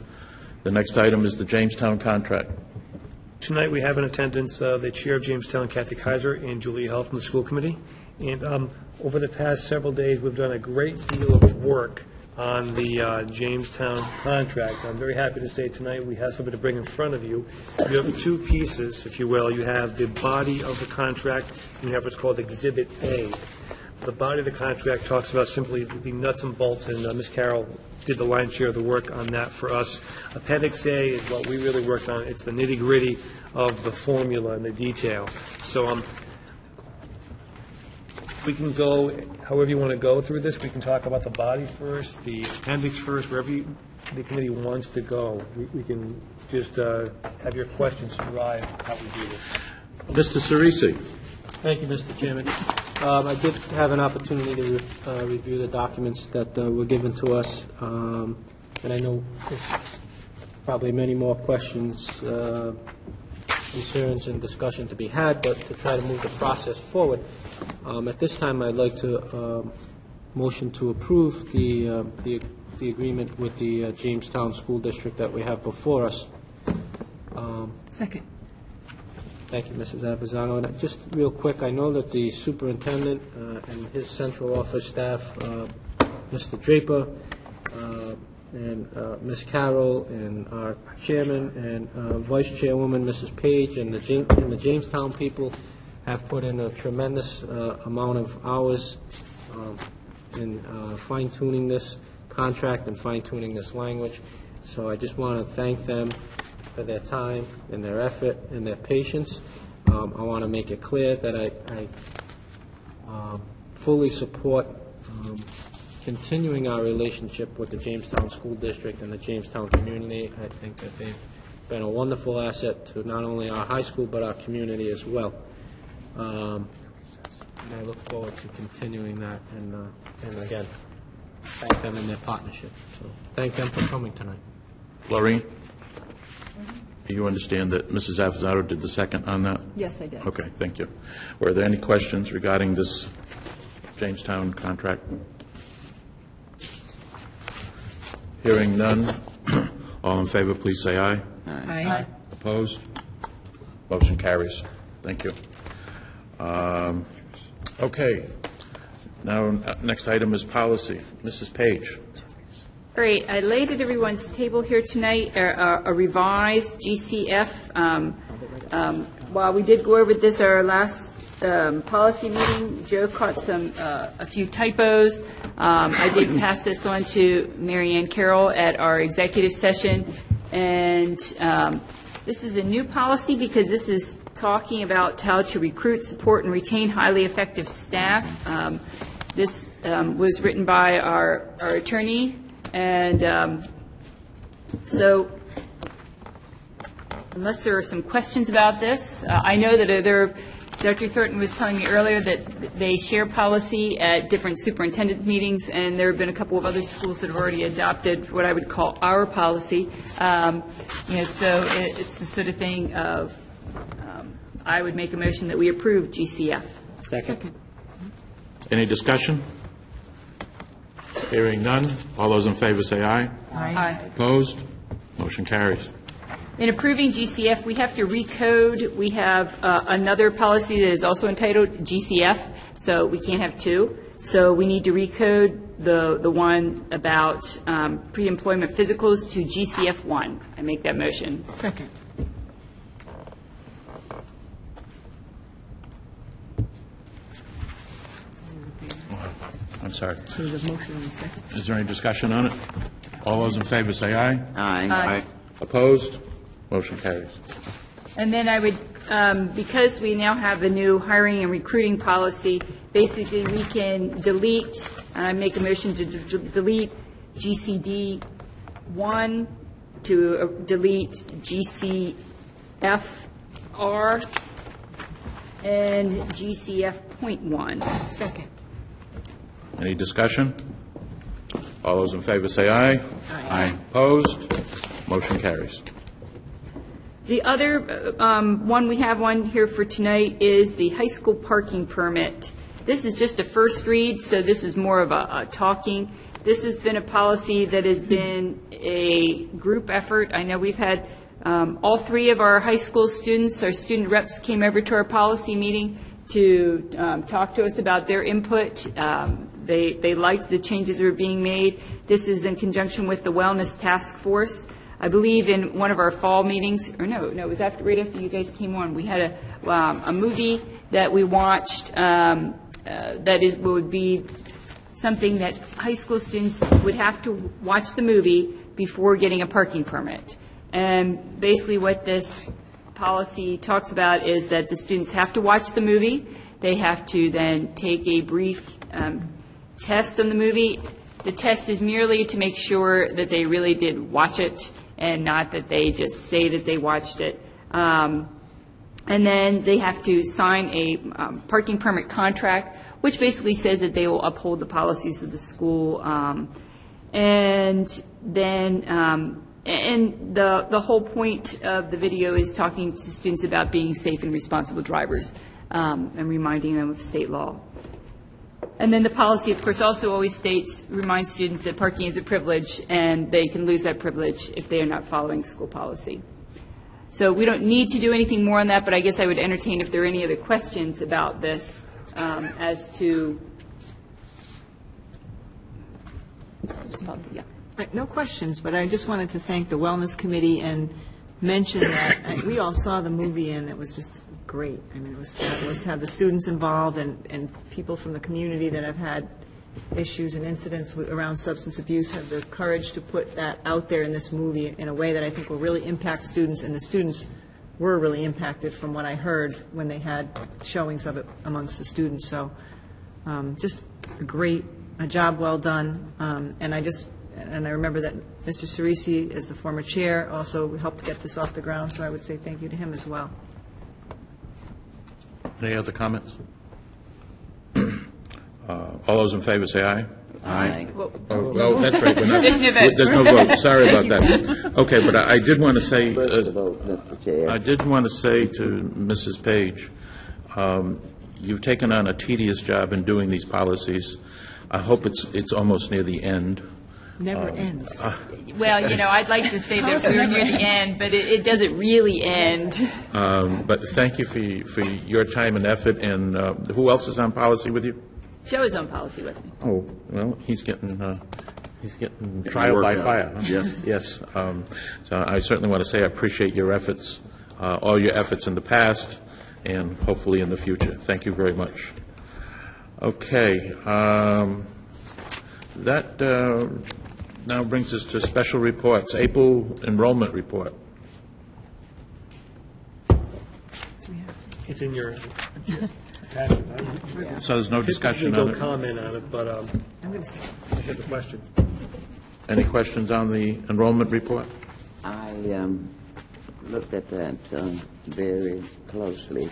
The next item is the Jamestown contract. Tonight, we have in attendance the Chair of Jamestown, Kathy Kaiser, and Julia Hall from the school committee. And over the past several days, we've done a great deal of work on the Jamestown contract. I'm very happy to say tonight we have something to bring in front of you. You have 2 pieces, if you will. You have the body of the contract, and you have what's called Exhibit A. The body of the contract talks about simply the nuts and bolts, and Ms. Carroll did the lion's share of the work on that for us. Appendix A is what we really worked on. It's the nitty-gritty of the formula and the detail. So we can go however you want to go through this. We can talk about the body first, the appendix first, wherever the committee wants to go. We can just have your questions drive how we do this. Mr. Cerisi? Thank you, Mr. Chairman. I did have an opportunity to review the documents that were given to us, and I know there's probably many more questions, concerns, and discussion to be had, but to try to move the process forward, at this time, I'd like to motion to approve the agreement with the Jamestown School District that we have before us. Second. Thank you, Mrs. Avanzado. And just real quick, I know that the superintendent and his central office staff, Mr. Draper, and Ms. Carroll, and our chairman and vice chairwoman, Mrs. Page, and the Jamestown people have put in a tremendous amount of hours in fine-tuning this contract and fine-tuning this language. So I just want to thank them for their time and their effort and their patience. I want to make it clear that I fully support continuing our relationship with the Jamestown School District and the Jamestown community. I think that they've been a wonderful asset to not only our high school but our community as well. And I look forward to continuing that, and again, thank them in their partnership. So thank them for coming tonight. Lorraine? You understand that Mrs. Avanzato did the second on that? Yes, I did. Okay, thank you. Were there any questions regarding this Jamestown contract? Hearing none. All in favor, please say aye. Aye. Opposed? Motion carries. Thank you. Okay. Now, next item is policy. Mrs. Page. Great. I laid at everyone's table here tonight a revised GCF. While we did go over this our last policy meeting, Joe caught a few typos. I did pass this on to Mary Ann Carroll at our executive session, and this is a new policy because this is talking about how to recruit, support, and retain highly effective staff. This was written by our attorney, and so unless there are some questions about this, I know that Dr. Thornton was telling me earlier that they share policy at different superintendent meetings, and there have been a couple of other schools that have already adopted what I would call our policy. So it's the sort of thing of I would make a motion that we approve GCF. Second. Any discussion? Hearing none. All those in favor say aye. Aye. Opposed? Motion carries. In approving GCF, we have to recode. We have another policy that is also entitled GCF, so we can't have two. So we need to recode the one about pre-employment physicals to GCF1. I make that motion. Second. I'm sorry. So there's a motion and a second. Is there any discussion on it? All those in favor say aye. Aye. Opposed? Motion carries. And then I would, because we now have a new hiring and recruiting policy, basically we can delete, and I make a motion to delete GCD 1, to delete GCFR, and GCF.1. Second. Any discussion? All those in favor say aye. Aye. Opposed? Motion carries. The other one we have on here for tonight is the high school parking permit. This is just a first read, so this is more of a talking. This has been a policy that has been a group effort. I know we've had all three of our high school students, our student reps, came over to our policy meeting to talk to us about their input. They liked the changes that were being made. This is in conjunction with the Wellness Task Force. I believe in one of our fall meetings, or no, it was right after you guys came on, we had a movie that we watched that would be something that high school students would have to watch the movie before getting a parking permit. And basically what this policy talks about is that the students have to watch the movie. They have to then take a brief test on the movie. The test is merely to make sure that they really did watch it and not that they just say that they watched it. And then they have to sign a parking permit contract, which basically says that they will uphold the policies of the school. And then and the whole point of the video is talking to students about being safe and responsible drivers and reminding them of state law. And then the policy, of course, also always reminds students that parking is a privilege, and they can lose that privilege if they are not following school policy. So we don't need to do anything more on that, but I guess I would entertain if there are any other questions about this as to this policy. Yeah. No questions, but I just wanted to thank the Wellness Committee and mention that we all saw the movie, and it was just great. I mean, it was fabulous to have the students involved and people from the community that have had issues and incidents around substance abuse have the courage to put that out there in this movie in a way that I think will really impact students, and the students were really impacted from what I heard when they had showings of it amongst the students. So just a job well done, and I remember that Mr. Cerisi, as the former chair, also helped get this off the ground, so I would say thank you to him as well. Any other comments? All those in favor say aye. Aye. Oh, well, that's right. We're not- There's no vote. There's no vote. Sorry about that. Okay, but I did want to say, First vote, Mr. Chair. I did want to say to Mrs. Page, you've taken on a tedious job in doing these policies. I hope it's almost near the end. Never ends. Well, I'd like to say that we're near the end, but it doesn't really end. But thank you for your time and effort, and who else is on policy with you? Joe is on policy with me. Oh, well, he's getting trial by worked out. fire. Huh? Yes. Yes. So I certainly want to say I appreciate your efforts, all your efforts in the past, and hopefully in the future. Thank you very much. Okay. That now brings us to special reports. April enrollment report. It's in your attachment. So there's no discussion on No it? comment on it, but I'm going to say, I have a question. Any questions on the enrollment report? I looked at that very closely.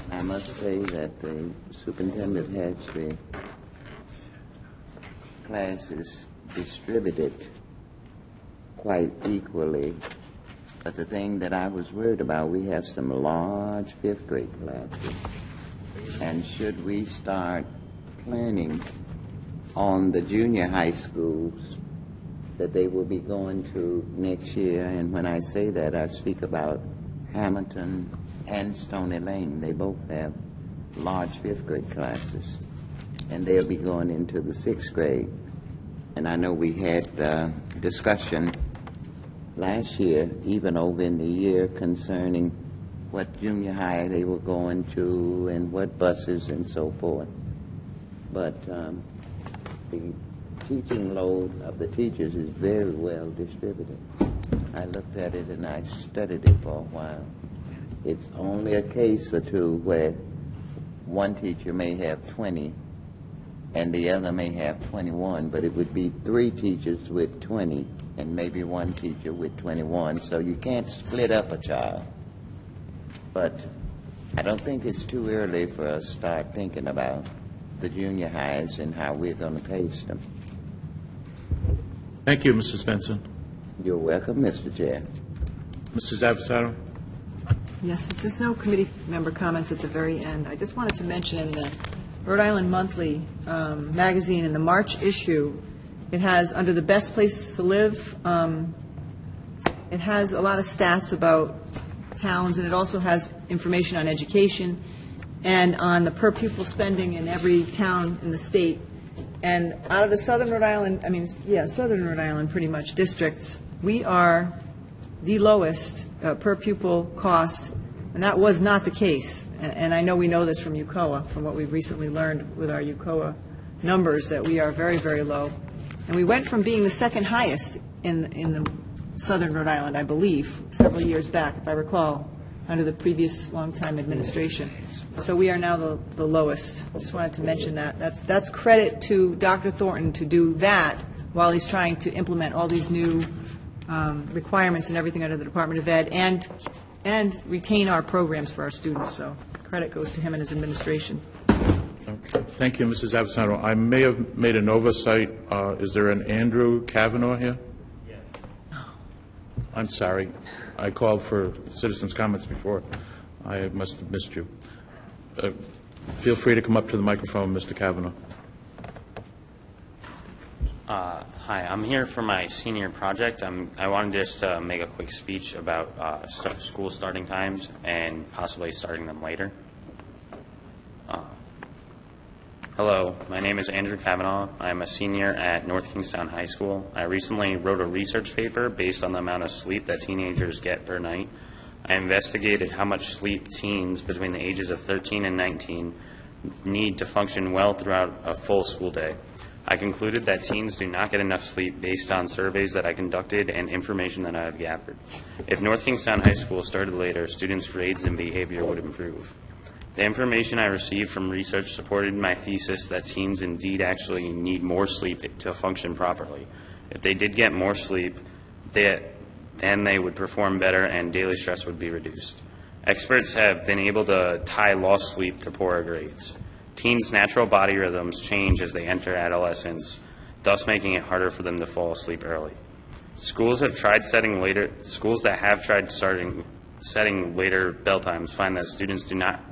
I must say that the superintendent has the classes distributed quite equally. But the thing that I was worried about, we have some large fifth grade classes. And should we start planning on the junior high schools that they will be going to next year? And when I say that, I speak about Hamilton and Stony Lane. They both have large fifth grade classes, and they'll be going into the sixth grade. And I know we had discussion last year, even over in the year, concerning what junior high they were going to and what buses and so forth. But the teaching load of the teachers is very well distributed. I looked at it and I studied it for a while. It's only a case or two where one teacher may have 20 and the other may have 21, but it would be 3 teachers with 20 and maybe 1 teacher with 21, so you can't split up a child. But I don't think it's too early for us to start thinking about the junior highs and how we're going to pace them. Thank you, Mrs. Benson. You're welcome, Mr. Chair. Mrs. Avasaro? yes, since there's no committee member comments at the very end, I just wanted to mention in the Rhode Island Monthly magazine, in the March issue, it has, under the best places to live, it has a lot of stats about towns, and it also has information on education and on the per pupil spending in every town in the state. And out of the southern Rhode Island, southern Rhode Island pretty much districts, we are the lowest per pupil cost, and that was not the case. And I know we know this from UCOA, from what we've recently learned with our UCOA numbers, that we are very, very low. And we went from being the second highest in the southern Rhode Island, I believe, several years back, if I recall, under the previous longtime administration. So we are now the lowest. I just wanted to mention that. That's credit to Dr. Thornton to do that while he's trying to implement all these new requirements and everything under the Department of Ed and retain our programs for our students. So credit goes to him and his administration. Okay. Thank you, Mrs. Avasaro. I may have made an oversight. Is there an Andrew Kavanaugh here? Yes. I'm sorry. I called for citizens' comments before. I must have missed you. Feel free to come up to the microphone, Mr. Kavanaugh. Hi, I'm here for my senior project. I wanted just to make a quick speech about school starting times and possibly starting them later. Hello, my name is Andrew Kavanaugh. I'm a senior at North Kingstown High School. I recently wrote a research paper based on the amount of sleep that teenagers get per night. I investigated how much sleep teens between the ages of 13 and 19 need to function well throughout a full school day. I concluded that teens do not get enough sleep based on surveys that I conducted and information that I have gathered. If North Kingstown High School started later, students' grades and behavior would improve. The information I received from research supported my thesis that teens indeed actually need more sleep to function properly. If they did get more sleep, then they would perform better and daily stress would be reduced. Experts have been able to tie lost sleep to poorer grades. Teens' natural body rhythms change as they enter adolescence, thus making it harder for them to fall asleep early. Schools that have tried setting later bell times find that students do not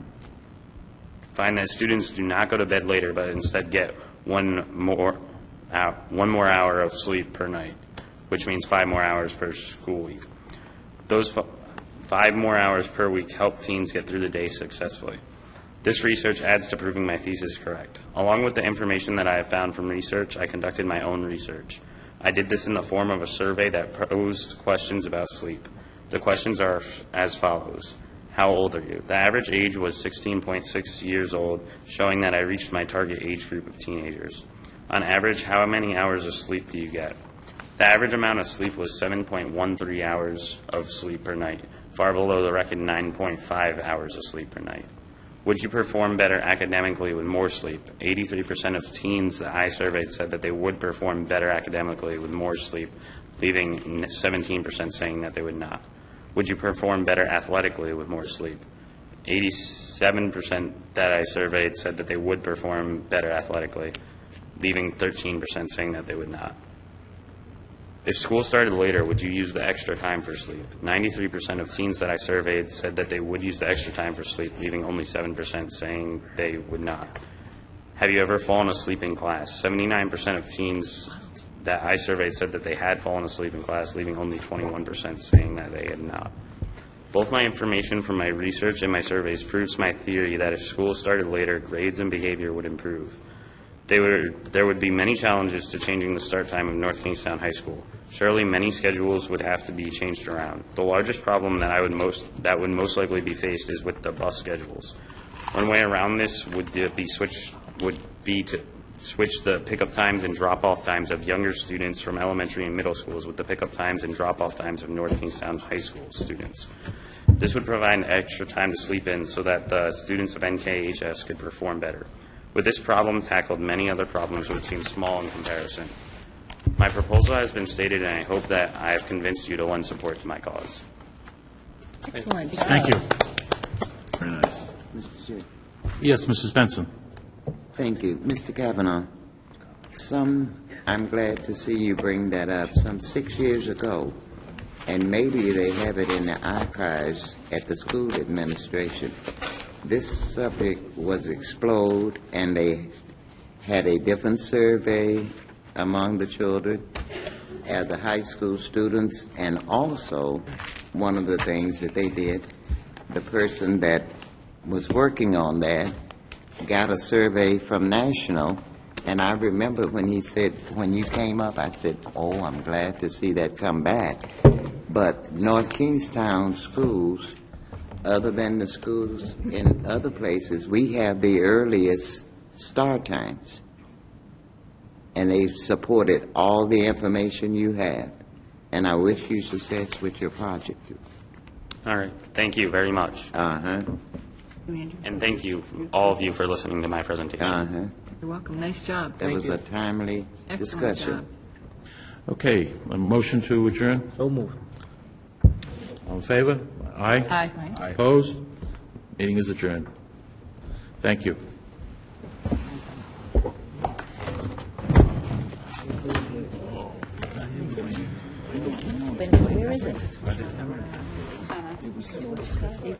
go to bed later, but instead get one more hour of sleep per night, which means 5 more hours per school week. Those 5 more hours per week help teens get through the day successfully. This research adds to proving my thesis correct. Along with the information that I have found from research, I conducted my own research. I did this in the form of a survey that posed questions about sleep. The questions are as follows. How old are you? The average age was 16.6 years old, showing that I reached my target age group of teenagers. On average, how many hours of sleep do you get? The average amount of sleep was 7.13 hours of sleep per night, far below the record 9.5 hours of sleep per night. Would you perform better academically with more sleep? 83% of teens that I surveyed said that they would perform better academically with more sleep, leaving 17% saying that they would not. Would you perform better athletically with more sleep? 87% that I surveyed said that they would perform better athletically, leaving 13% saying that they would not. If school started later, would you use the extra time for sleep? 93% of teens that I surveyed said that they would use the extra time for sleep, leaving only 7% saying they would not. Have you ever fallen asleep in class? 79% of teens that I surveyed said that they had fallen asleep in class, leaving only 21% saying that they had not. Both my information from my research and my surveys proves my theory that if school started later, grades and behavior would improve. There would be many challenges to changing the start time of North Kingstown High School. Surely many schedules would have to be changed around. The largest problem that would most likely be faced is with the bus schedules. One way around this would be to switch the pickup times and drop-off times of younger students from elementary and middle schools with the pickup times and drop-off times of North Kingstown High School students. This would provide extra time to sleep in so that the students of NKHS could perform better. With this problem tackled, many other problems would seem small in comparison. My proposal has been stated, and I hope that I have convinced you to lend support to my cause. Excellent. Thank you. Very nice. Mr. Chair. Yes, Mrs. Benson. Thank you. Mr. Kavanaugh, I'm glad to see you bring that up. Some 6 years ago, and maybe they have it in the archives at the school administration, this subject was explored, and they had a different survey among the children, the high school students, and also one of the things that they did, the person that was working on that got a survey from National, and I remember when he said, when you came up, I said, oh, I'm glad to see that come back. But North Kingstown schools, other than the schools in other places, we have the earliest start times. And they've supported all the information you have. And I wish you success with your project. All right. Thank you very much. Uh-huh. And thank you, all of you, for listening to my presentation. Uh-huh. You're welcome. Nice job. That was a timely Excellent discussion. job. Okay, a motion to adjourn? So moved. All in favor? Aye? Aye. Opposed? Meeting is adjourned. Thank you. Where is it?